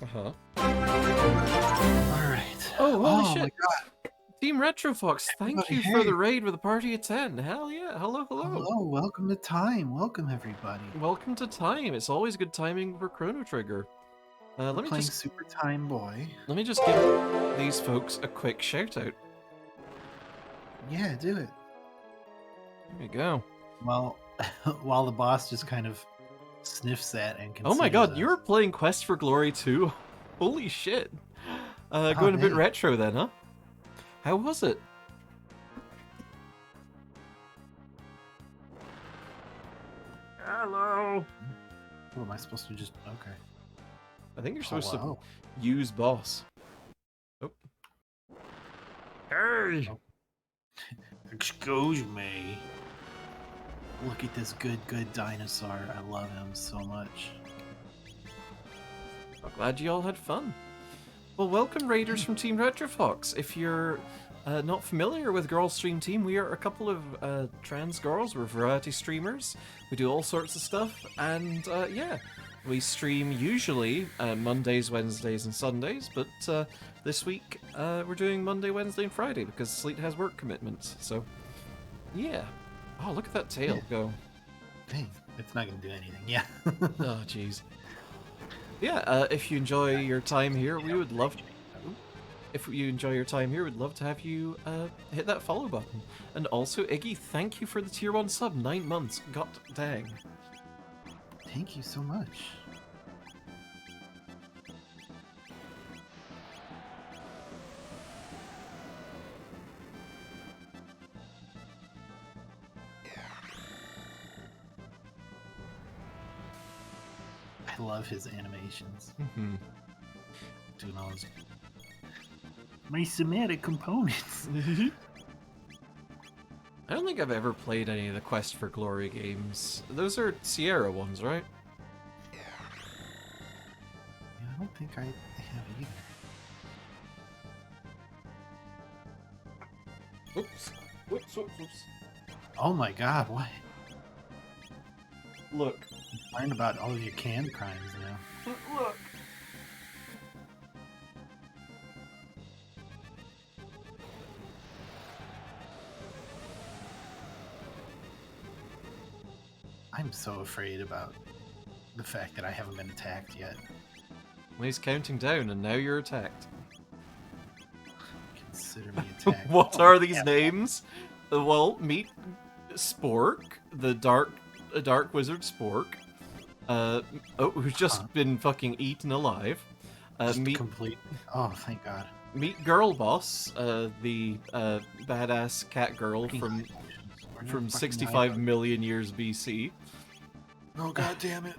Uh-huh. Alright. Oh, holy my shit. Team Retrofox, thank Everybody, you for hey. the raid with a party of 10. Hell yeah. Hello, hello. Hello, welcome to Time. Welcome, everybody. Welcome to Time. It's always good timing for Chrono Trigger. We're playing Super Time Boy. Let me just give these folks a quick shout out. Yeah, do it. There we go. Well, while the boss just kind of sniffs at and Oh my considers god, us. you were playing Quest for Glory too? Holy shit. Going a bit man. retro then, huh? How was it? Hello. Oh, am I supposed to just... Okay. I think you're supposed Hello. to use boss. Oh. Hey. Excuse me. Look at this good dinosaur. I love him so much. I'm glad you all had fun. Well, welcome Raiders from Team Retrofox. If you're not familiar with Girl Stream Team, we are a couple of trans girls. We're variety streamers. We do all sorts of stuff, and yeah, we stream usually Mondays, Wednesdays, and Sundays, but this week we're doing Monday, Wednesday, and Friday because Sleet has work commitments. So, yeah. Oh, look at that tail go. Dang, it's not going to do anything. Yeah. Oh, jeez. Yeah, if you enjoy your time here, we would love... If you enjoy your time here, we'd love to have you hit that follow button. And also, Iggy, thank you for the tier 1 sub. 9 months. God dang. Thank you so much. I love his animations. Mhm. Doing all his... My somatic components. I don't think I've ever played any of the Quest for Glory games. Those are Sierra ones, right? Yeah, I don't think I have either. Oops. Whoops, whoops, whoops. Oh my god, what? Look. Learn about all of your canned crimes now. Look. I'm so afraid about the fact that I haven't been attacked yet. Well, he's counting down, and now you're attacked. Consider me attacked. What Oh, are these yeah. names? Well, meet Spork, the dark wizard Spork. Who's just been fucking eaten alive. Just Meet complete. Oh, thank God. Meet Girl Boss, the badass cat girl from We're not fucking 65 live. million years BC. Oh God damn it!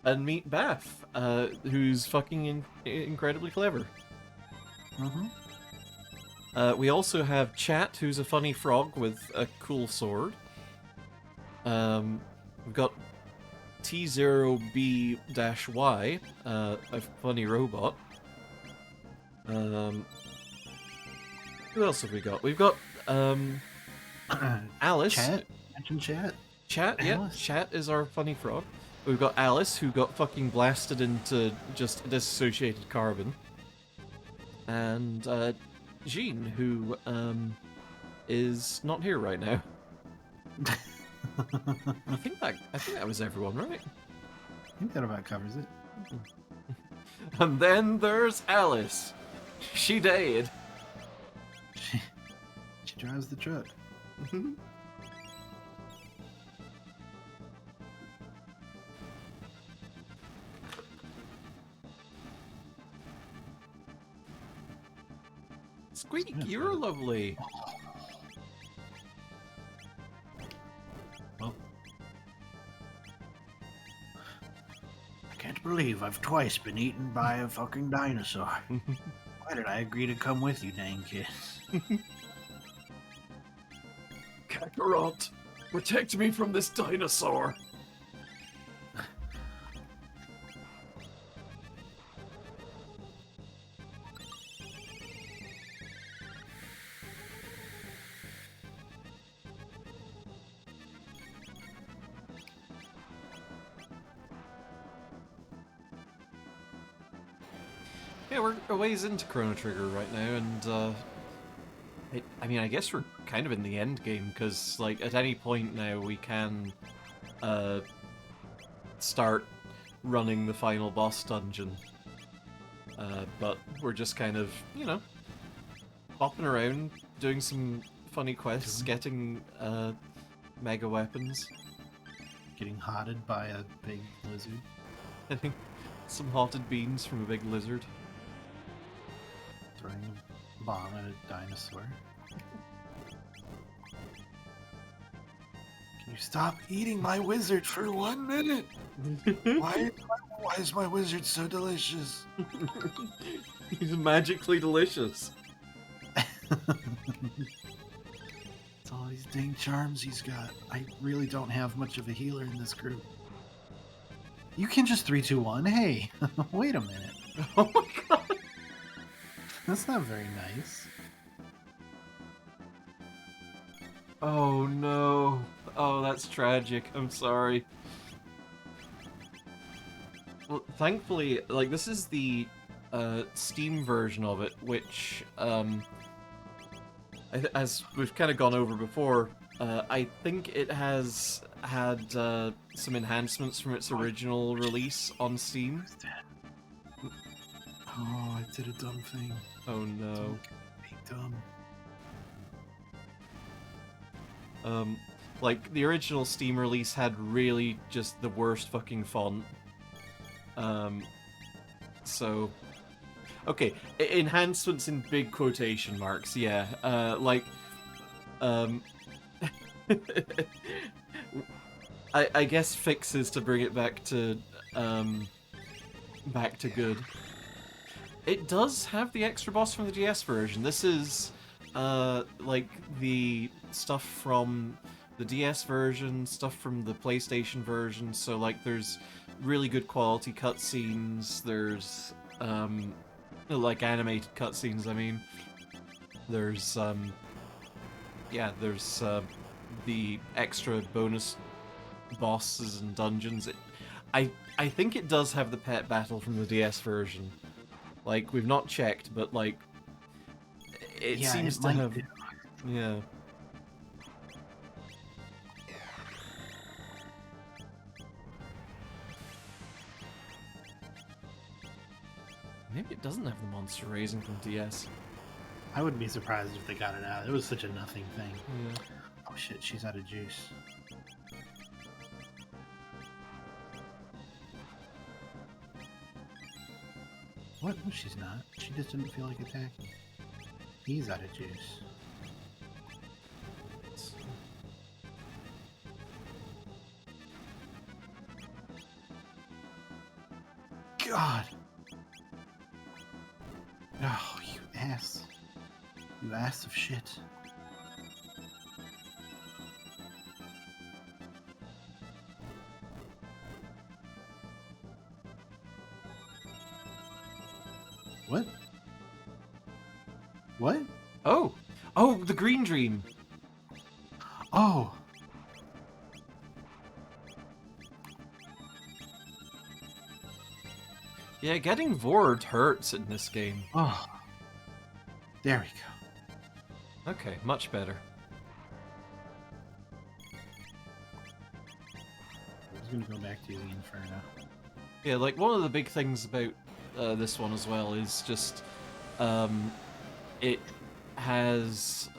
And meet Bath, who's fucking incredibly clever. Mm-hmm. We also have Chat, who's a funny frog with a cool sword. We've got T0B-Y, a funny robot. Who else have we got? We've got Alice. Chat. Mention chat. Chat, yeah. Alice. Chat is our funny frog. We've got Alice, who got fucking blasted into just disassociated carbon. And Jean, who is not here right now. I think that was everyone, right? I think that about covers it. And then there's Alice. She died. She drives the truck. Squeak, you're lovely. Well, can't believe I've twice been eaten by a fucking dinosaur. Why did I agree to come with you, dang kids? Kakarot, protect me from this dinosaur. Yeah, we're a ways into Chrono Trigger right now, and I mean, I guess we're kind of in the end game, because, like, at any point now we can start running the final boss dungeon. But we're just kind of, you know, bopping around, doing some funny quests, getting mega weapons, Getting hotted by a big lizard. getting some hotted beans from a big lizard. Throwing a bomb at a dinosaur. Can you stop eating my wizard for 1 minute? Why is my wizard so delicious? He's magically delicious. It's all these dang charms he's got. I really don't have much of a healer in this group. You can just 3, 2, 1. Hey, wait a minute. Oh my god. That's not very nice. Oh no. Oh, that's tragic. I'm sorry. Well, thankfully, like, this is the Steam version of it, which, as we've kind of gone over before, I think it has had some enhancements from its original release on Steam. Oh, I did a dumb thing. Oh no. Be dumb. Like, the original Steam release had really just the worst fucking font. So... Okay, enhancements in big quotation marks, yeah. I guess fixes to bring it back to good. It does have the extra boss from the DS version. This is, like, the stuff from the DS version, stuff from the PlayStation version, so, like, there's really good quality cutscenes, there's, like, animated cutscenes, I mean. There's, yeah, there's, the extra bonus bosses and dungeons. I think it does have the pet battle from the DS version. Like, we've not checked, but, like, it seems to have... Yeah. Maybe it doesn't have the monster raising from DS. I wouldn't be surprised if they got it out. It was such a nothing thing. Yeah. Oh shit, she's out of juice. What? No, she's not. She just didn't feel like attacking. He's out of juice. God! Oh, you ass. You ass of shit. What? What? Oh! Oh, the Green Dream! Oh! Yeah, getting Vord hurts in this game. Oh. There we go. Okay, much better. I was gonna go back to the Inferno. Yeah, like, one of the big things about this one as well is just, it has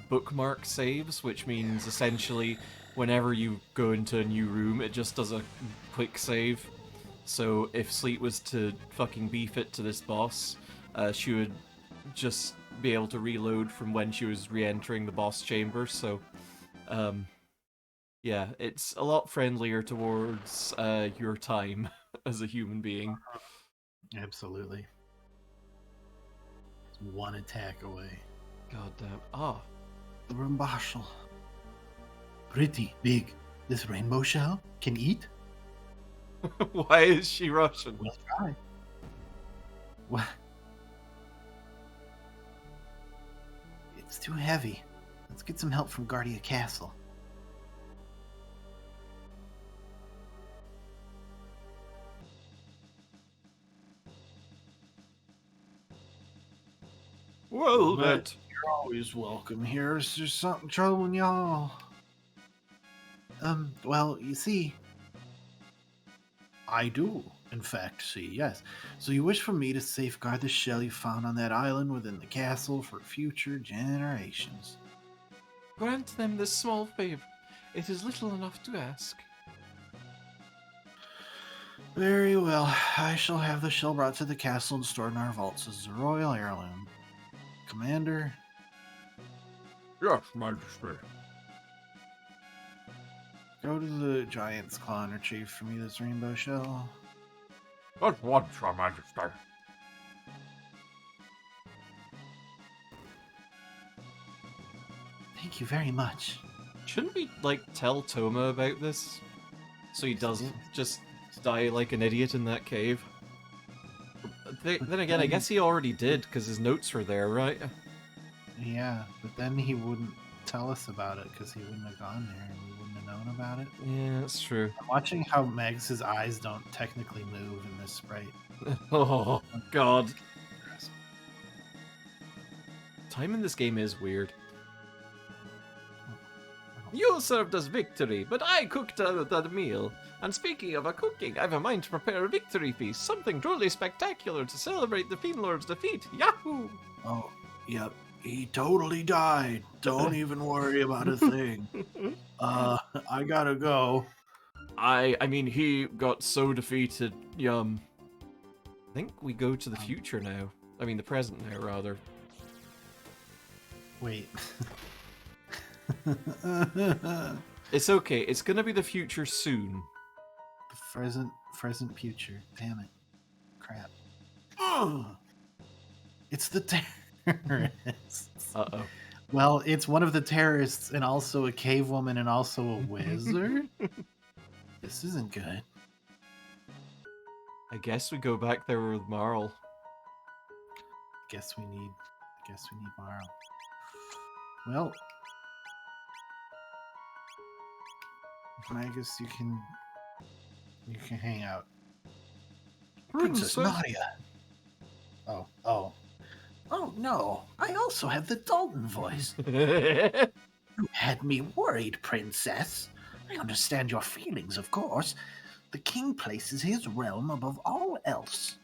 bookmark saves, which means essentially whenever you go into a new room, it just does a quick save. So if Sleet was to fucking beef it to this boss, she would just be able to reload from when she was re-entering the boss chamber, so yeah, it's a lot friendlier towards your time as a human being. Absolutely. It's one attack away. God damn. Ah. The Rumbashel. Pretty big. This rainbow shell can eat? Why is she Russian? We'll try. What? It's too heavy. Let's get some help from Guardia Castle. Well, But you're always welcome here. Is there something troubling y'all? Well, you see, I do, in fact, see, yes. So you wish for me to safeguard the shell you found on that island within the castle for future generations. grant them this small favor. It is little enough to ask. Very well. I shall have the shell brought to the castle and stored in our vaults as a royal heirloom. Commander, Yes, Majesty. go to the Giant's Claw and retrieve for me this rainbow shell. At once, Your Majesty. Thank you very much. Shouldn't we, like, tell Toma about this? So he doesn't just die like an idiot in that cave? Then again, I guess he already did, because his notes were there, right? Yeah, but then he wouldn't tell us about it because he wouldn't have gone there and we wouldn't have known about it. Yeah, that's true. I'm watching how Meg's eyes don't technically move in this sprite. Oh, God. Time in this game is weird. You served us victory, but I cooked that meal. And speaking of a cooking, I've a mind to prepare a victory feast, something truly spectacular to celebrate the Fiend Lord's defeat. Yahoo! Oh, yep. He totally died. Don't even worry about a thing. I gotta go. I mean, he got so defeated. I think we go to the future now. I mean, the present now, rather. Wait. It's okay. It's gonna be the future soon. Present future. Damn it. Crap. Ugh. It's the terrorists. Uh-oh. Well, it's one of the terrorists and also a cave woman and also a wizard. This isn't good. I guess we go back there with Marl. Guess we need Marl. Well, I guess you can hang out. Princess Nadia. Oh no, I also have the Dalton voice. You had me worried, Princess. I understand your feelings, of course. The king places his realm above all else.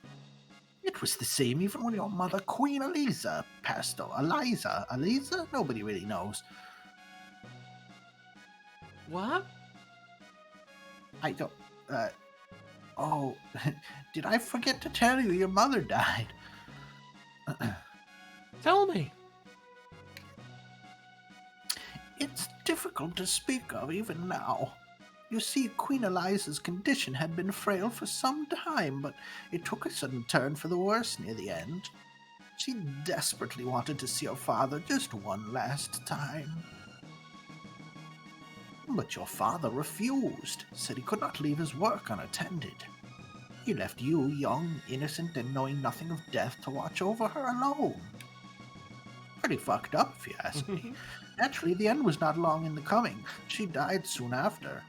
It was the same even when your mother, Queen Eliza, passed on. Eliza? Nobody really knows. What? I don't. Oh, did I forget to tell you your mother died? Tell me. It's difficult to speak of even now. You see, Queen Eliza's condition had been frail for some time, but it took a sudden turn for the worse near the end. She desperately wanted to see her father just one last time. But your father refused, said he could not leave his work unattended. He left you, young, innocent, and knowing nothing of death, to watch over her alone. Pretty fucked up, if you ask me. Actually, the end was not long in the coming. She died soon after.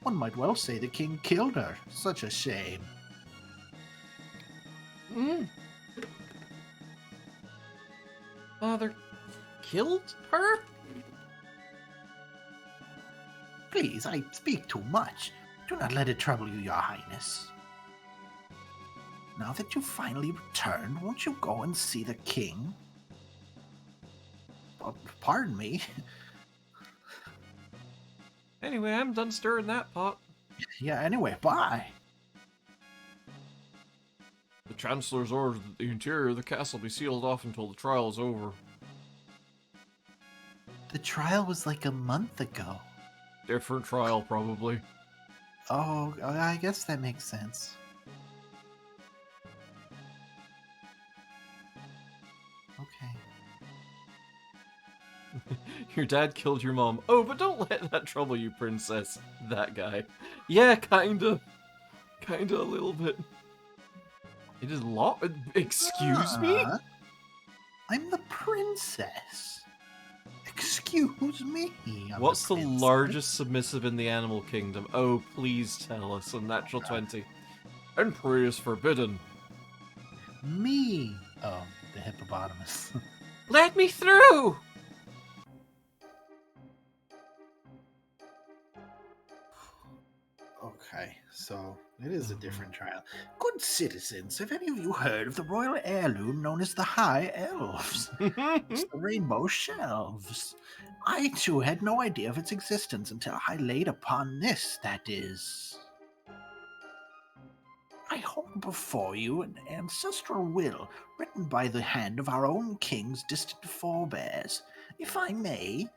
One might well say the king killed her. Such a shame. Father killed her? Please, I speak too much. Do not let it trouble you, your highness. Now that you've finally returned, won't you go and see the king? Pardon me. Anyway, I'm done stirring that pot. Yeah, anyway, bye. The Chancellor's ordered that the interior of the castle be sealed off until the trial is over. The trial was like a month ago. Different trial, probably. Oh, I guess that makes sense. Your dad killed your mom. Oh, but don't let that trouble you, princess. That guy. Yeah, kinda. Kinda a little bit. It is law. Excuse me? I'm the princess. Excuse me. I'm What's the princess. largest submissive in the animal kingdom? Oh, please tell us. A natural 20. Entry is forbidden. Me. Oh, the hippopotamus. Let me through! Okay, so it is a different trial. Good citizens, have any of you heard of the royal heirloom known as the High Elves? It's the rainbow shelves. I too had no idea of its existence until I laid upon this, that is. I hold before you an ancestral will written by the hand of our own king's distant forebears. If I may.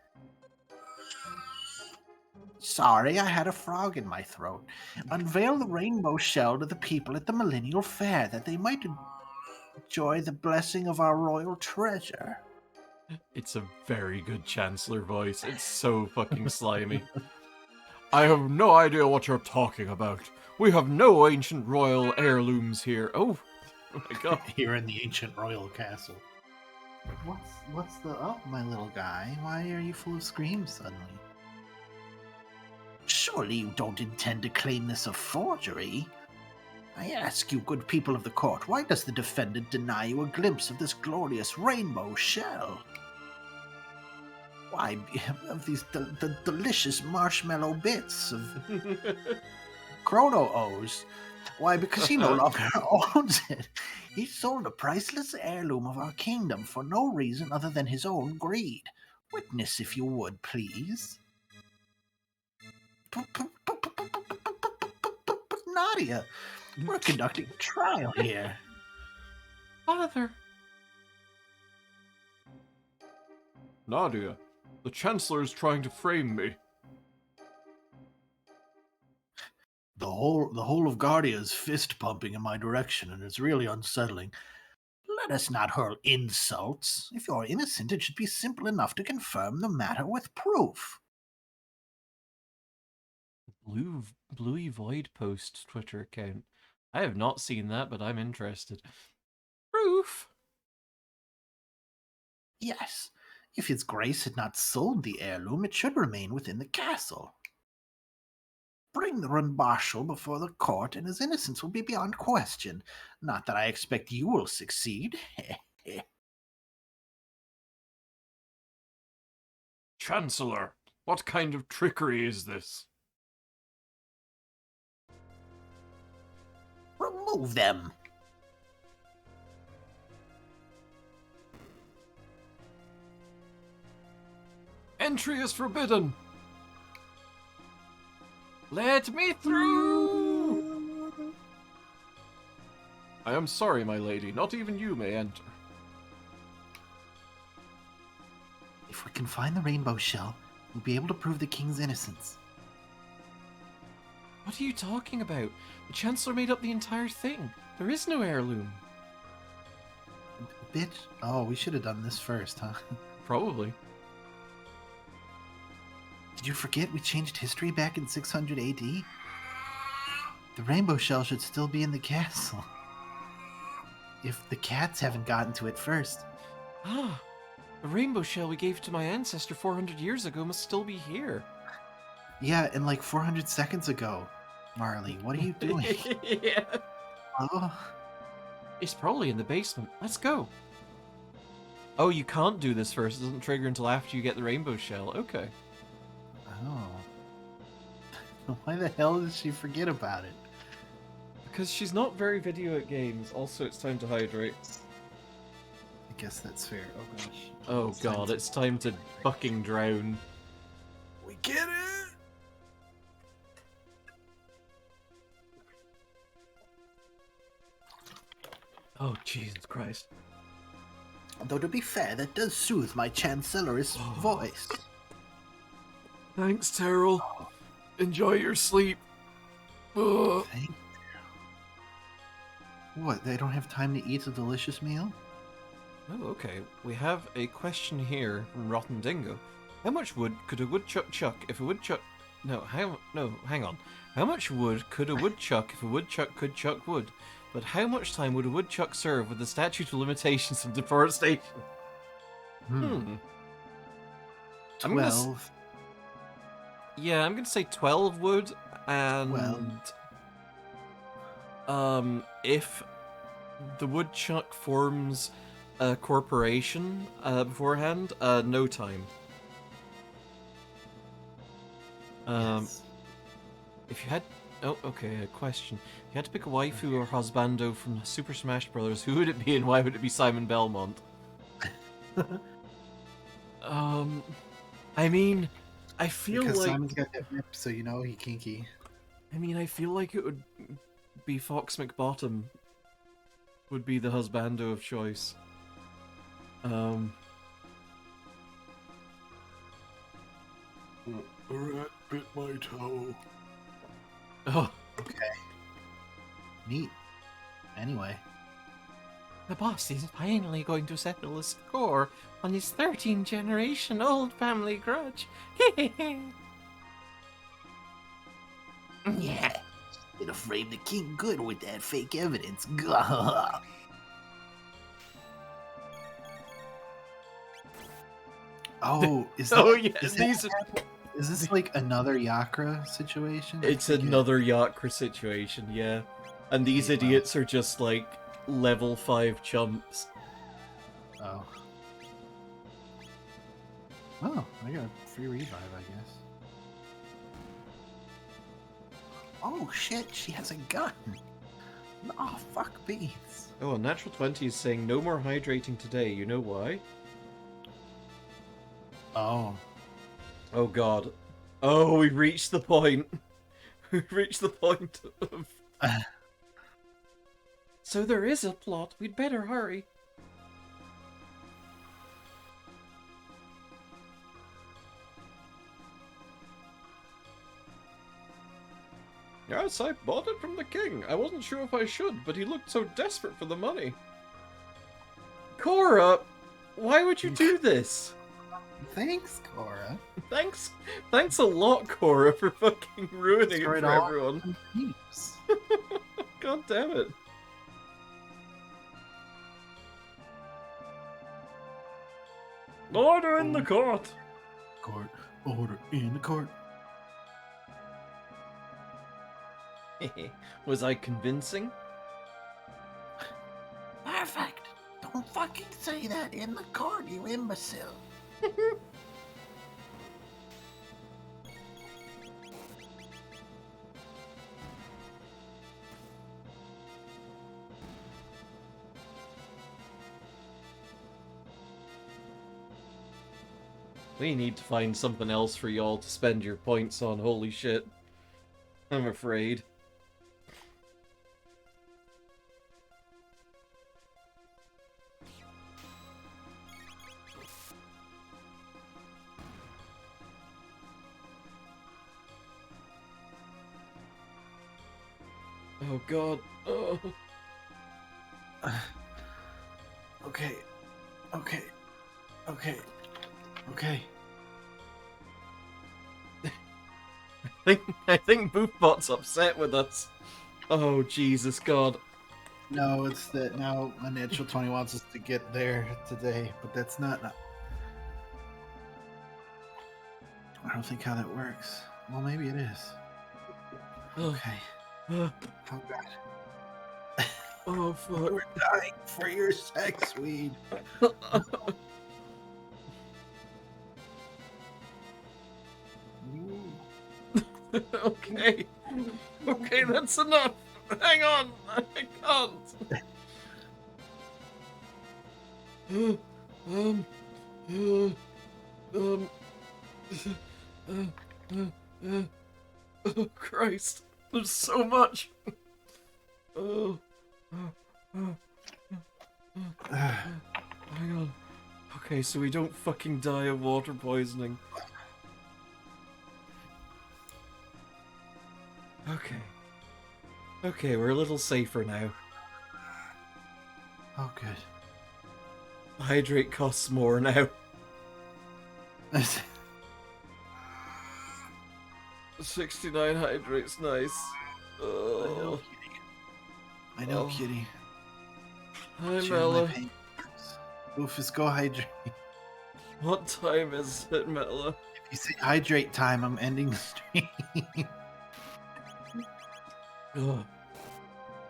Sorry, I had a frog in my throat. Unveil the rainbow shell to the people at the Millennial Fair that they might enjoy the blessing of our royal treasure. It's a very good Chancellor voice. It's so fucking slimy. I have no idea what you're talking about. We have no ancient royal heirlooms here. Oh my god. Here in the ancient royal castle. What's the up, my little guy? Why are you full of screams suddenly? Surely you don't intend to claim this a forgery? I ask you, good people of the court, why does the defendant deny you a glimpse of this glorious rainbow shell? Why, of these the delicious marshmallow bits of Chrono owes. Why, because he no longer owns it. He sold a priceless heirloom of our kingdom for no reason other than his own greed. Witness, if you would, please. But Nadia, we're conducting a trial here. Father. Nadia, the Chancellor is trying to frame me. The whole of Guardia is fist pumping in my direction, and it's really unsettling. Let us not hurl insults. If you're innocent, it should be simple enough to confirm the matter with proof. Bluey Void post Twitter account. I have not seen that, but I'm interested. Proof? Yes. If His Grace had not sold the heirloom, it should remain within the castle. Bring the Runbarshal before the court, and his innocence will be beyond question. Not that I expect you will succeed. Chancellor, what kind of trickery is this? Remove them. Entry is forbidden. Let me through! I am sorry, my lady. Not even you may enter. If we can find the rainbow shell, we'll be able to prove the king's innocence. What are you talking about? The Chancellor made up the entire thing. There is no heirloom. Bitch. Oh, we should have done this first, huh? Probably. Did you forget we changed history back in 600 AD? The rainbow shell should still be in the castle. If the cats haven't gotten to it first. Ah, the rainbow shell we gave to my ancestor 400 years ago must still be here. Yeah, and like 400 seconds ago. Marley, what are you doing? Yeah. Oh, It's probably in the basement. Let's go. Oh, you can't do this first. It doesn't trigger until after you get the rainbow shell. Okay. oh. Why the hell did she forget about it? Because she's not very video at games. Also, it's time to hydrate. I guess that's fair. Oh gosh. Oh It's time god, to- it's time to fucking drown. We get it! Oh, Jesus Christ. Though to be fair, that does soothe my chancelleur's voice. Thanks, Terrell. Enjoy your sleep. Ugh. Thank you. What, they don't have time to eat a delicious meal? Oh, okay. We have a question here from Rotten Dingo. How much wood could a woodchuck chuck if a woodchuck... No, hang on. How much wood could a woodchuck if a woodchuck could chuck wood? But how much time would a woodchuck serve with the statute of limitations of deforestation? I'm gonna 12. Yeah, I'm gonna say 12 wood, and if the woodchuck forms a corporation beforehand, no time. Yes. If you had... Oh, okay, a question. If you had to pick a waifu or husbando from Super Smash Bros., who would it be and why would it be Simon Belmont? I mean, I feel Because like... Simon's got that rip, so you know he kinky. I mean, I feel like it would be Fox McBottom would be the husbando of choice. A rat bit my toe. Oh, Okay. Neat. Anyway. the boss is finally going to settle a score on his 13-generation-old family grudge. Yeah. Gonna frame the king good with that fake evidence. Oh, is Oh, that, yeah, is these that, are... is this like another Yakra situation? I It's forget. another Yakra situation, yeah. And these Okay, well. idiots are just, like, level 5 chumps. Oh. Oh, I got a free revive, I guess. Oh shit, she has a gun. Oh, fuck bees. Oh, and Natural 20 is saying no more hydrating today. You know why? Oh. Oh god. Oh, we've reached the point. We've reached the point of... So there is a plot. We'd better hurry. Yes, I bought it from the king. I wasn't sure if I should, but he looked so desperate for the money. Cora, why would you do this? Thanks, Cora. Thanks a lot, Cora, for fucking ruining it Destroyed for all everyone. Peeps. God damn it. Order in the court. Court. Order in the court. Was I convincing? Perfect. Don't fucking say that in the court, you imbecile. We need to find something else for y'all to spend your points on, holy shit. I'm afraid. Oh god. Oh. Okay. Okay. Okay. Okay. I think Boofbot's upset with us. Oh Jesus God. No, it's that now a natural 20 wants us to get there today, but that's not. I don't think how that works. Well, maybe it is. Okay. Oh Oh god. fuck. We're dying for your sex weed. Okay. Okay, that's enough. Hang on. I can't. Oh Christ. There's so much. Oh. Hang on. Okay, so we don't fucking die of water poisoning. Okay. Okay, we're a little safer now. Oh, good. Hydrate costs more now. 69 hydrate's nice. Oh. I know, Oh. kitty. Hi, Share my Mela. pain. Rufus, go hydrate. What time is it, Mela? If you say hydrate time, I'm ending the stream. Oh.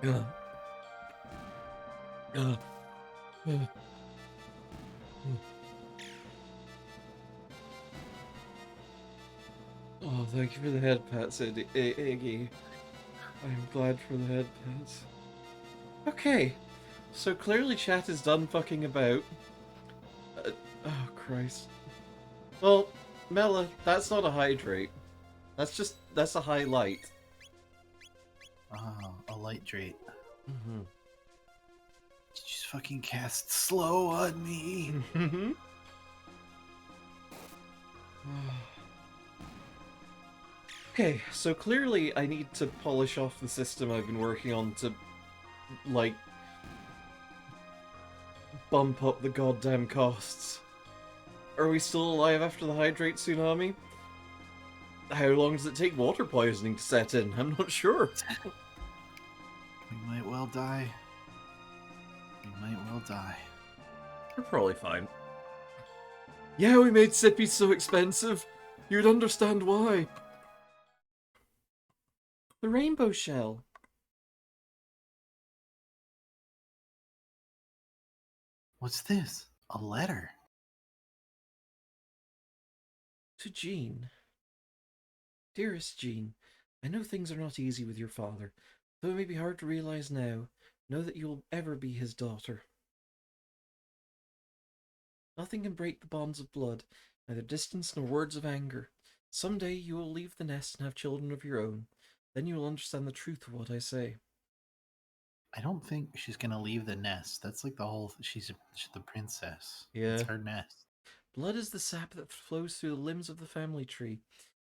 Yeah. Yeah. Yeah. Oh, thank you for the head pats, Iggy. I'm glad for the head pats. Okay, so clearly chat is done fucking about. Oh, Christ. Well, Mela, that's not a hydrate. That's a highlight. Oh, a light drate. Mm-hmm. Did you just fucking cast slow on me? Mm-hmm. Okay, so clearly I need to polish off the system I've been working on to, like, bump up the goddamn costs. Are we still alive after the hydrate tsunami? How long does it take water poisoning to set in? I'm not sure. We might well die. We might well die. We're probably fine. Yeah, we made Sippy so expensive. You'd understand why. The rainbow shell. What's this? A letter? To Jean. Dearest Jean, I know things are not easy with your father, though it may be hard to realize now. Know that you'll ever be his daughter. Nothing can break the bonds of blood, neither distance nor words of anger. Someday you will leave the nest and have children of your own. Then you will understand the truth of what I say. I don't think she's gonna leave the nest. That's like the whole. She's the princess. Yeah. It's her nest. Blood is the sap that flows through the limbs of the family tree,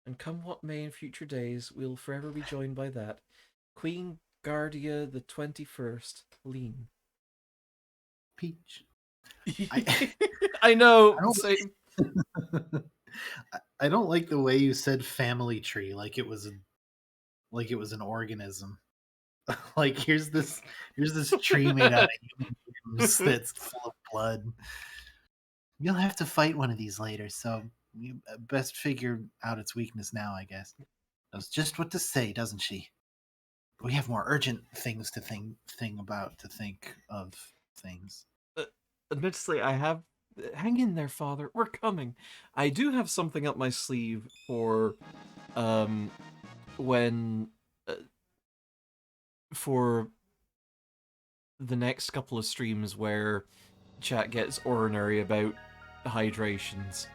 and come what may in future days, we'll forever be joined by that. Queen Guardia the 21st, Lean. Peach. I know. I don't- Same. I don't like the way you said family tree, like it was an organism. Like here's this tree made out of human limbs that's full of blood. You'll have to fight one of these later, so you best figure out its weakness now, I guess. Knows just what to say, doesn't she? We have more urgent things to think of things. Admittedly, I have. Hang in there, Father. We're coming. I do have something up my sleeve for, when, for the next couple of streams where chat gets ordinary about hydrations.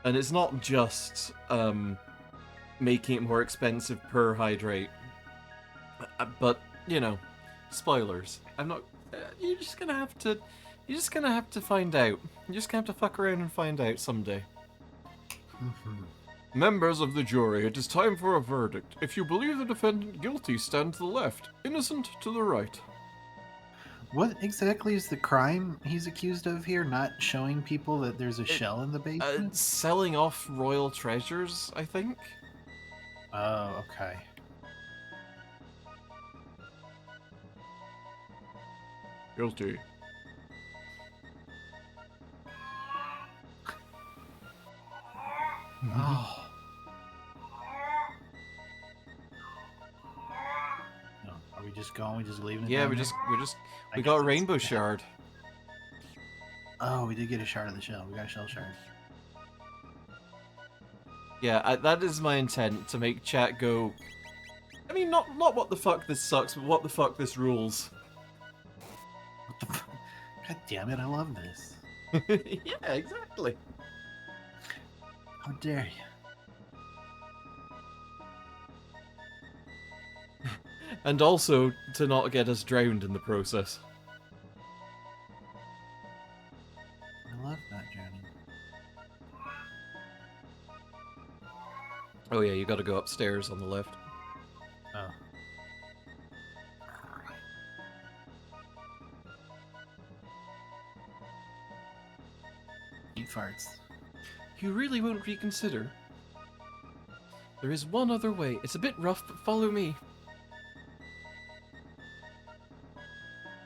And it's not just, making it more expensive per hydrate. But, you know, spoilers. I'm not... You're just gonna have to find out. You're just gonna have to fuck around and find out someday. Members of the jury, it is time for a verdict. If you believe the defendant guilty, stand to the left. Innocent to the right. What exactly is the crime he's accused of here? Not showing people that there's a shell in the basement? Selling off royal treasures, I think? Oh, okay. Guilty. Oh. No, are we just going? We just leaving it? Yeah, down we there? we I got a guess rainbow it's- shard. Oh, we did get a shard of the shell. We got a shell shard. Yeah, that is my intent, to make chat go... I mean, not what the fuck this sucks, but what the fuck this rules. What the fuck? God damn it! I love this. Yeah, exactly. How dare you? And also, to not get us drowned in the process. I love not drowning. Oh yeah, you gotta go upstairs on the left. Oh. Eat farts. You really won't reconsider? There is one other way. It's a bit rough, but follow me.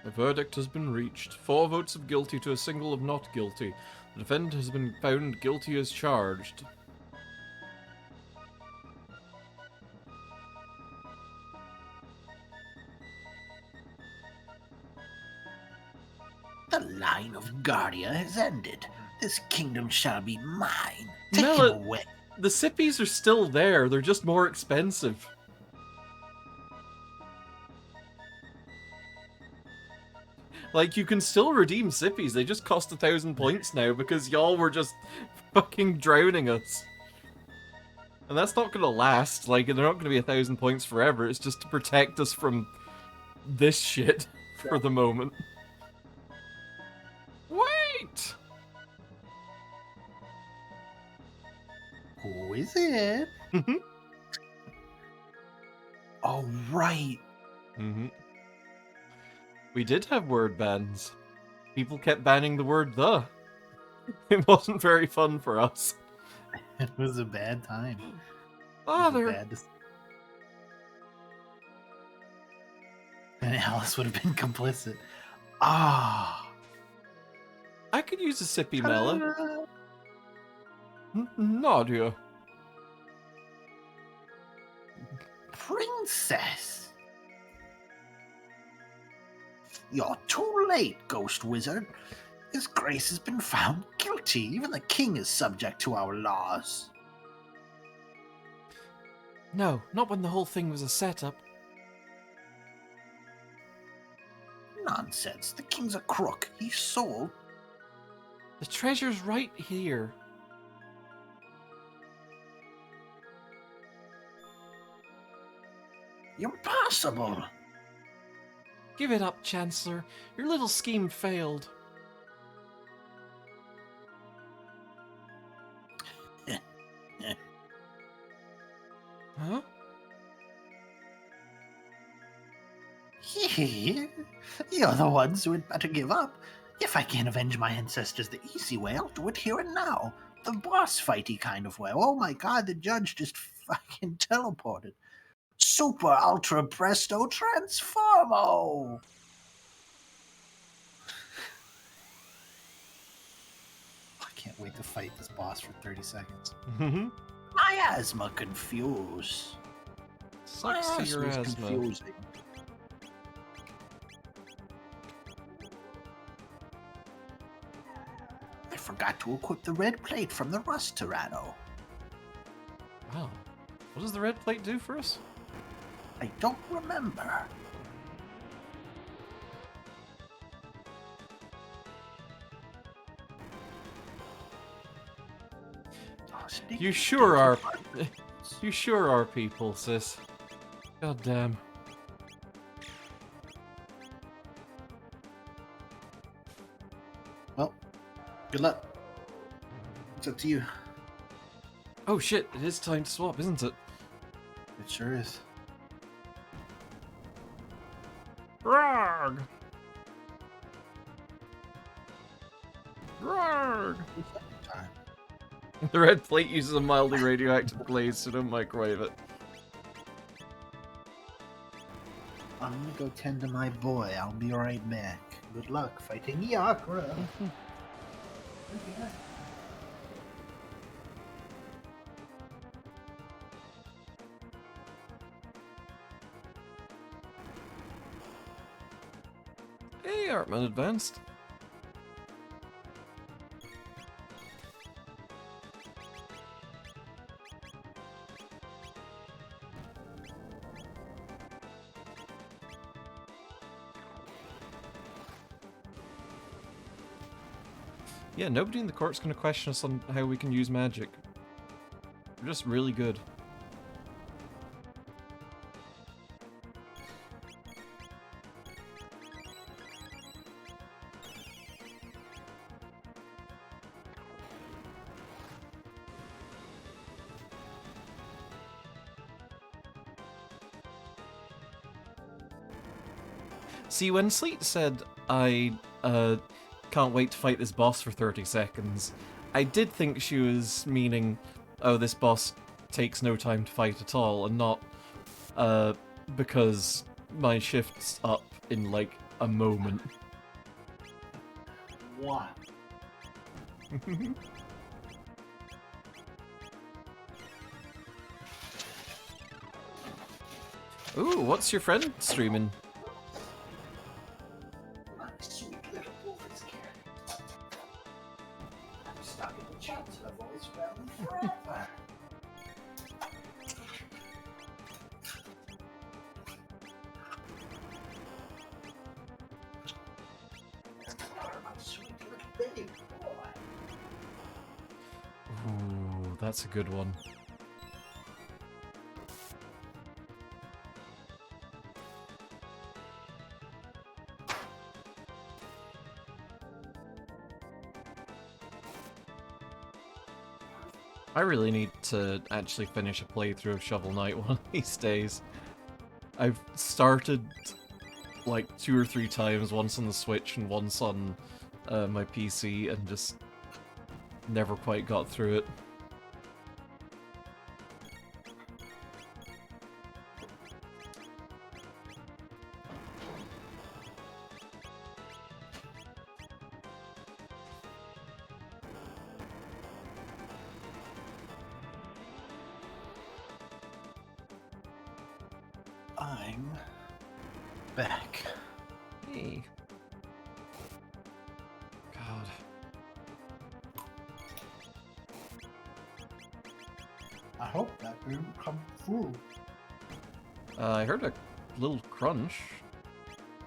The verdict has been reached. 4 votes of guilty to a single of not guilty. The defendant has been found guilty as charged. The line of Guardia has ended. This kingdom shall be mine. Take Mela- him away. The sippies are still there, they're just more expensive. Like, you can still redeem sippies, they just cost 1,000 points now because y'all were just fucking drowning us. And that's not gonna last, like, they're not gonna be 1,000 points forever, it's just to protect us from this shit for the moment. Wait! Who is it? Oh, right. Mm-hmm. We did have word bans. People kept banning the word the. It wasn't very fun for us. It was a bad time. Father! And Alice would have been complicit. Ah. I could use a sippy, Mela. Nadia. Princess! You're too late, Ghost Wizard. His Grace has been found guilty. Even the king is subject to our laws. No, not when the whole thing was a setup. Nonsense. The king's a crook. He sold. The treasure's right here. Impossible. Give it up, Chancellor. Your little scheme failed. Huh? You're the ones who had better give up. If I can't avenge my ancestors the easy way, I'll do it here and now. The boss fighty kind of way. Oh my god, the judge just fucking teleported. Super ultra presto transformo! I can't wait to fight this boss for 30 seconds. Miasma confuse. Sucks to your Miasma's asthma. confusing. I forgot to equip the red plate from the Rust Tyranno. Wow. What does the red plate do for us? I don't remember. Oh, sneaky You sure are. dirty You sure are people, sis. God damn. Well, good luck. It's up to you. Oh shit, it is time to swap, isn't it? It sure is. Grog! Grog! Time. The red plate uses a mildly radioactive glaze, so don't microwave it. I'm gonna go tend to my boy. I'll be right back. Good luck fighting Yakra. Hey, Artman advanced. Yeah, nobody in the court's gonna question us on how we can use magic. We're just really good. See, when Sleet said, I can't wait to fight this boss for 30 seconds, I did think she was meaning, oh, this boss takes no time to fight at all, and not because my shift's up in like a moment. What? Ooh, what's your friend streaming? My sweet little wolf's cat. I'm stuck in the chats and I've always found them forever. My sweet little baby boy. Ooh, that's a good one. I really need to actually finish a playthrough of Shovel Knight one of these days. I've started like 2 or 3 times, once on the Switch and once on my PC, and just never quite got through it. I'm back. Hey. God. I hope that didn't come through. I heard a little crunch.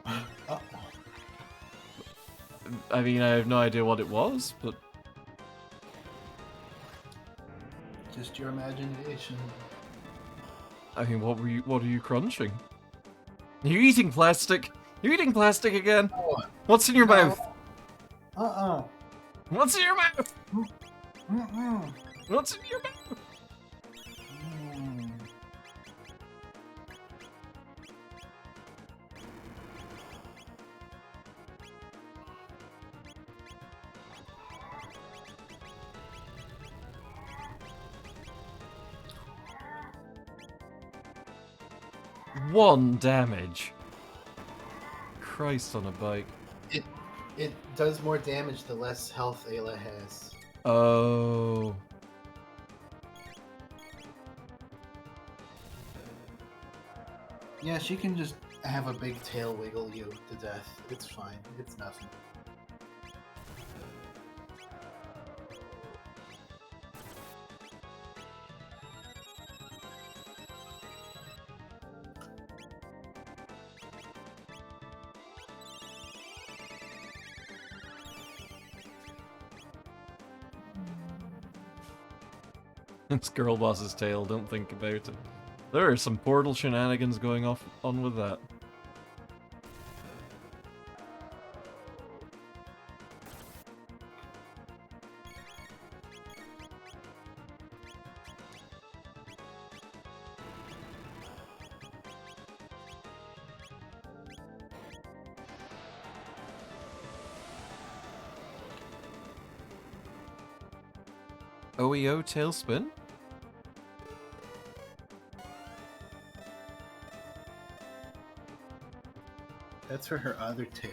Uh-oh. I mean, I have no idea what it was, but Just your imagination. I mean, what are you crunching? Are you eating plastic? You're eating plastic again? Oh, What's in your mouth? What's in your mouth? Mm-mm. What's in your mouth? Mm. One damage. Christ on a bike. It does more damage the less health Ayla has. Oh. Yeah, she can just have a big tail wiggle you to death. It's fine. It's nothing. It's girl boss's tail, don't think about it. There are some portal shenanigans going on with that. OEO tailspin? That's for her other tail.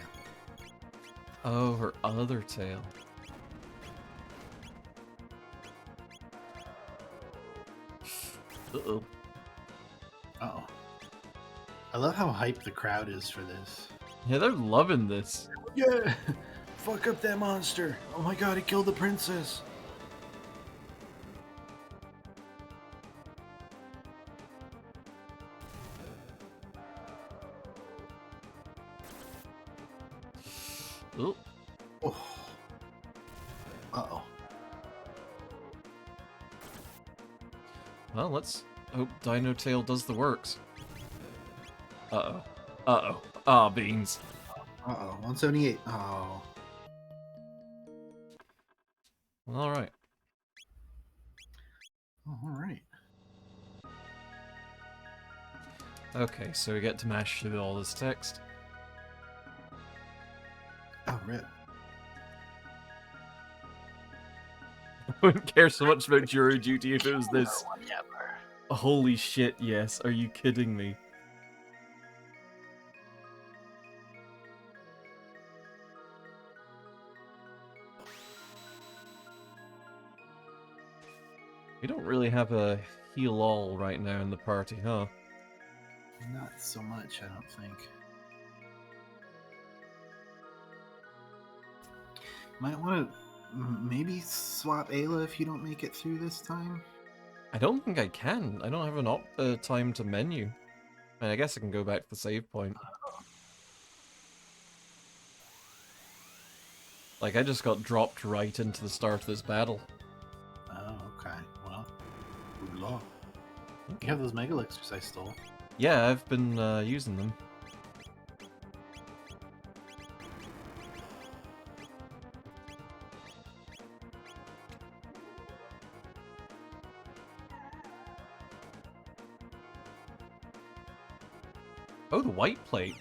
Oh, her other tail. Uh-oh. Uh-oh. I love how hyped the crowd is for this. Yeah, they're loving this. Yeah! Fuck up that monster! Oh my god, he killed the princess! Oh, Oh. Uh-oh. well, let's hope Dino Tail does the works. Uh-oh. Uh-oh. Ah, beans. Uh-oh. 178. Oh. Alright. Oh, alright. Okay, so we get to mash through all this text. Oh, rip. I wouldn't care so much about jury duty if it was this. Whatever. Holy shit, yes. Are you kidding me? We don't really have a heal all right now in the party, huh? Not so much, I don't think. Might want to maybe swap Ayla if you don't make it through this time. I don't think I can. I don't have an time to menu. I mean, I guess I can go back to the save point. Like, I just got dropped right into the start of this battle. Oh, okay. Well, good luck. You have those mega elixirs I stole. Yeah, I've been using them. Oh, the white plate.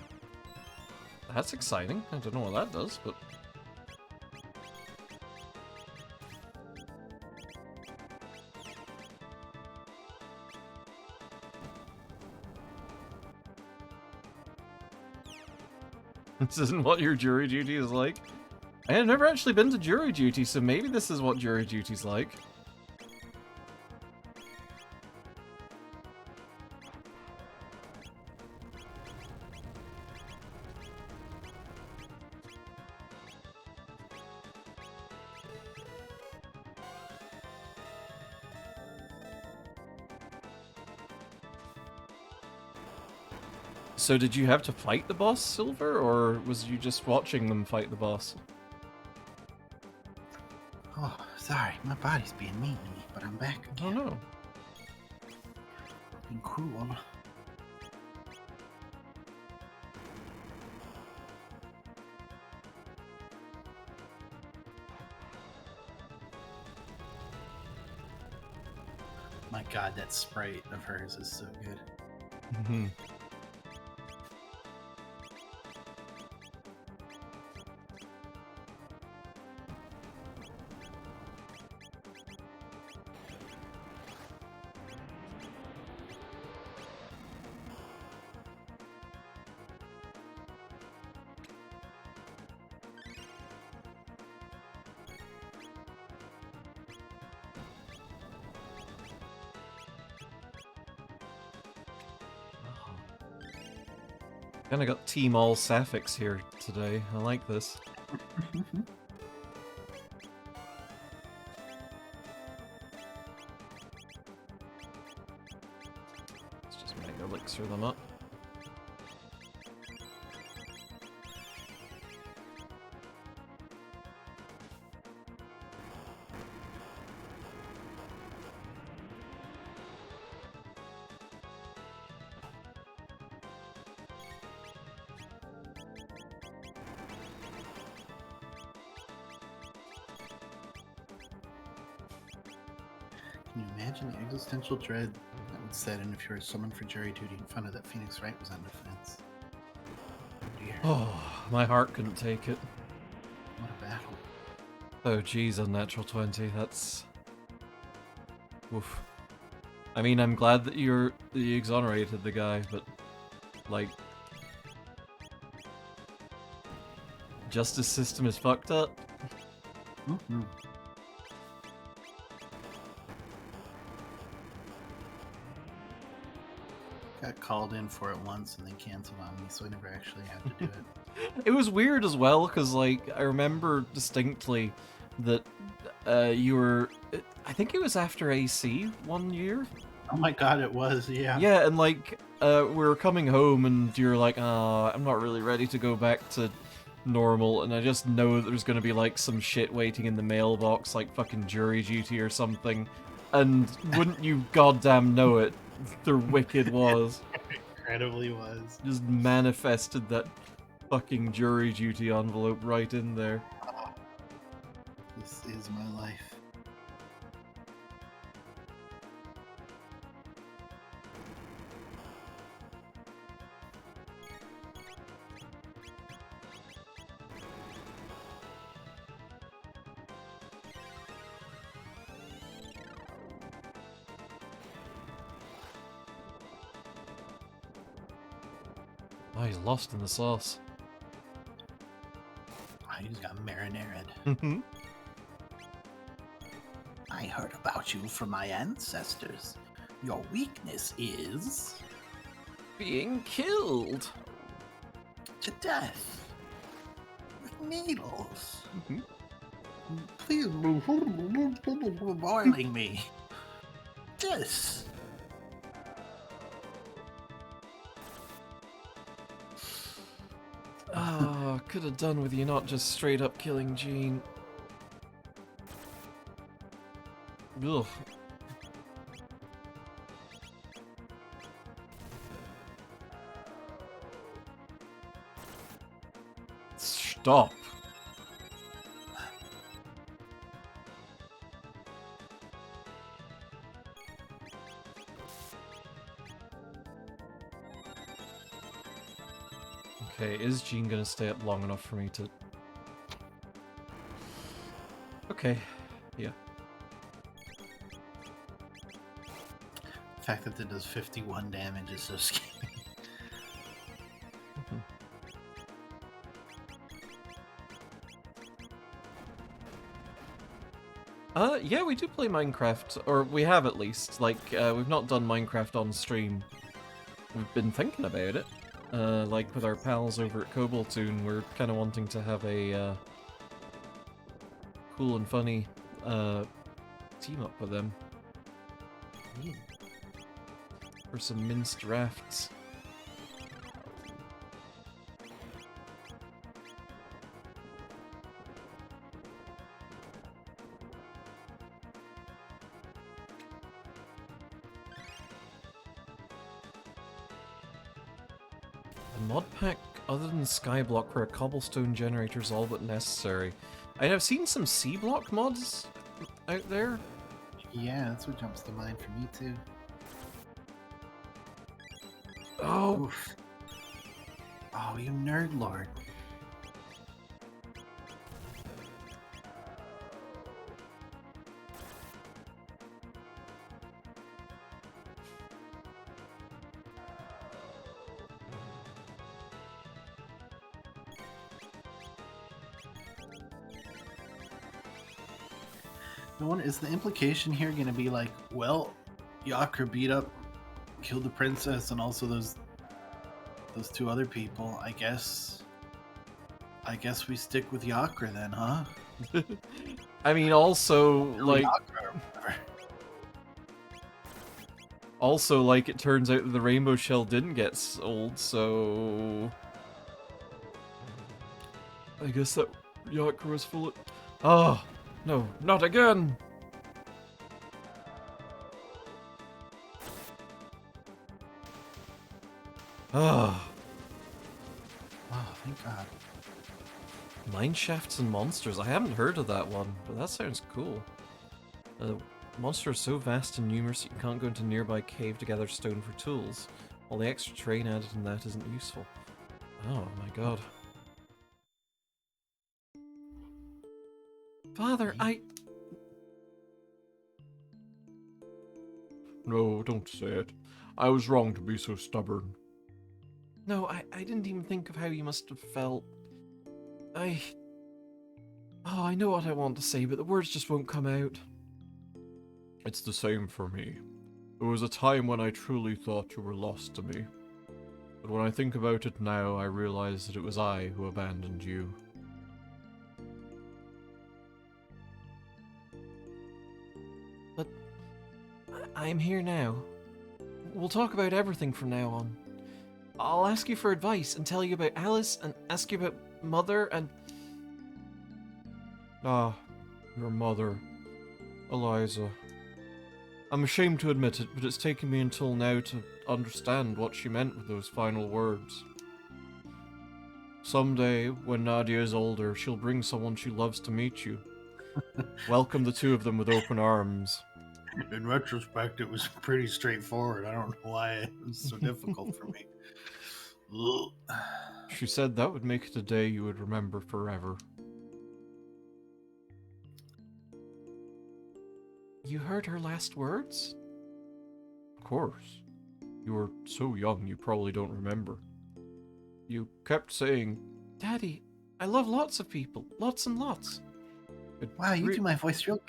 That's exciting. I don't know what that does, but... This isn't what your jury duty is like. I have never actually been to jury duty, so maybe this is what jury duty's like. So did you have to fight the boss, Silver, or was you just watching them fight the boss? Oh, sorry, my body's being mean to me, but I'm back Oh again. no. Being cruel. My god, that sprite of hers is so good. Mhm. Kinda got Team All Sapphics here today. I like this. Let's just mega elixir them up. Can you imagine the existential dread that would set in if you were summoned for jury duty and found out that Phoenix Wright was on defense? Dear, Oh, my heart couldn't take it. what a battle. Oh geez, unnatural 20, that's... Oof. I mean, I'm glad that you exonerated the guy, but... Like... Justice system is fucked up. Mm-hmm. Got called in for it once and then canceled on me, so I never actually had to do it. It was weird as well, because, like, I remember distinctly that you were... I think it was after AC one year? Oh my god, it was, yeah. Yeah, and, like, we were coming home and you're like, I'm not really ready to go back to normal, and I just know that there's gonna be, like, some shit waiting in the mailbox, like fucking jury duty or something, and wouldn't you goddamn know it, there wicked was. Incredibly was. Just manifested that fucking jury duty envelope right in there. This is my life. Oh, he's lost in the sauce. I just got marinated. Mm-hmm. I heard about you from my ancestors. Your weakness is Being killed. to death with needles. Mm-hmm. Please, boiling me. This. Oh, could have done with you not just straight up killing Jean. Ugh. Stop. Okay, is Jean gonna stay up long enough for me to... Okay, yeah. The fact that it does 51 damage is so scary. Yeah, we do play Minecraft, or we have at least. Like, we've not done Minecraft on stream. We've been thinking about it. Like with our pals over at Cobaltoon, we're kind of wanting to have a cool and funny team up with them. For some minced rafts. A mod pack other than Skyblock where a cobblestone generator is all but necessary. I've seen some C-block mods out there. Yeah, that's what jumps to mind for me too. Oh, Oof. Oh, you nerd lord. The one is the implication here going to be like, well, Yakra beat up, killed the princess, and also those two other people. I guess we stick with Yakra then, huh? I mean, also, like... Yakra or whatever. Also, like, it turns out that the rainbow shell didn't get sold, so... I guess that Yakra was full of... Oh, no, not again! Ah, Oh, thank God. mine shafts and monsters. I haven't heard of that one, but that sounds cool. Monsters are so vast and numerous you can't go into a nearby cave to gather stone for tools. All the extra terrain added in that isn't useful. Oh my god. Father, No, don't say it. I was wrong to be so stubborn. No, I didn't even think of how you must have felt. Oh, I know what I want to say, but the words just won't come out. It's the same for me. There was a time when I truly thought you were lost to me. But when I think about it now, I realize that it was I who abandoned you. But I'm here now. We'll talk about everything from now on. I'll ask you for advice and tell you about Alice and ask you about Mother and... Ah, your mother, Eliza. I'm ashamed to admit it, but it's taken me until now to understand what she meant with those final words. Someday, when Nadia is older, she'll bring someone she loves to meet you. Welcome the two of them with open arms. In retrospect, it was pretty straightforward. I don't know why it was so difficult for me. Ugh. She said that would make it a day you would remember forever. You heard her last words? Of course. You were so young you probably don't remember. you kept saying, Daddy, I love lots of people. Lots and lots. Wow, you do my voice real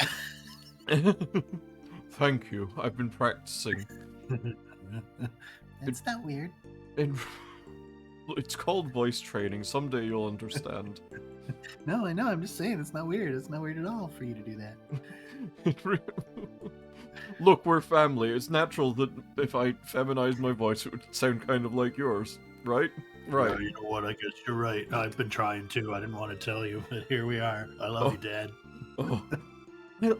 Thank you. I've been practicing. That's not weird. It's called voice training. Someday you'll understand. No, I know. I'm just saying it's not weird. It's not weird at all for you to do that. Look, we're family. It's natural that if I feminize my voice, it would sound kind of like yours, right? Right. Yeah, you know what? I guess you're right. I've been trying to. I didn't want to tell you, but here we are. I love you, Dad. Oh.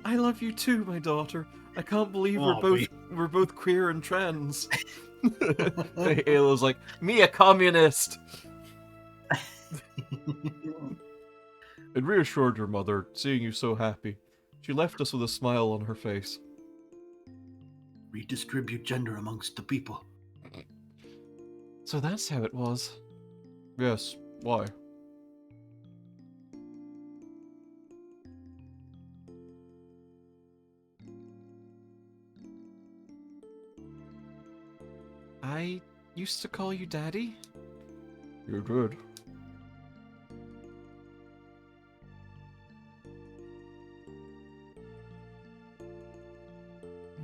I love you too, my daughter. I can't believe Oh, we're both queer and trans. Halo's like, me a communist. It reassured her mother, seeing you so happy. She left us with a smile on her face. Redistribute gender amongst the people. So that's how it was. Yes, why? I used to call you Daddy. You did.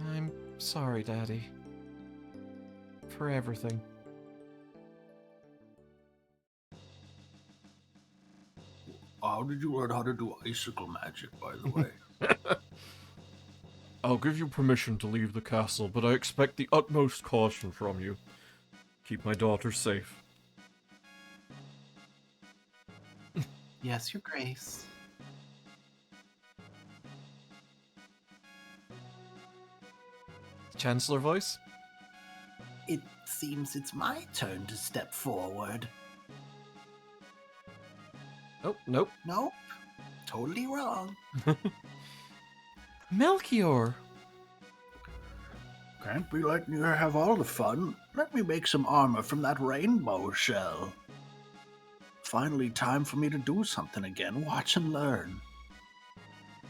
I'm sorry, Daddy. For everything. How did you learn how to do icicle magic, by the way? I'll give you permission to leave the castle, but I expect the utmost caution from you. Keep my daughter safe. Yes, Your Grace. Chancellor voice? It seems it's my turn to step forward. Oh, nope. Nope. Totally wrong. Melchior! Can't be letting you have all the fun. Let me make some armor from that rainbow shell. Finally time for me to do something again. Watch and learn.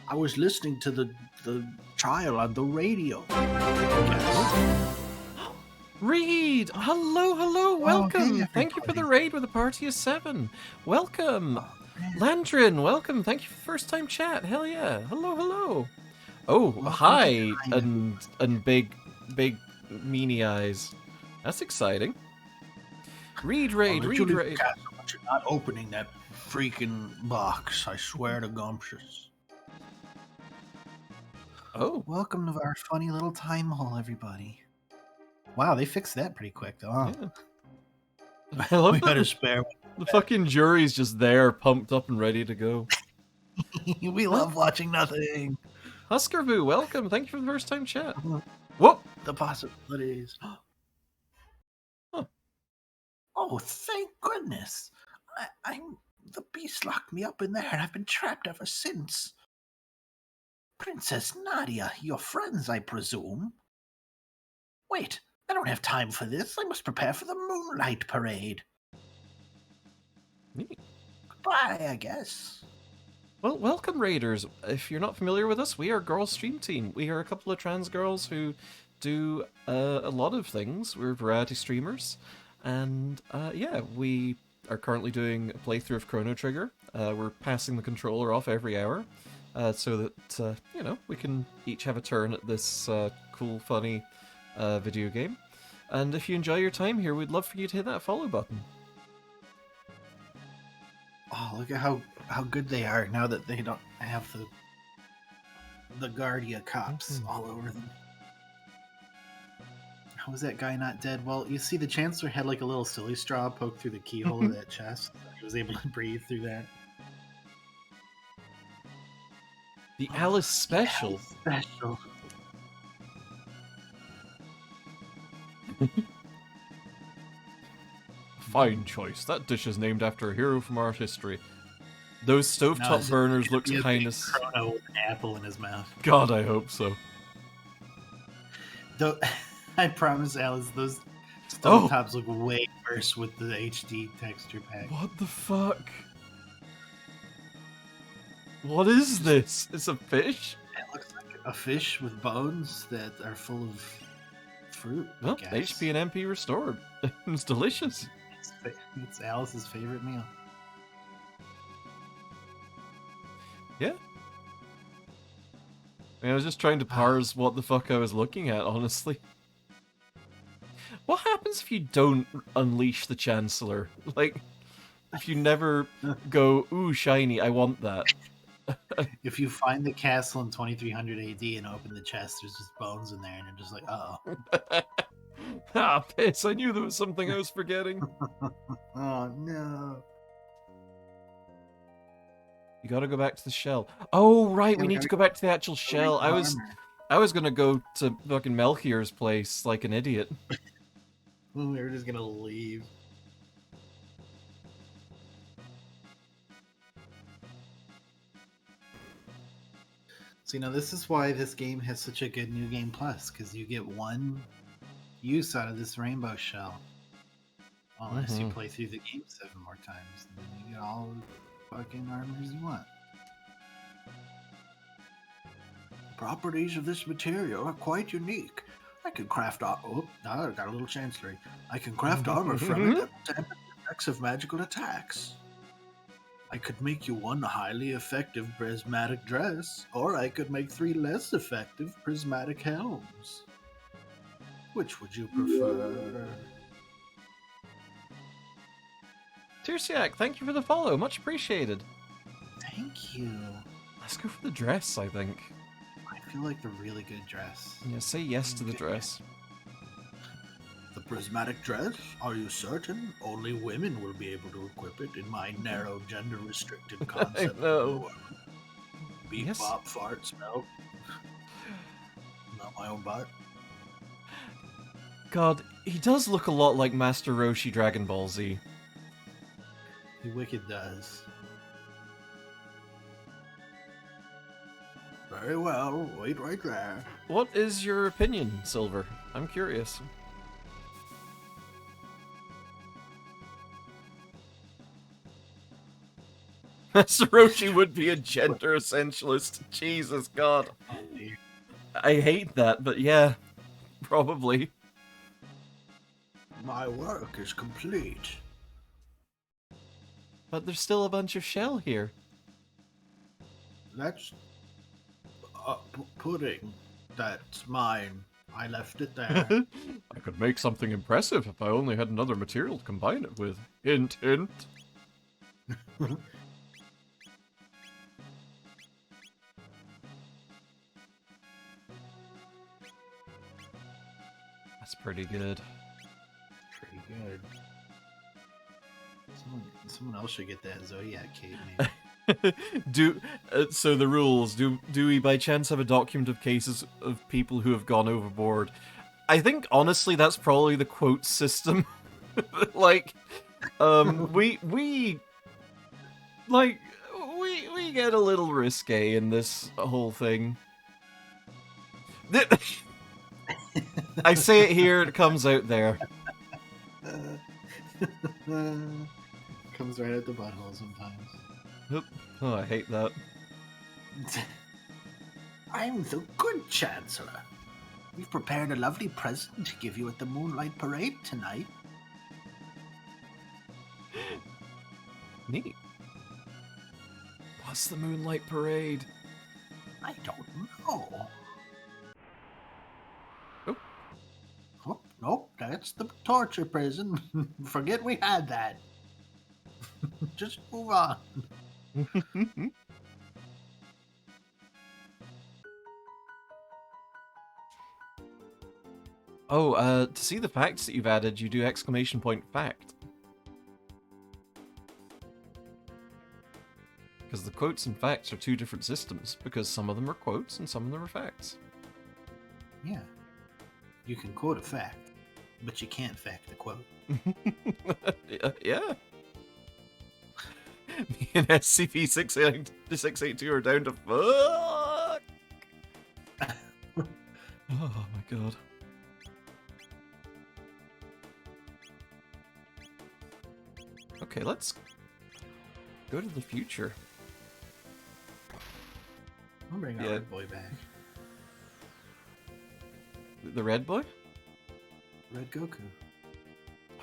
I was listening to the trial on the radio. Yes. Reed! Hello, hello, welcome! hey, Thank you for the everybody. raid with a party of 7. Welcome! Oh, man. Landrin, welcome! Thank you for first time chat. Hell yeah! Hello, hello! Oh, Welcome hi! to China. And big meanie eyes. That's exciting. Reed raid, I'll let you Reed leave raid. the castle, but you're not opening that freaking box. I swear to Gumptious. Oh, Welcome to our funny little time hole, everybody. Wow, they fixed that pretty quick, though, huh? yeah. I love We got that a spare one. the fucking jury's just there, pumped up and ready to go. We love watching nothing. Huskervu, welcome! Thank you for the first time chat. Mhm. Whoop! The possibilities. Huh. Oh, thank goodness. The beast locked me up in there and I've been trapped ever since. Princess Nadia, your friends, I presume? Wait, I don't have time for this. I must prepare for the moonlight parade. Neat. Goodbye, I guess. Well, welcome, Raiders. If you're not familiar with us, we are Girls Stream Team. We are a couple of trans girls who do a lot of things. We're variety streamers. And yeah, we are currently doing a playthrough of Chrono Trigger. We're passing the controller off every hour so that, you know, we can each have a turn at this cool, funny video game. And if you enjoy your time here, we'd love for you to hit that follow button. Oh, look at how good they are now that they don't have the Guardia cops all over them. How was that guy not dead? Well, you see, the Chancellor had like a little silly straw poked through the keyhole of that chest. He was able to breathe through that. The Alice Special. Special. Fine choice. That dish is named after a hero from art history. Those stovetop burners looks kind of... Chrono with an apple in his mouth. God, I hope so. Though, I promise, Alice, those Oh. stovetops look way worse with the HD texture pack. What the fuck? What is this? It's a fish? It looks like a fish with bones that are full of fruit. I Well, guess. HP and MP restored. It's delicious. It's It's Alice's favorite meal. Yeah. I mean, I was just trying to parse what the fuck I was looking at, honestly. What happens if you don't unleash the Chancellor? Like, if you never go, ooh, shiny, I want that. If you find the castle in 2300 AD and open the chest, there's just bones in there, and you're just like, uh-oh. Ah, piss, I knew there was something I was forgetting. Oh, no. You gotta go back to the shell. Oh, right, Yeah, we we need to gotta go back to the actual shell. armor. I was gonna go to fucking Melchior's place like an idiot. We were just gonna leave. So, this is why this game has such a good New Game Plus, because you get one use out of this rainbow shell. Unless you play through the game 7 more times, and then you get all the fucking armors you want. The properties of this material are quite unique. I can craft I got a little chancellery. I can craft armor from it that will dampen the effects of magical attacks. I could make you one highly effective prismatic dress, or I could make 3 less effective prismatic helms. Which would you prefer? Tirsiak, thank you for the follow. Much appreciated. Thank you. Let's go for the dress, I think. I feel like the really good dress. Yeah, say yes to the dress. The prismatic dress? Are you certain? Only women will be able to equip it in my narrow, gender-restricted concept. I know. Of the world. Beep, Yes. bop, fart, smell. Not my own butt. God, he does look a lot like Master Roshi Dragon Ball Z. He wicked does. Very well, wait right there. What is your opinion, Silver? I'm curious. Master Roshi would be a gender essentialist. Jesus God. Oh, dear. I hate that, but yeah, probably. My work is complete. But there's still a bunch of shell here. That's pudding. That's mine. I left it there. I could make something impressive if I only had another material to combine it with. Hint, hint. That's pretty good. Pretty good. Someone else should get that Zodiac cape maybe. So the rules, do we by chance have a document of cases of people who have gone overboard? I think honestly that's probably the quote system. Like we get a little risque in this whole thing. I say it here, it comes out there. Comes right out the butthole sometimes. Oh, I hate that. I'm the good Chancellor. We've prepared a lovely present to give you at the Moonlight Parade tonight. Neat. What's the Moonlight Parade? I don't know. Oh. Oh, nope, that's the torture prison. Forget we had that. Just move on. Oh, to see the facts that you've added, you do exclamation point fact. Because the quotes and facts are two different systems, because some of them are quotes and some of them are facts. Yeah. You can quote a fact, but you can't fact the quote. Yeah. Me and SCP-682 are down to fuck! Oh my god. Okay, let's go to the future. I'll bring our Yeah. Red Boy back. The red boy? Red Goku.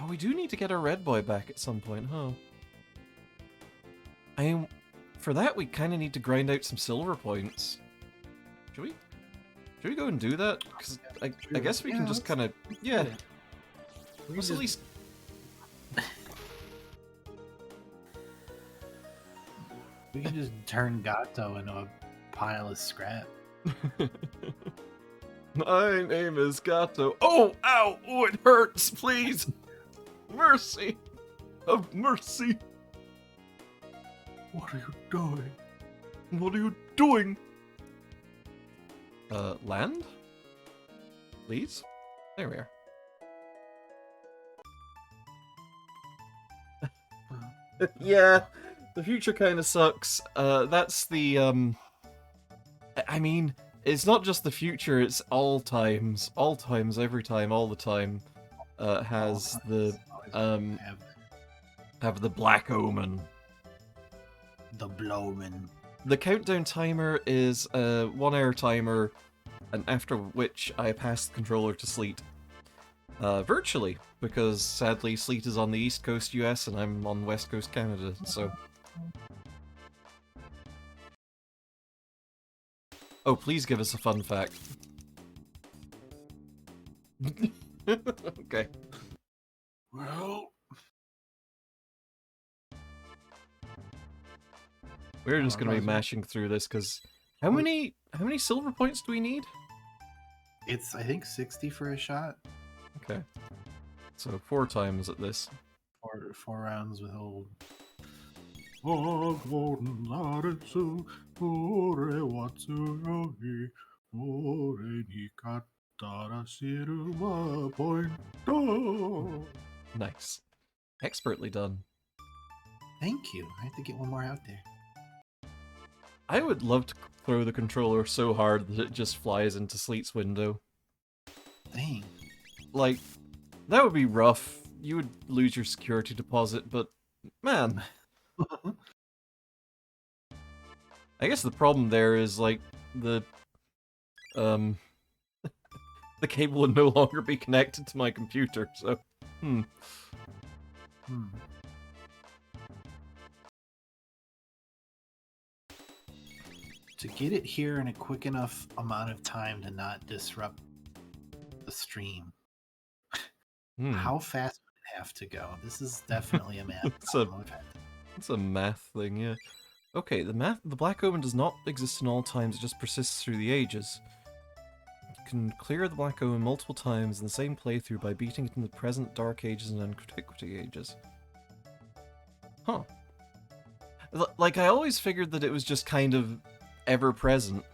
Oh, we do need to get our red boy back at some point, huh? I mean, for that, we kind of need to grind out some silver points. Should we? Should we go and do that? Because I guess we can just kind of... Yeah. Let's at least... We can just turn Gato into a pile of scrap. My name is Gato. Oh, ow! Oh, it hurts, please! Mercy! Have mercy! What are you doing? What are you doing? Land? Please? There we are. Yeah, the future kind of sucks. That's the, I mean, it's not just the future, it's all times, every time, all the time, has the, have the Black Omen. The Blowman. The countdown timer is a 1 hour timer, and after which I pass the controller to Sleet. Virtually, because sadly Sleet is on the East Coast US and I'm on West Coast Canada, so... Oh, please give us a fun fact. Okay. Well, We're just gonna be mashing through this, because... How many silver points do we need? It's, I think, 60 for a shot. Okay. So 4 times at this. Four rounds with old. Nice. Expertly done. Thank you. I have to get one more out there. I would love to throw the controller so hard that it just flies into Sleet's window. Dang. Like, that would be rough. You would lose your security deposit, but man. I guess the problem there is, like, the cable would no longer be connected to my computer, so, To get it here in a quick enough amount of time to not disrupt the stream, how fast would it have to go? This is definitely a math problem. It's a math thing, yeah. Okay, the Black Omen does not exist in all times, it just persists through the ages. You can clear the Black Omen multiple times in the same playthrough by beating it in the present Dark Ages and Antiquity Ages. Huh. Like, I always figured that it was just kind of ever-present.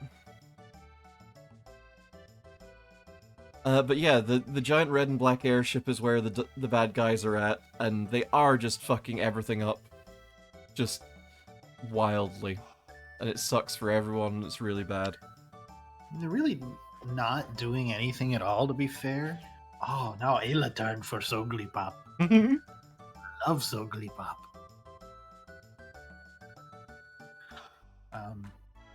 But yeah, the giant red and black airship is where the bad guys are at, and they are just fucking everything up. Just wildly. And it sucks for everyone, and it's really bad. They're really not doing anything at all, to be fair. Oh, now Ayla turned for Soglipop. Love Soglipop.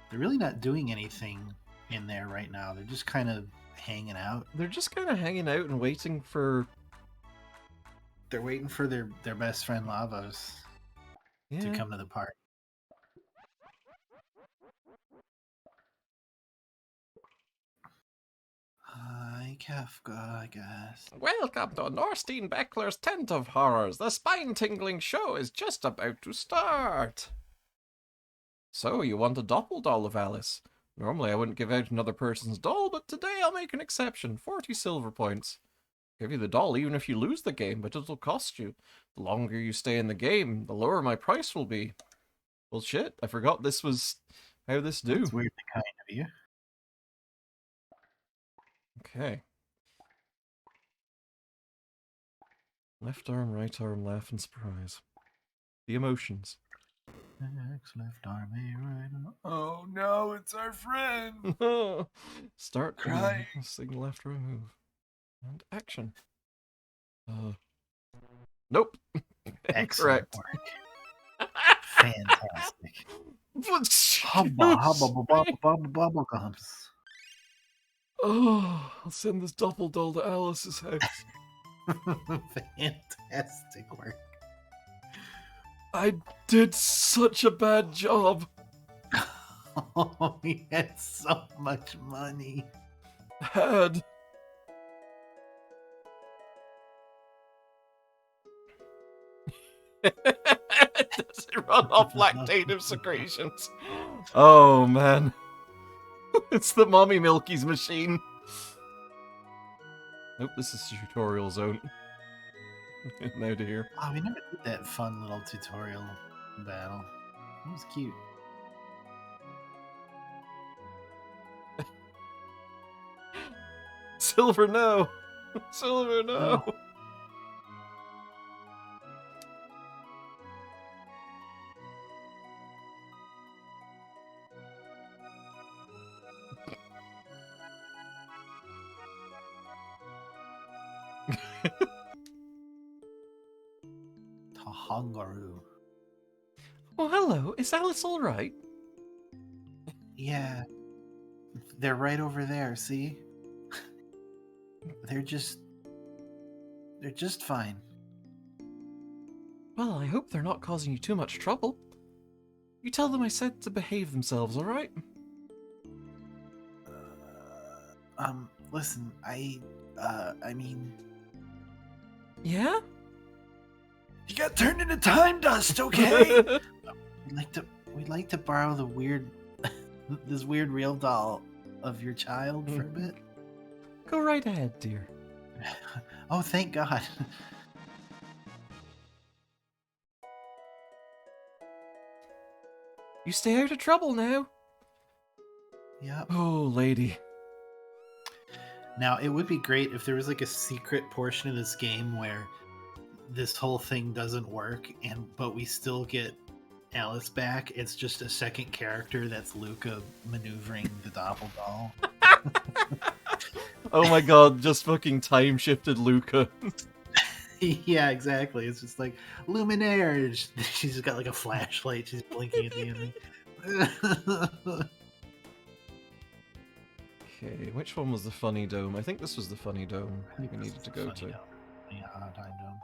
They're really not doing anything in there right now. They're just kind of hanging out. They're just kind of hanging out and waiting for... They're waiting for their best friend Lavos to come to the party. Hi, Kafka, I guess. Welcome to Norstein Beckler's Tent of Horrors. The spine-tingling show is just about to start. So, you want a doppel doll of Alice? Normally I wouldn't give out another person's doll, but today I'll make an exception. 40 silver points. Give you the doll even if you lose the game, but it'll cost you. The longer you stay in the game, the lower my price will be. Well, shit, I forgot this was how this do. That's weirdly kind of you. Okay. Left arm, right arm, laugh and surprise. The emotions. X, left arm, A, right arm. Oh no, it's our friend! Start Crying. Signal after I move. And action. Nope. Excellent Correct. work. Fantastic. Hubba gums. Oh, I'll send this doppel doll to Alice's house. Fantastic work. I did such a bad job. Oh, he had so much money. Had. Does it run off lactative secretions? Oh man. It's the mommy milkies machine. Nope, this is tutorial zone. No dear. Oh, we never did that fun little tutorial battle. It was cute. Silver, no! Silver, no! Oh. Tahongaru. Oh, hello. Is Alice alright? Yeah. They're right over there, see? They're just fine. Well, I hope they're not causing you too much trouble. You tell them I said to behave themselves, alright? Listen, I mean... Yeah? You got turned into time dust, okay? We'd like to borrow the weird... this weird real doll of your child for a bit. Go right ahead, dear. Oh, thank God. You stay out of trouble now. Yep. Oh, lady. Now, it would be great if there was like a secret portion of this game where this whole thing doesn't work, but we still get Alice back. It's just a second character that's Luca maneuvering the doppel doll. Oh my god, just fucking time shifted Luca. Yeah, exactly. It's just like Luminaire. She's just got like a flashlight. She's blinking at the enemy. Okay, which one was the funny dome? I think this was the funny dome I think we this needed is to the go funny to. dome. Yeah, time dome.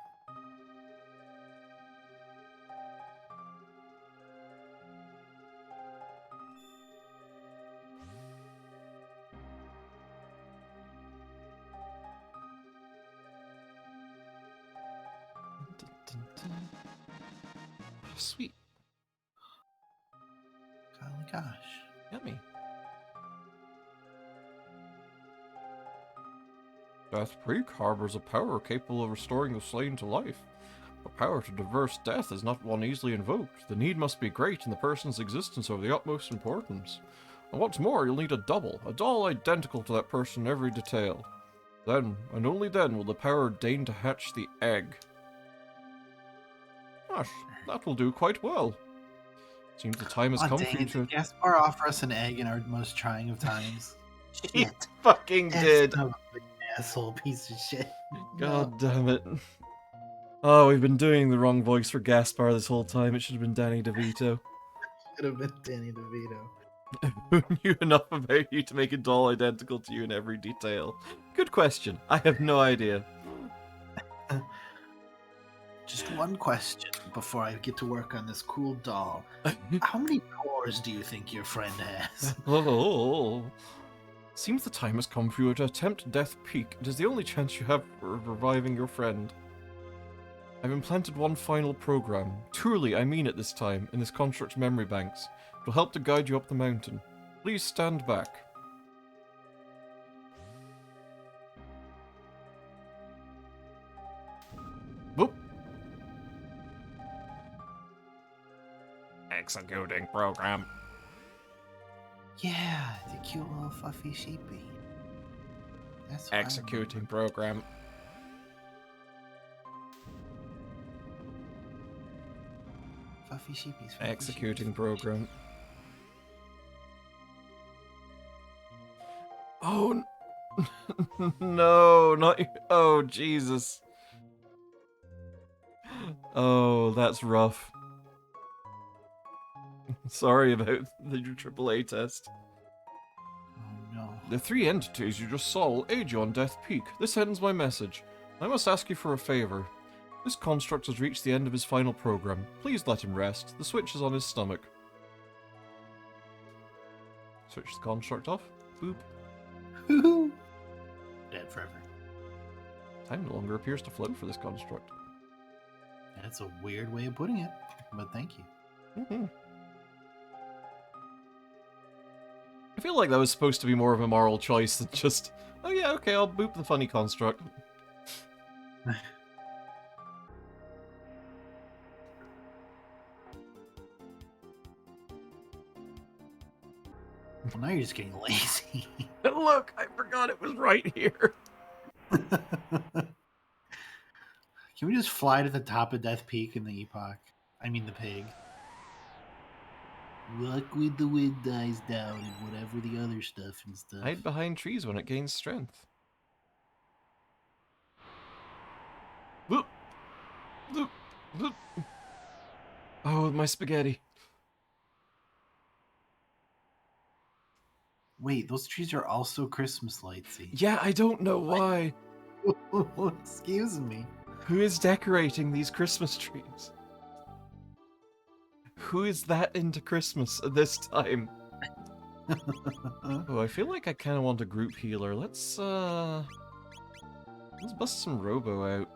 Oh, sweet. Golly gosh. Yummy. Death Peak harbors a power capable of restoring the slain to life. The power to reverse death is not one easily invoked. The need must be great and the person's existence of the utmost importance. And what's more, you'll need a double, a doll identical to that person in every detail. Then, and only then, will the power deign to hatch the egg. Gosh, that will do quite well. Seems the time has Oh, come dang for you it. to... Did Gaspar offer us an egg in our most trying of times? He Shit. fucking did. That's a big asshole piece of shit. God damn it. Oh, we've been doing the wrong voice for Gaspar this whole time. It should have been Danny DeVito. Could have been Danny DeVito. Who knew enough about you to make a doll identical to you in every detail? Good question. I have no idea. Just one question before I get to work on this cool doll. How many pores do you think your friend has? Oh. Seems the time has come for you to attempt Death Peak. It is the only chance you have for reviving your friend. I've implanted one final program. Truly, I mean it this time, in this construct's memory banks. It will help to guide you up the mountain. Please stand back. Boop. Executing program. Yeah, the cute little fluffy sheepy. That's what I Executing program. remember. Fluffy sheepies. Fluffy Executing sheepies. program. Oh no, not oh Jesus. Oh, that's rough. Sorry about the AAA test. Oh no. The three entities you just saw will aid you on Death Peak. This ends my message. I must ask you for a favor. This construct has reached the end of his final program. Please let him rest. The switch is on his stomach. Switch the construct off. Boop. Dead forever. Time no longer appears to flow for this construct. That's a weird way of putting it, but thank you. Mm-hmm. I feel like that was supposed to be more of a moral choice than just, oh yeah, okay, I'll boop the funny construct. Well, now you're just getting lazy. Look, I forgot it was right here. Can we just fly to the top of Death Peak in the Epoch? I mean the pig. Luck with the wind dies down and whatever the other stuff and stuff. Hide behind trees when it gains strength. Whoop. Whoop. Whoop. Oh, my spaghetti. Wait, those trees are also Christmas lightsy. Yeah, I don't know why. Excuse me. Who is decorating these Christmas trees? Who is that into Christmas at this time? Oh, I feel like I kind of want a group healer. Let's bust some Robo out.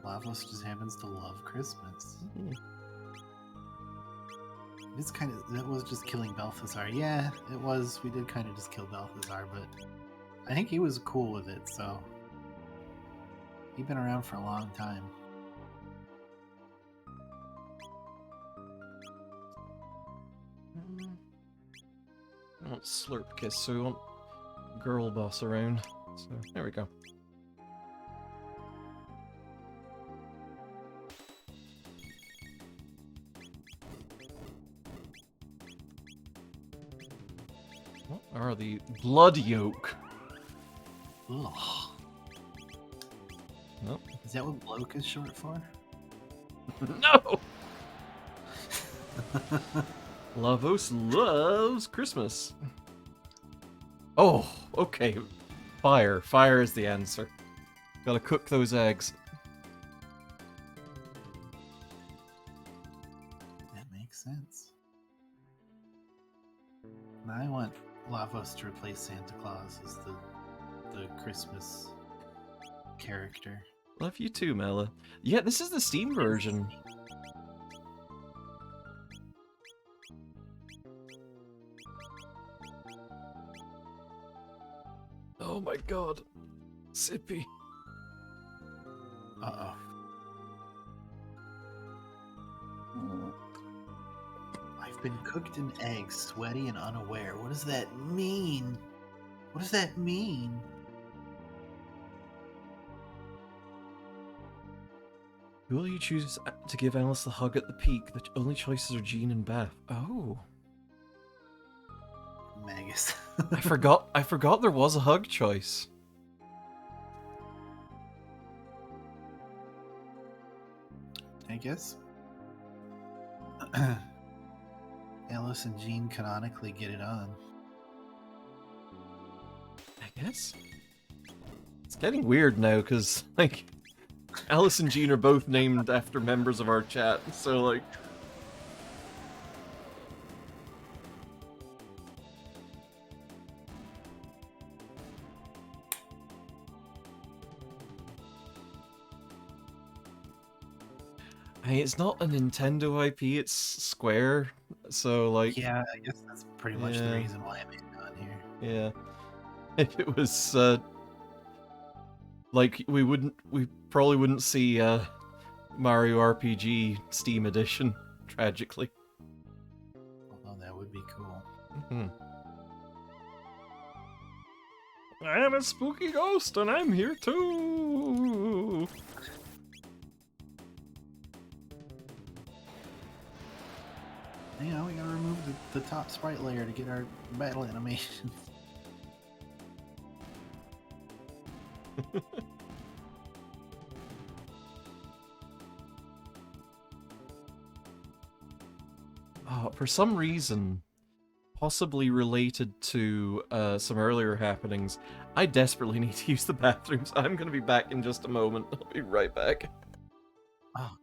Lavos just happens to love Christmas. Mm. It's kind of, that was just killing Balthazar. Yeah, it was. We did kind of just kill Balthazar, but I think he was cool with it, so he'd been around for a long time. I want Slurp Kiss, so we want Girl Boss around. So, there we go. What are the Blood Yoke? Ugh. Nope. Is that what bloke is short for? No! Lavos loves Christmas. Oh, okay. Fire. Fire is the answer. Gotta cook those eggs. That makes sense. And I want Lavos to replace Santa Claus as the Christmas character. Love you too, Mela. Yeah, this is the Steam version. Oh my god. Sippy. Uh-oh. I've been cooked in eggs, sweaty and unaware. What does that mean? What does that mean? Who will you choose to give Alice the hug at the peak? The only choices are Jean and Beth. Oh. Magus. I forgot there was a hug choice. I guess Alice and Jean canonically get it on. I guess. It's getting weird now, because, like, Alice and Jean are both named after members of our chat, so, like... I mean, it's not a Nintendo IP, it's Square, so, like... Yeah, I guess that's pretty much the reason why I made it on here. Yeah. If it was, like, we probably wouldn't see, Mario RPG Steam Edition, tragically. Although that would be cool. Mm-hmm. I am a spooky ghost and I'm here too. You know, we gotta remove the top sprite layer to get our battle animations. Oh, for some reason, possibly related to some earlier happenings. I desperately need to use the bathroom, so I'm going to be back in just a moment. I'll be right back. Oh.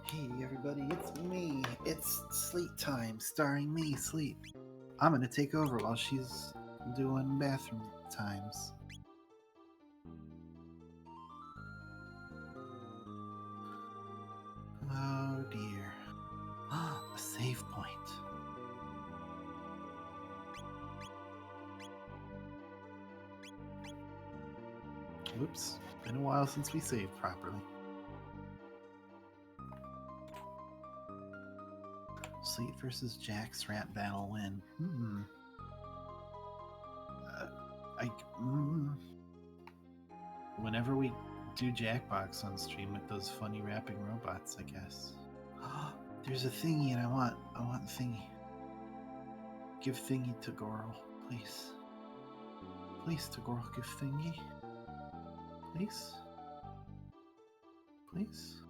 Hey everybody, it's me. It's Sleep Time, starring me, Sleep. I'm gonna take over while she's doing bathroom times. Oh dear. A save point. Whoops. Been a while since we saved properly. Sleep versus Jack's rap battle win. Whenever we do Jackbox on stream with those funny rapping robots, I guess. There's a thingy and I want the thingy. Give thingy to Goral, please. Please to Goral, give thingy. Please? Please?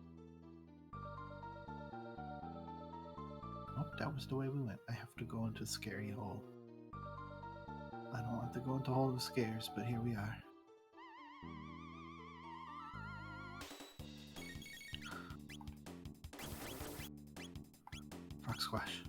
Nope, that was the way we went. I have to go into scary hole. I don't want to go into hole of scares, but here we are. Frog squash.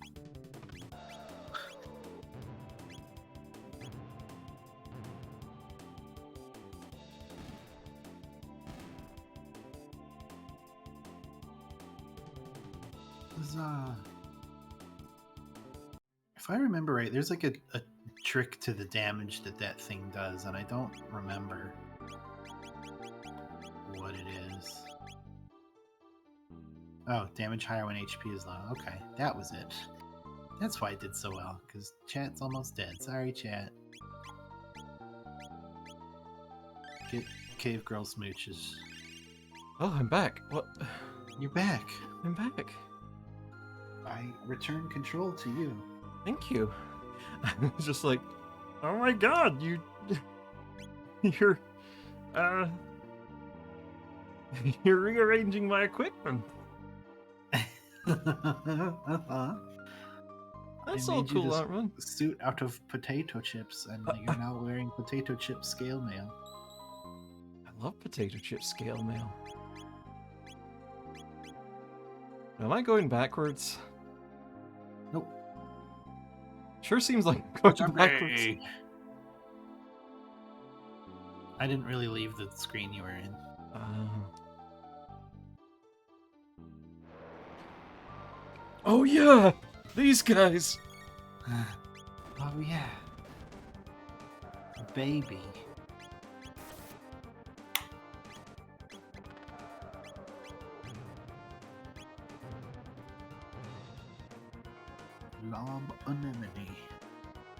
Huzzah. If I remember right, there's like a trick to the damage that thing does, and I don't remember what it is. Oh, damage higher when HP is low. Okay, that was it. That's why it did so well, because chat's almost dead. Sorry, chat. Get Cave Girl smooches. Oh, I'm back. What? You're back. I'm back. I return control to you. Thank you. I was just like, Oh my god, you're you're rearranging my equipment. that's I all made you cool, this Artman. suit out of potato chips, and you're now wearing potato chip scale mail. I love potato chip scale mail. Am I going backwards? Nope. Sure seems like I'm going backwards. I didn't really leave the screen you were in. Oh yeah! These guys! Oh yeah. Baby. Lob anemone.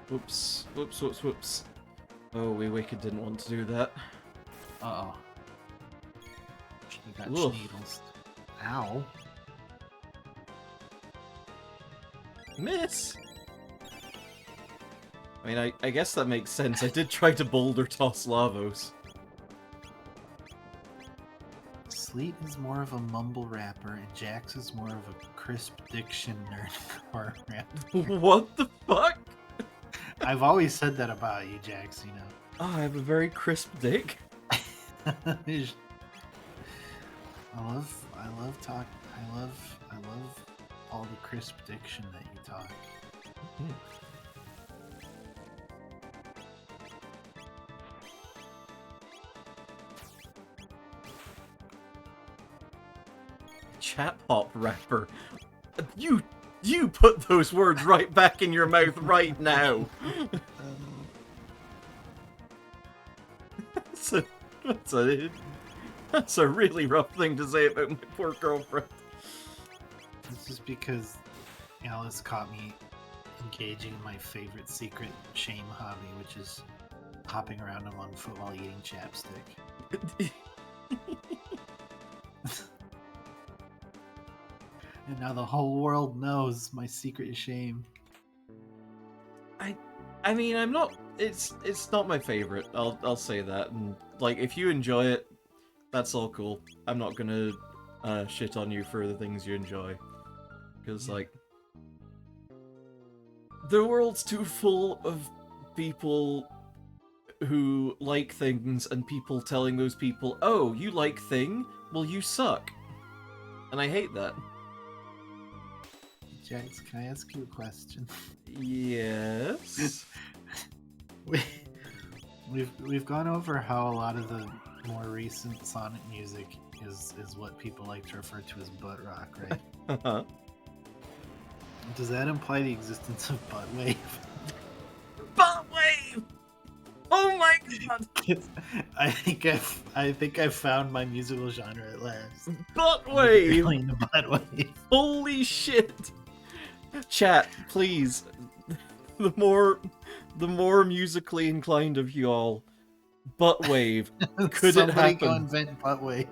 Whoops. Whoops, whoops, whoops. Oh, we wicked didn't want to do that. Uh-oh. She got Oof. needles. Ow. Miss! I mean, I guess that makes sense. I did try to boulder toss Lavos. Sleet is more of a mumble rapper, and Jax is more of a crisp diction nerdcore rapper. What the fuck? I've always said that about you, Jax, you know. Oh, I have a very crisp dick. I love all the crisp diction that you talk. Chat hop rapper. You put those words right back in your mouth right now. That's a really rough thing to say about my poor girlfriend. This is because Alice caught me engaging in my favorite secret shame hobby, which is hopping around on one foot while eating chapstick. And now the whole world knows my secret shame. I mean, I'm not. It's not my favorite. I'll say that. And like, if you enjoy it, that's all cool. I'm not gonna shit on you for the things you enjoy, because like, The world's too full of people who like things and people telling those people, oh, you like thing? Well, you suck. And I hate that. Jax, can I ask you a question? Yes. We've gone over how a lot of the more recent Sonic music is what people like to refer to as butt rock, right? Uh-huh. Does that imply the existence of butt wave? Butt wave! Oh my god! I think I've found my musical genre at last. Butt wave! Playing the butt wave. Holy shit! Chat, please. The more musically inclined of you all, butt wave. Could it Somebody go happen? invent butt wave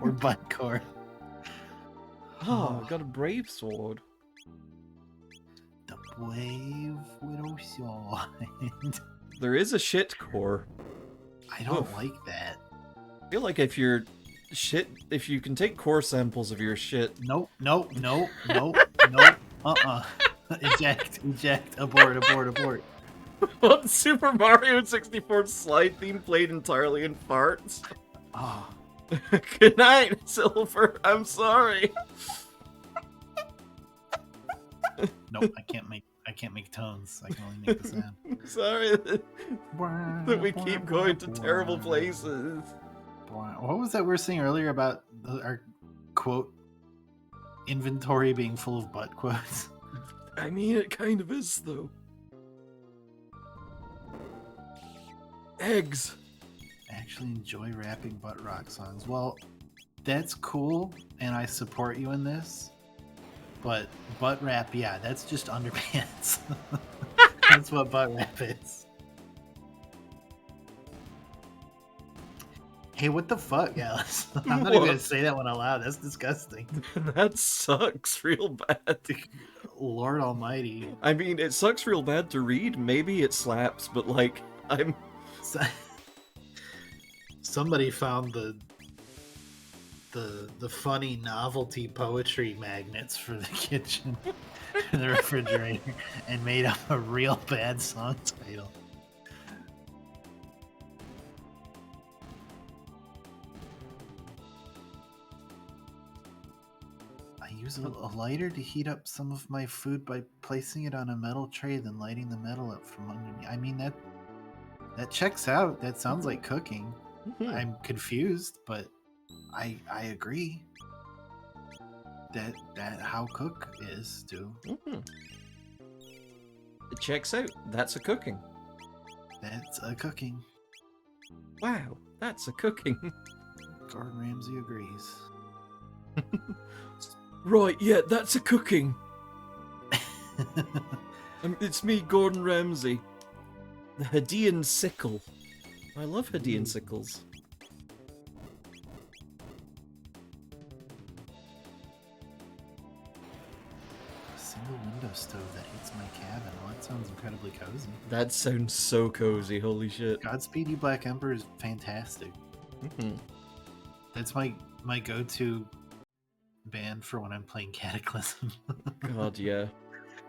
or buttcore. Oh, I got a brave sword. The wave widow sword. There is a shit core. I don't Oof. like that. I feel like if you're shit, if you can take core samples of your shit. Nope. Eject, abort. What Super Mario 64 slide theme played entirely in farts? Oh, Good night, Silver. I'm sorry. nope, I can't make tones. I can only make the sound. I'm sorry that we keep going to terrible places. What was that we were saying earlier about our quote inventory being full of butt quotes? I mean, it kind of is, though. Eggs. I actually enjoy rapping butt rock songs. Well, that's cool, and I support you in this. But butt rap, yeah, that's just underpants. That's what butt rap is. Hey, what the fuck, Alice? I'm not even gonna say that one out loud. That's disgusting. That sucks real bad. Lord Almighty. I mean, it sucks real bad to read. Maybe it slaps, but like, I'm. Somebody found the funny novelty poetry magnets for the kitchen in the refrigerator and made up a real bad song title. I use a lighter to heat up some of my food by placing it on a metal tray, then lighting the metal up from underneath. I mean, that checks out. That sounds like cooking. I'm confused, but I agree that how cook is too. It checks out. That's a cooking. That's a cooking. Wow, that's a cooking. Gordon Ramsay agrees. Right, yeah, that's a cooking. It's me, Gordon Ramsay. The Hadean sickle. I love Hadean sickles. A single window stove that heats my cabin. Well, that sounds incredibly cozy. That sounds so cozy, holy shit. Godspeed You Black Emperor is fantastic. That's my go-to band for when I'm playing Cataclysm. God, yeah.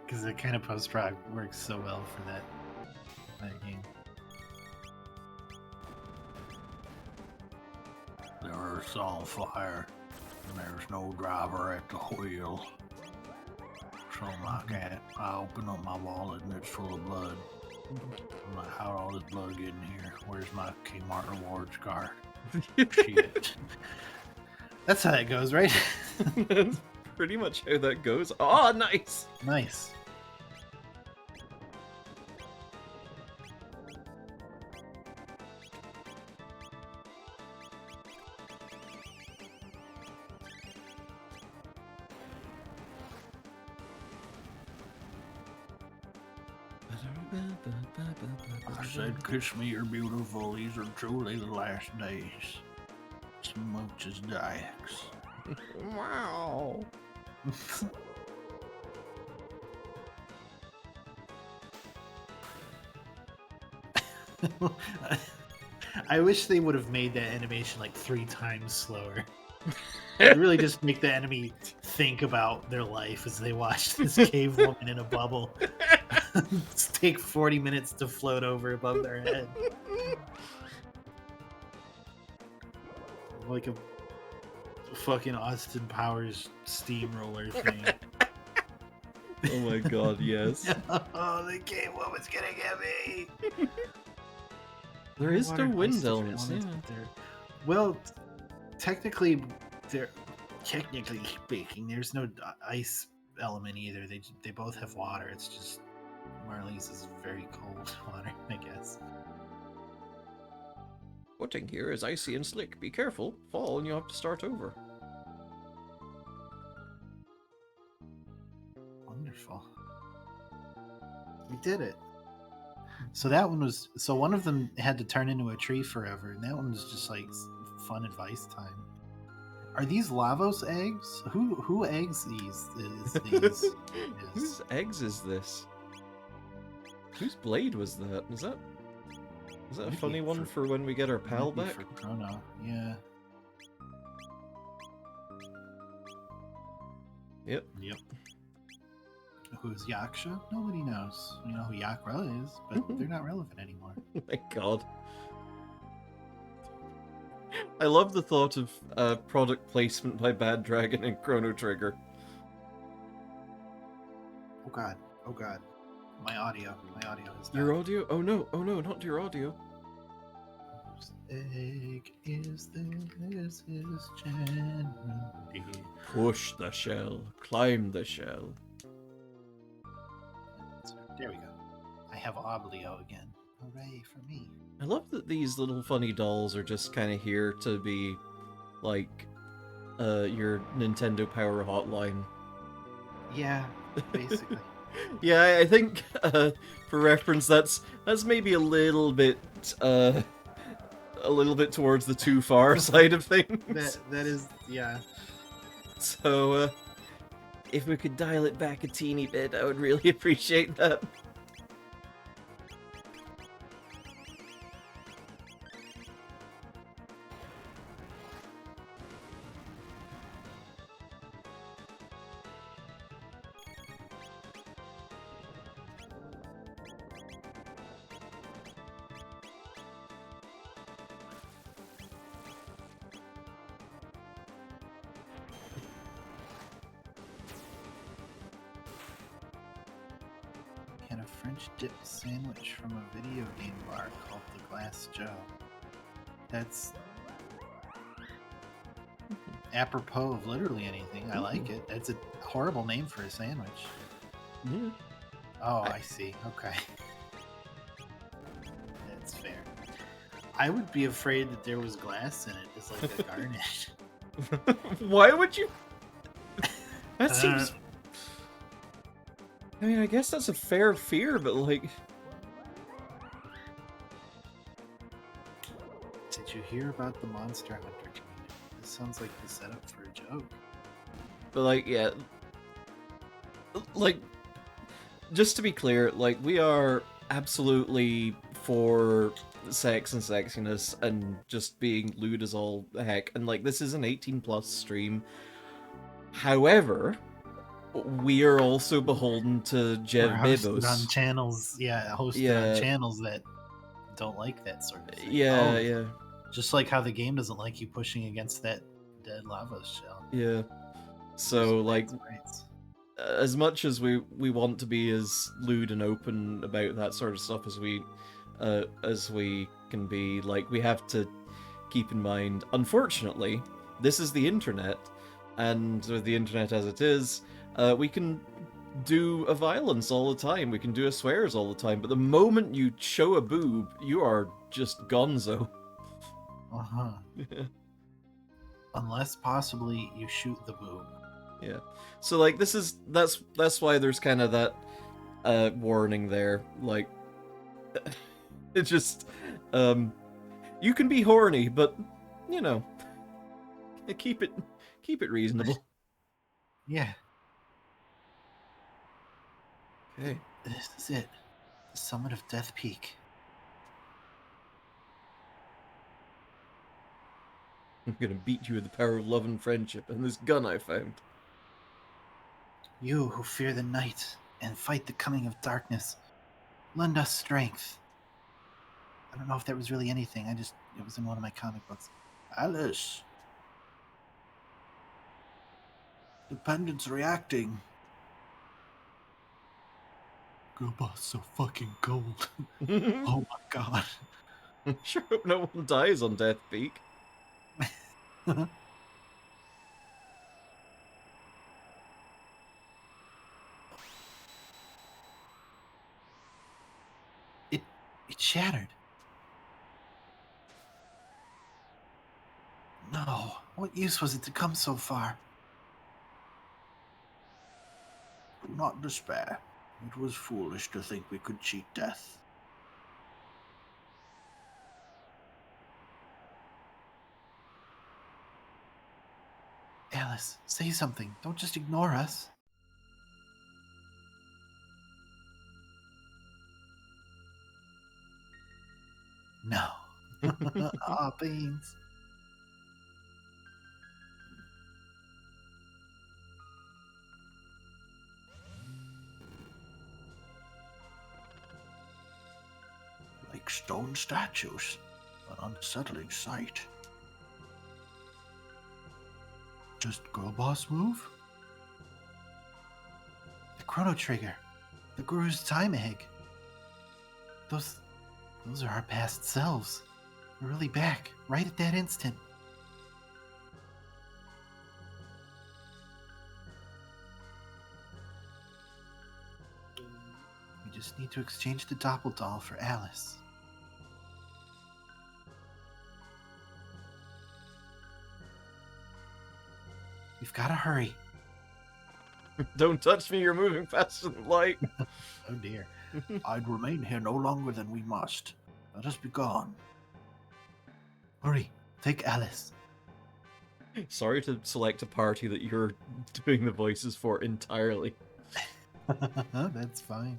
Because the kind of post-rock works so well for that game. The earth's on fire, and there's no driver at the wheel. Something like that. I open up my wallet and it's full of blood. I'm like, how'd all this blood get in here? Where's my Kmart rewards card? Shit. That's how that goes, right? That's pretty much how that goes. Oh, nice! Nice. I said, kiss me, you're beautiful. These are truly the last days. Smooches Dykes. Wow. I wish they would have made that animation like 3 times slower. Really just make the enemy think about their life as they watch this cave woman in a bubble take 40 minutes to float over above their head. Like a fucking Austin Powers steamroller thing. Oh my god, yes. Oh, the game woman's gonna get me. There is no Underwater wind ice elements, yeah. there. Well, technically, speaking, there's no ice element either. They both have water. It's just Marley's is very cold water, I guess. Footing here is icy and slick. Be careful, fall and you have to start over. Wonderful. We did it. So that one was. So one of them had to turn into a tree forever, and that one was just like fun advice time. Are these Lavos eggs? Who eggs these? Whose eggs is this? Whose blade was that? Is that a Might funny be one for- for when we get our pal Might be back? for Chrono. Yeah. Yep. Yep. Who's Yaksha? Nobody knows. We know who Yakra is, but they're not relevant anymore. Oh my god. I love the thought of product placement by Bad Dragon and Chrono Trigger. Oh god. Oh god. My audio is down. Your audio? Oh no, not your audio. Whose egg is this? Is generally. Push the shell, climb the shell. There we go. I have Oblio again. Hooray for me. I love that these little funny dolls are just kind of here to be, like, your Nintendo Power Hotline. Yeah, basically. Yeah, I think, for reference, that's maybe a little bit towards the too far side of things. that is, yeah. So, if we could dial it back a teeny bit, I would really appreciate that. Had a French dip sandwich from a video game bar called the Glass Joe. That's apropos of literally anything. I like it. That's a horrible name for a sandwich. Yeah. Oh, I see. Okay. That's fair. I would be afraid that there was glass in it, just like a garnish. Why would you? That seems. I mean, I guess that's a fair fear, but like. Did you hear about the Monster Hunter community? This sounds like the setup for a joke. But like, yeah. Like, just to be clear, like, we are absolutely for sex and sexiness and just being lewd as all the heck. And like, this is an 18+ stream. However, we are also beholden to Jeff We're hosted Bezos. on channels, hosted on channels that don't like that sort of thing. Yeah, Oh, yeah, just like how the game doesn't like you pushing against that dead lava shell. yeah. So like, Right. as much as we want to be as lewd and open about that sort of stuff as we can be, like, we have to keep in mind, unfortunately, this is the internet, and with the internet as it is, we can do a violence all the time, we can do a swears all the time, but the moment you show a boob, you are just gonzo. Uh-huh. Unless possibly you shoot the boob. Yeah. So like, that's why there's kind of that warning there. Like, it's just you can be horny, but you know, keep it reasonable. Yeah. Okay. This is it. The summit of Death Peak. I'm gonna beat you with the power of love and friendship and this gun I found. You who fear the night and fight the coming of darkness, lend us strength. I don't know if that was really anything. It was in one of my comic books. Alice. The pendant's reacting. Girl boss so fucking cold. Oh my god. Sure hope no one dies on Death Peak. It shattered. No. What use was it to come so far? Do not despair. It was foolish to think we could cheat death. Alice, say something. Don't just ignore us. No. Aw, beans. Like stone statues. An unsettling sight. Just girl boss move? The Chrono Trigger. The Guru's time egg. Those are our past selves. We're really back, right at that instant. We just need to exchange the doppeldoll for Alice. We've got to hurry. Don't touch me, you're moving faster than light. Oh dear. I'd remain here no longer than we must. Let us be gone. Hurry, take Alice. Sorry to select a party that you're doing the voices for entirely. That's fine.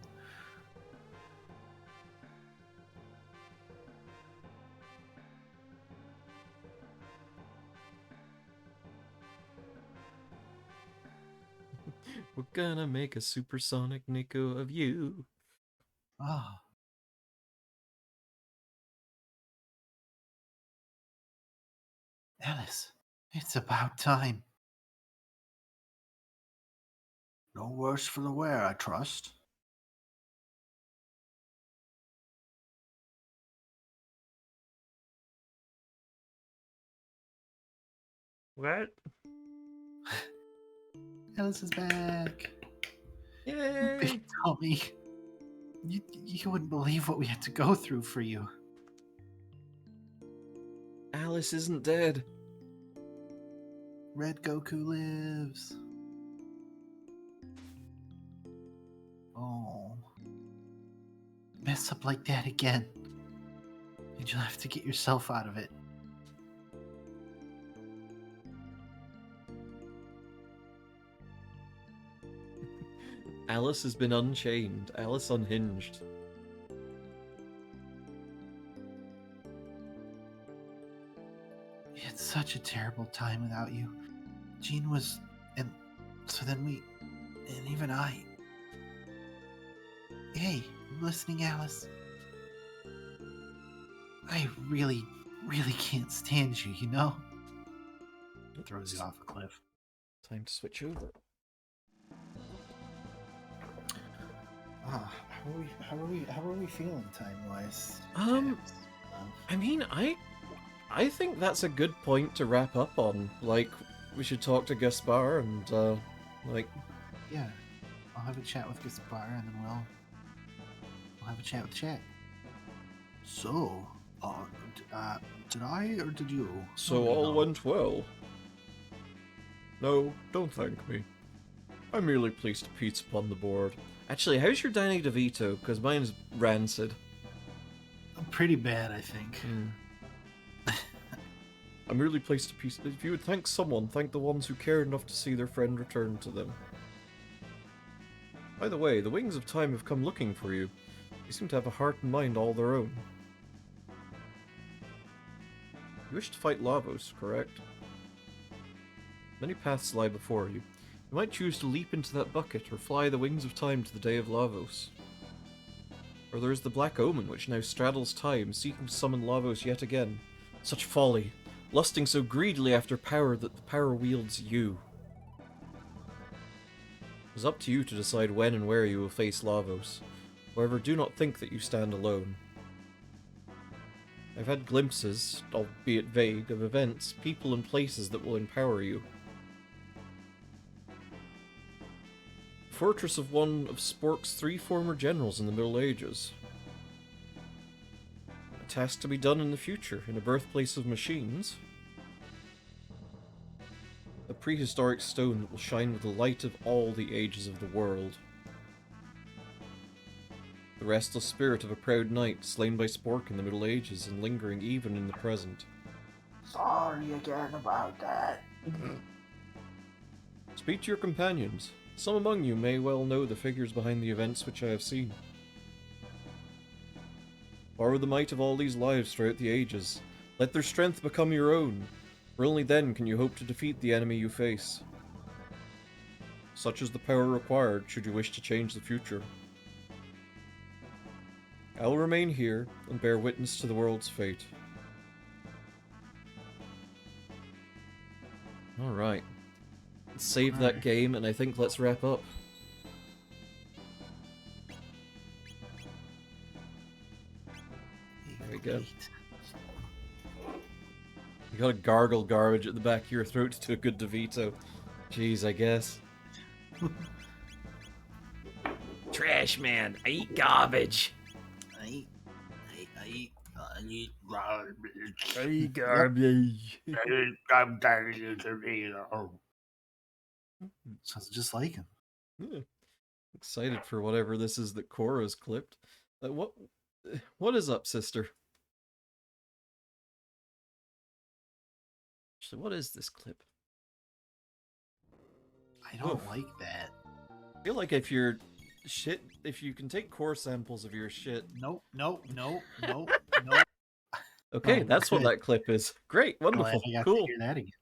We're gonna make a supersonic Nico of you. Ah. Alice, it's about time. No worse for the wear, I trust. What? Alice is back. Yay! Big Tommy. You wouldn't believe what we had to go through for you. Alice isn't dead. Red Goku lives. Oh. Mess up like that again. And you'll have to get yourself out of it. Alice has been unchained. Alice unhinged. We had such a terrible time without you. Jean was... and so then we... and even I... Hey, you listening, Alice? I really, really can't stand you, you know? Throws you off a cliff. Time to switch over. How are we feeling time-wise? I mean, I think that's a good point to wrap up on. Like, we should talk to Gaspar and, like... Yeah, I'll have a chat with Gaspar and then we'll have a chat with Chat. So, did I or did you? So all went well. No, don't thank me. I merely placed a pizza upon the board. Actually, how's your Danny DeVito? Because mine's rancid. Pretty bad, I think. I merely placed a piece. If you would thank someone, thank the ones who cared enough to see their friend return to them. By the way, the Wings of Time have come looking for you. They seem to have a heart and mind all their own. You wish to fight Lavos, correct? Many paths lie before you. You might choose to leap into that bucket or fly the Wings of Time to the day of Lavos. Or there is the Black Omen, which now straddles time, seeking to summon Lavos yet again. Such folly, lusting so greedily after power that the power wields you. It is up to you to decide when and where you will face Lavos. However, do not think that you stand alone. I've had glimpses, albeit vague, of events, people and places that will empower you. Fortress of one of Spork's 3 former generals in the Middle Ages. A task to be done in the future, in a birthplace of machines. A prehistoric stone that will shine with the light of all the ages of the world. The restless spirit of a proud knight, slain by Spork in the Middle Ages and lingering even in the present. Sorry again about that. Speak to your companions. Some among you may well know the figures behind the events which I have seen. Borrow the might of all these lives throughout the ages. Let their strength become your own, for only then can you hope to defeat the enemy you face. Such is the power required should you wish to change the future. I will remain here and bear witness to the world's fate. Alright. Let's save that game, and I think let's wrap up. There we go. You gotta gargle garbage at the back of your throat to do a good DeVito. Jeez, I guess. Trash man, I eat garbage. I eat garbage. I eat garbage. Sounds just like him. Yeah. Excited for whatever this is that Cora's clipped. What is up, sister? Actually, what is this clip? I don't Oof. like that. I feel like if you can take core samples of your shit. Nope. Okay, Oh, that's what good. that clip is. Great, wonderful, Glad I got cool, to hear that again.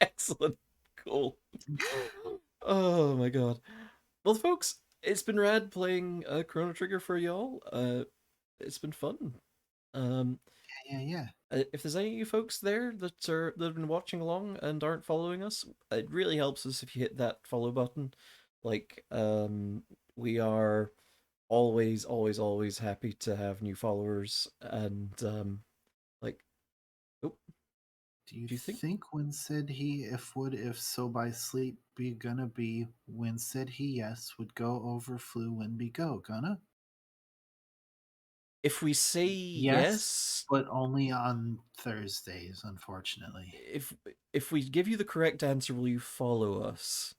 excellent, cool. Oh my god. Well, folks, it's been rad playing Chrono Trigger for y'all. It's been fun. Yeah. If there's any of you folks there that have been watching along and aren't following us, it really helps us if you hit that follow button. Like, we are always happy to have new followers, and like, oh, Do you Do you think- think when said he if so by sleep be gonna be when said he yes would go over flew when be go gonna? if we say yes, But only on Thursdays, unfortunately. if we give you the correct answer, will you follow us?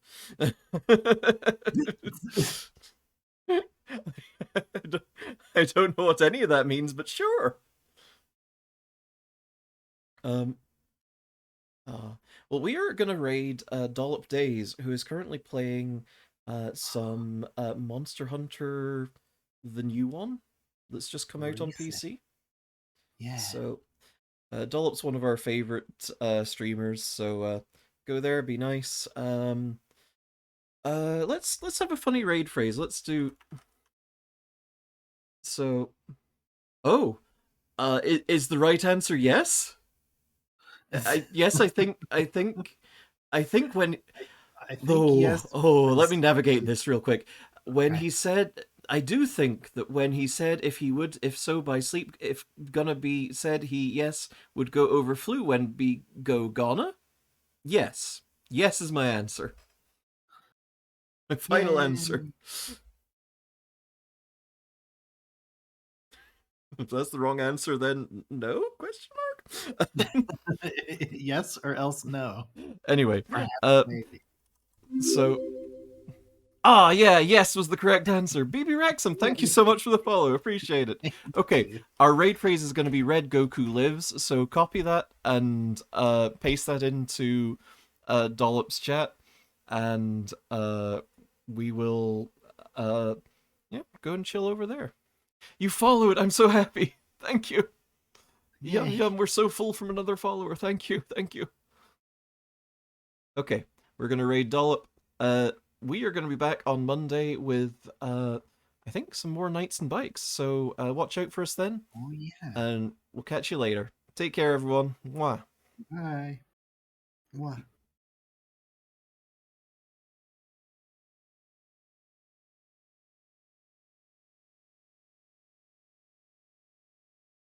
I don't know what any of that means, but sure. Well, we are gonna raid Dollop Days, who is currently playing some Monster Hunter, the new one that's just come out on PC. Yeah. So, Dollop's one of our favorite streamers, so go there, be nice. Let's have a funny raid phrase. Let's do. So, is the right answer yes? Yes, I think when. I think yes. Let me navigate this real quick. When he said, I do think that when he said if so by sleep, if gonna be said he yes would go over flu when be go gonna. Yes is my answer. My final answer. If that's the wrong answer, then no? Question mark. Yes or else no. Anyway, Maybe. so. Yes was the correct answer. BB Wrexham, thank you so much for the follow. Appreciate it. Okay, our raid phrase is going to be Red Goku lives, so copy that and paste that into Dollop's chat, and we will go and chill over there. You followed, I'm so happy. Thank you. Yum, we're so full from another follower. Thank you. Okay, we're going to raid Dollop. We are going to be back on Monday with, I I think, some more Knights and Bikes. So watch out for us then, Oh yeah. and we'll catch you later. Take care, everyone. Mwah. Bye. What?